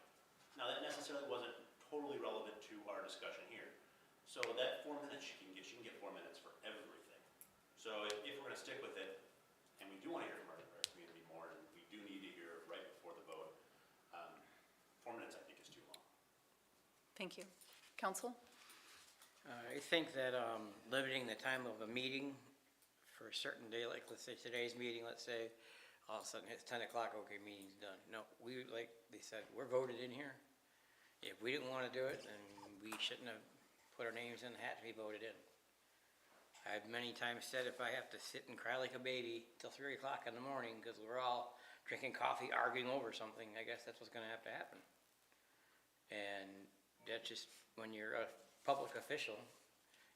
Now that necessarily wasn't totally relevant to our discussion here. So that 4 minutes she can get 4 minutes for everything. So if we're gonna stick with it, and we do wanna hear from our community more, and we do need to hear right before the vote, 4 minutes I think is too long. Thank you. Council? I think that limiting the time of a meeting for a certain day, like let's say today's meeting, let's say, all of a sudden it's 10 o'clock, okay, meeting's done. No, we, like they said, we're voted in here. If we didn't want to do it, then we shouldn't have put our names in the hat to be voted in. I've many times said if I have to sit and cry like a baby till 3 o'clock in the morning because we're all drinking coffee, arguing over something, I guess that's what's going to have to happen. And that's just when you're a public official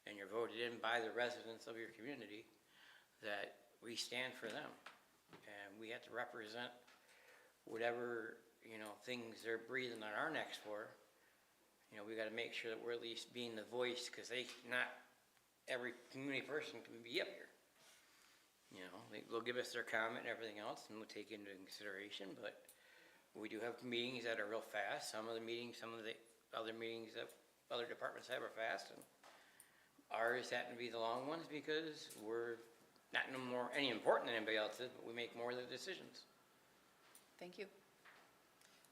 and you're voted in by the residents of your community, that we stand for them. And we have to represent whatever, things they're breathing on our necks for. We got to make sure that we're at least being the voice, because not every community person can be up here. They'll give us their comment and everything else, and we'll take into consideration, but we do have meetings that are real fast. Some of the other meetings that other departments have are fast, and ours happen to be the long ones because we're not any important than anybody else's, but we make more of the decisions. Thank you.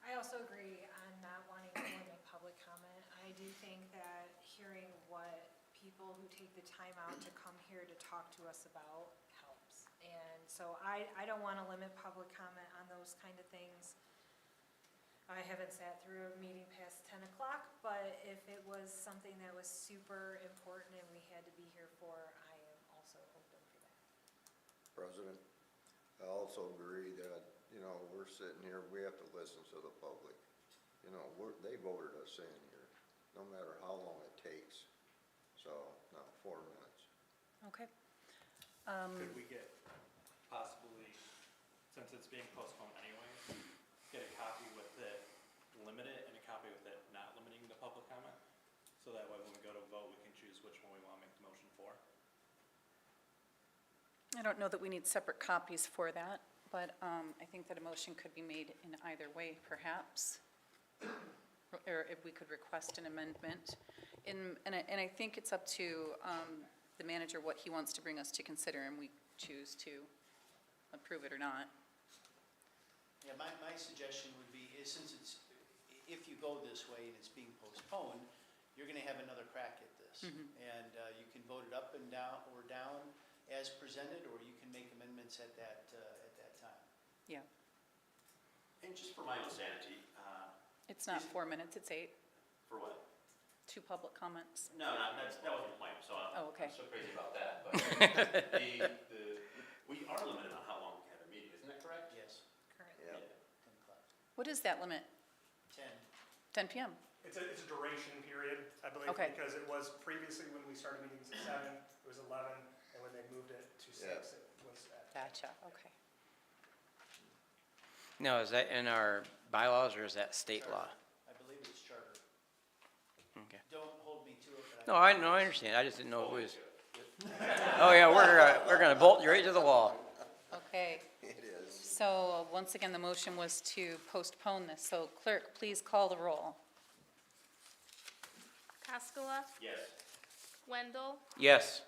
I also agree on not wanting to limit public comment. I do think that hearing what people who take the time out to come here to talk to us about helps. And so I don't want to limit public comment on those kind of things. I haven't sat through a meeting past 10 o'clock, but if it was something that was super important and we had to be here for, I am also open for that. President, I also agree that, you know, we're sitting here, we have to listen to the public. You know, they voted us in here, no matter how long it takes. So, no, 4 minutes. Okay. Could we get possibly, since it's being postponed anyway, get a copy with it limited and a copy with it not limiting the public comment? So that way when we go to vote, we can choose which one we want to make the motion for. I don't know that we need separate copies for that, but I think that a motion could be made in either way, perhaps. Or if we could request an amendment. And I think it's up to the manager what he wants to bring us to consider, and we choose to approve it or not. Yeah, my suggestion would be, is since it's, if you go this way and it's being postponed, you're gonna have another crack at this. And you can vote it up and down, or down as presented, or you can make amendments at that time. Yeah. And just for my own sanity, It's not 4 minutes, it's 8. for what? 2 public comments. No, that wasn't the point, so Oh, okay. I'm so crazy about that, but we are limited on how long we can have a meeting, isn't that correct? Yes, Currently. Yeah. 10 o'clock. What is that limit? 10. 10 PM? It's a duration period, I believe, Okay. because it was previously when we started meetings at 7, it was 11, and when they moved it to 6, Yeah. it was at. Gotcha, okay. No, is that in our bylaws or is that state law? I believe it's charter. Okay. Don't hold me to it, but No, I understand. I just didn't know it was. Oh, yeah, we're gonna bolt you right to the wall. Okay, It is. so once again, the motion was to postpone this. So clerk, please call the roll. Cascola, Yes. Wendell, Yes.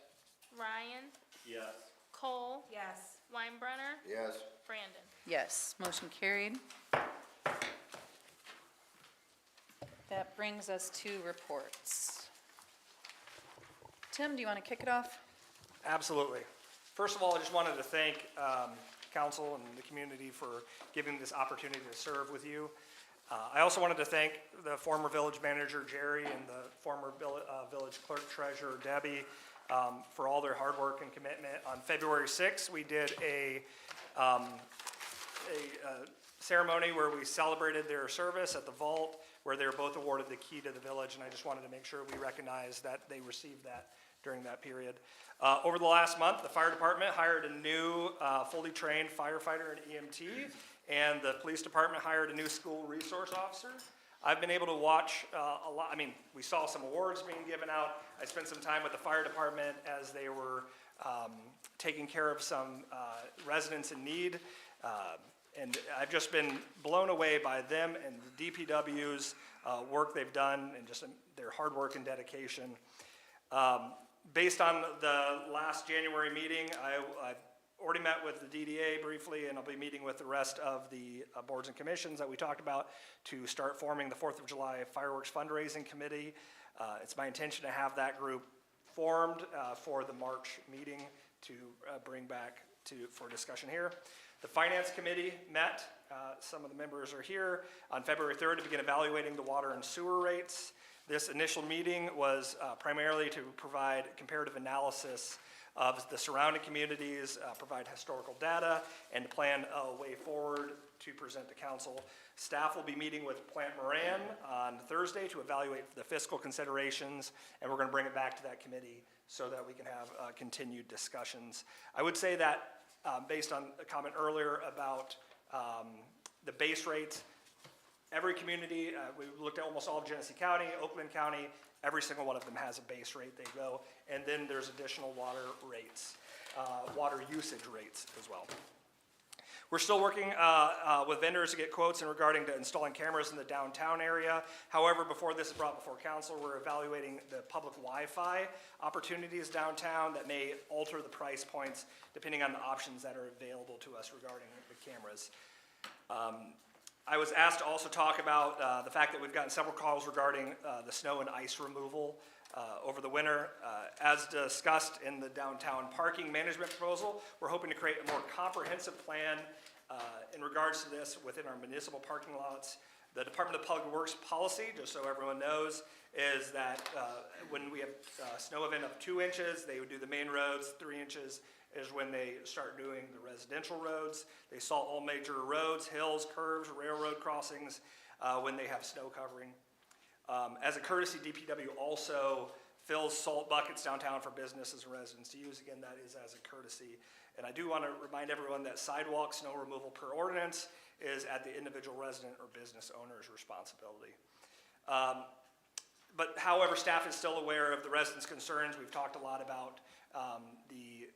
Ryan, Yes. Cole, Yes. Weinbrenner, Yes. Brandon. Yes, motion carried. That brings us to reports. Tim, do you want to kick it off? Absolutely. First of all, I just wanted to thank council and the community for giving me this opportunity to serve with you. I also wanted to thank the former village manager, Jerry, and the former village clerk treasurer, Debbie, for all their hard work and commitment. On February 6th, we did a ceremony where we celebrated their service at the vault, where they were both awarded the key to the village, and I just wanted to make sure we recognize that they received that during that period. Over the last month, the fire department hired a new fully trained firefighter and EMT, and the police department hired a new school resource officer. I've been able to watch a lot, I mean, we saw some awards being given out. I spent some time with the fire department as they were taking care of some residents in need. And I've just been blown away by them and the DPW's work they've done and just their hard work and dedication. Based on the last January meeting, I've already met with the DDA briefly, and I'll be meeting with the rest of the boards and commissions that we talked about to start forming the 4th of July Fireworks Fundraising Committee. It's my intention to have that group formed for the March meeting to bring back for discussion here. The Finance Committee met, some of the members are here, on February 3rd to begin evaluating the water and sewer rates. This initial meeting was primarily to provide comparative analysis of the surrounding communities, provide historical data, and plan a way forward to present to council. Staff will be meeting with Plant Moran on Thursday to evaluate the fiscal considerations, and we're going to bring it back to that committee so that we can have continued discussions. I would say that based on a comment earlier about the base rates, every community, we looked at almost all of Genesee County, Oakland County, every single one of them has a base rate they go, and then there's additional water rates, water usage rates as well. We're still working with vendors to get quotes in regarding to installing cameras in the downtown area. However, before this is brought before council, we're evaluating the public Wi-Fi opportunities downtown that may alter the price points depending on the options that are available to us regarding the cameras. I was asked to also talk about the fact that we've gotten several calls regarding the snow and ice removal over the winter. As discussed in the downtown parking management proposal, we're hoping to create a more comprehensive plan in regards to this within our municipal parking lots. The Department of Public Works policy, just so everyone knows, is that when we have a snow event of 2 inches, they would do the main roads. 3 inches is when they start doing the residential roads. They salt all major roads, hills, curves, railroad crossings when they have snow covering. As a courtesy, DPW also fills salt buckets downtown for businesses and residents to use. Again, that is as a courtesy. And I do want to remind everyone that sidewalk snow removal per ordinance is at the individual resident or business owner's responsibility. But however, staff is still aware of the residents' concerns. We've talked a lot about the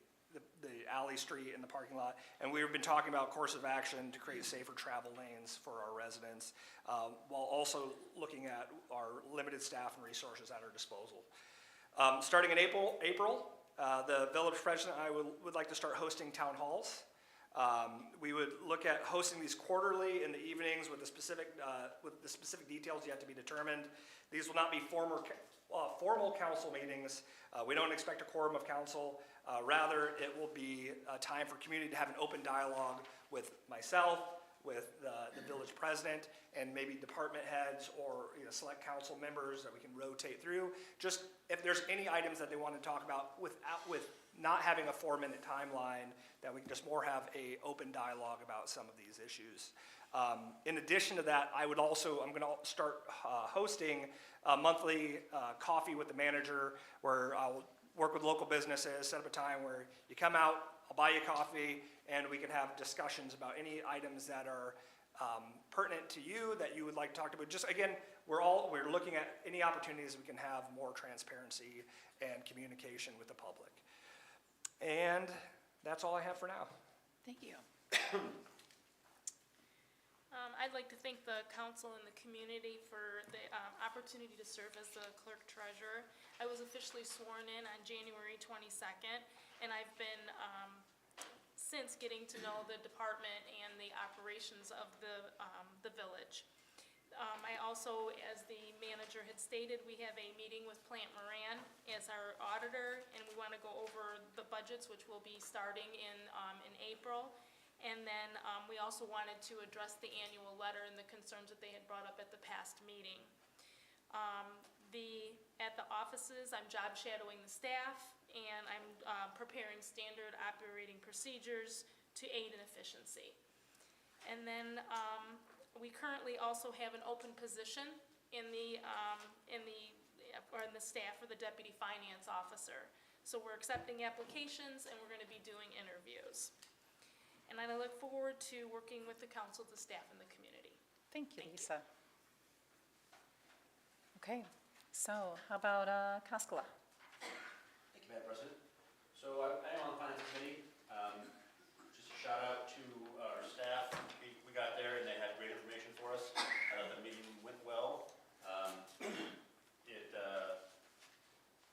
alley street and the parking lot, and we've been talking about course of action to create safer travel lanes for our residents, while also looking at our limited staff and resources at our disposal. Starting in April, the village president and I would like to start hosting town halls. We would look at hosting these quarterly in the evenings with the specific details yet to be determined. These will not be formal council meetings. We don't expect a quorum of council. Rather, it will be a time for community to have an open dialogue with myself, with the village president, and maybe department heads or select council members that we can rotate through. Just if there's any items that they want to talk about with not having a 4-minute timeline, that we can just more have a open dialogue about some of these issues. In addition to that, I'm going to start hosting a monthly coffee with the manager, where I'll work with local businesses, set up a time where you come out, I'll buy you coffee, and we can have discussions about any items that are pertinent to you that you would like to talk about. Just again, we're looking at any opportunities we can have more transparency and communication with the public. And that's all I have for now. Thank you. I'd like to thank the council and the community for the opportunity to serve as the clerk treasurer. I was officially sworn in on January 22nd, and I've been since getting to know the department and the operations of the village. I also, as the manager had stated, we have a meeting with Plant Moran as our auditor, and we want to go over the budgets, which will be starting in April. And then we also wanted to address the annual letter and the concerns that they had brought up at the past meeting. At the offices, I'm job shadowing the staff, and I'm preparing standard operating procedures to aid in efficiency. And then we currently also have an open position in the staff for the deputy finance officer. So we're accepting applications, and we're going to be doing interviews. And I look forward to working with the council, the staff, and the community. Thank you, Lisa. Okay, so how about Kaskala? Thank you, Madam President. So I am on the Finance Committee. Just a shout out to our staff. We got there and they had great information for us. I thought the meeting went well.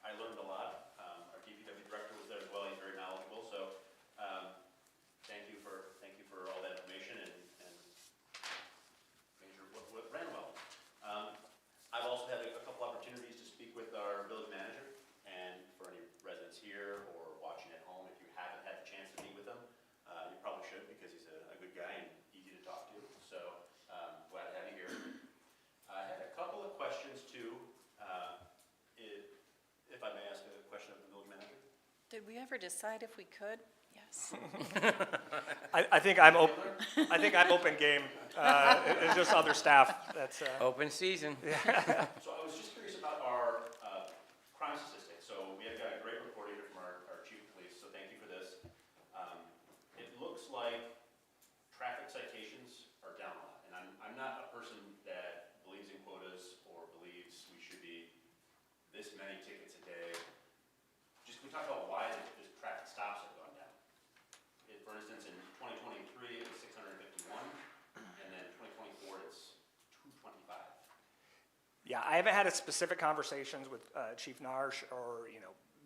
I learned a lot. Our DPW director was there as well. He's very knowledgeable. So thank you for all that information and making sure what ran well. I've also had a couple opportunities to speak with our village manager, and for any residents here or watching at home, if you haven't had the chance to meet with him, you probably should, because he's a good guy and easy to talk to. So glad to have you here. I had a couple of questions too. If I may ask a question of the village manager. Did we ever decide if we could? Yes. I think I'm open game. It's just other staff. That's Open season. So I was just curious about our crime statistics. So we have got a great report here from our chief of police, so thank you for this. It looks like traffic citations are down a lot, and I'm not a person that believes in quotas or believes we should be this many tickets a day. Just can we talk about why the traffic stops have gone down? For instance, in 2023, it was 651, and then 2024, it's 225. Yeah, I haven't had a specific conversations with Chief Narsh or,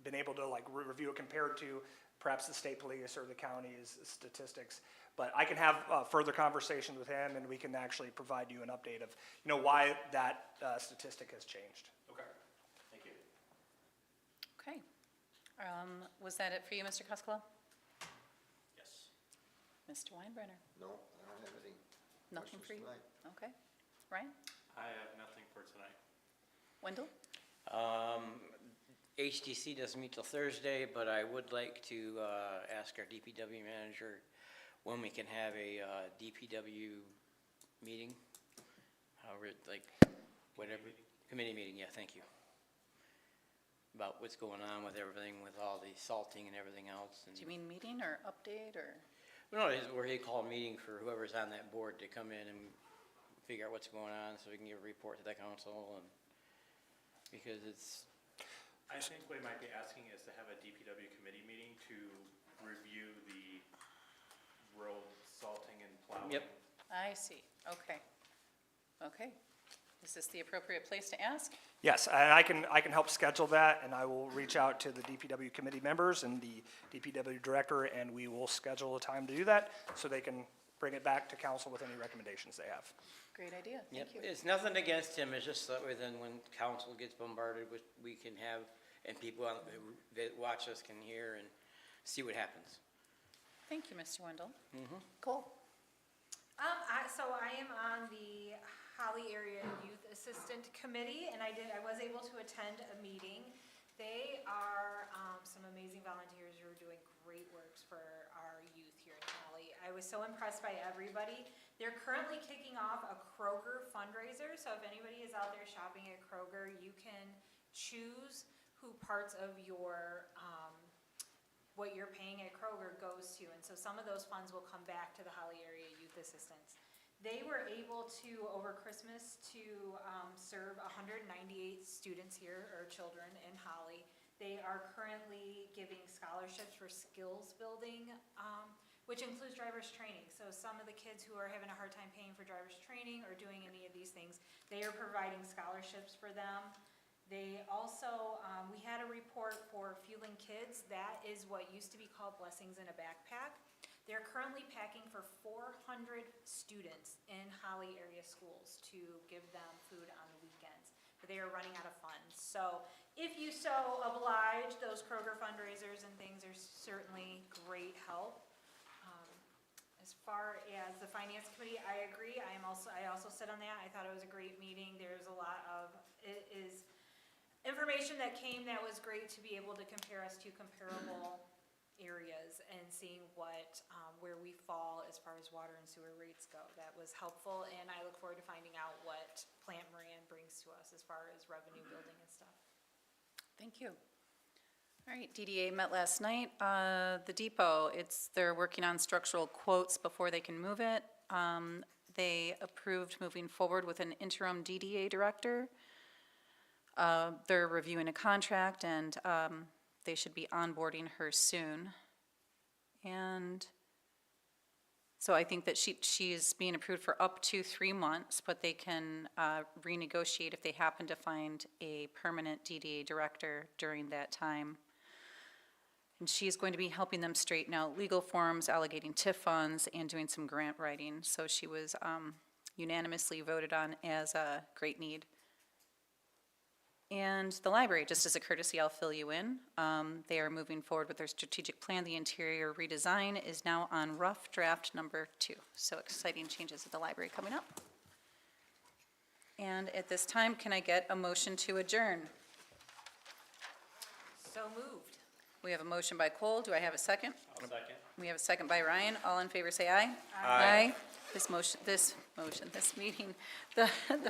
been able to review it compared to perhaps the state police or the county's statistics. But I can have further conversations with him, and we can actually provide you an update of, why that statistic has changed. Okay, thank you. Okay. Was that it for you, Mr. Costello? Yes. Mr. Weinbrenner? No, I don't have any Nothing questions for you? tonight. Okay. Ryan? I have nothing for tonight. Wendell? HDC doesn't meet till Thursday, but I would like to ask our DPW manager when we can have a DPW meeting. Whatever, committee meeting, yeah, thank you. About what's going on with everything, with all the salting and everything else. Do you mean meeting or update or? No, it's where he called a meeting for whoever's on that board to come in and figure out what's going on, so we can give a report to the council, and, because it's, I think what we might be asking is to have a DPW committee meeting to review the road salting and plowing. Yep. I see. Okay. Okay. Is this the appropriate place to ask? Yes, and I can help schedule that, and I will reach out to the DPW committee members and the DPW director, and we will schedule a time to do that, so they can bring it back to council with any recommendations they have. Great idea. yep, Thank you. it's nothing against him, it's just that way then when council gets bombarded, we can have, and people that watch us can hear and see what happens. Thank you, Mr. Wendell. Cole? So I am on the Holly Area Youth Assistant Committee, and I was able to attend a meeting. They are some amazing volunteers who are doing great works for our youth here in Holly. I was so impressed by everybody. They're currently kicking off a Kroger fundraiser, so if anybody is out there shopping at Kroger, you can choose who parts of your, what you're paying at Kroger goes to. And so some of those funds will come back to the Holly Area Youth Assistants. They were able to, over Christmas, to serve 198 students here, or children, in Holly. They are currently giving scholarships for skills building, which includes driver's training. So some of the kids who are having a hard time paying for driver's training or doing any of these things, they are providing scholarships for them. They also, we had a report for Fueling Kids. That is what used to be called Blessings in a Backpack. They're currently packing for 400 students in Holly area schools to give them food on the weekends, but they are running out of funds. So if you so oblige, those Kroger fundraisers and things are certainly great help. As far as the Finance Committee, I agree. I also sit on that. I thought it was a great meeting. There's a lot of, it is information that came that was great to be able to compare us to comparable areas and seeing what, where we fall as far as water and sewer rates go. That was helpful, and I look forward to finding out what Plant Moran brings to us as far as revenue building and stuff. Thank you. All right, DDA met last night. The depot, they're working on structural quotes before they can move it. They approved moving forward with an interim DDA director. They're reviewing a contract, and they should be onboarding her soon. And so I think that she is being approved for up to 3 months, but they can renegotiate if they happen to find a permanent DDA director during that time. And she's going to be helping them straighten out legal forms, allocating TIF funds, and doing some grant writing. So she was unanimously voted on as a great need. And the library, just as a courtesy, I'll fill you in. They are moving forward with their strategic plan. The interior redesign is now on rough draft number 2. So exciting changes at the library coming up. And at this time, can I get a motion to adjourn? So moved. We have a motion by Cole. Do I have a second? I'll second. We have a second by Ryan. All in favor, say aye. Aye. This meeting, the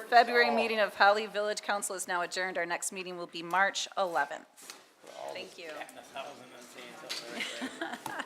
February meeting of Holly Village Council is now adjourned. Our next meeting will be March 11th. Thank you. Batting 1,000 and saying something right there.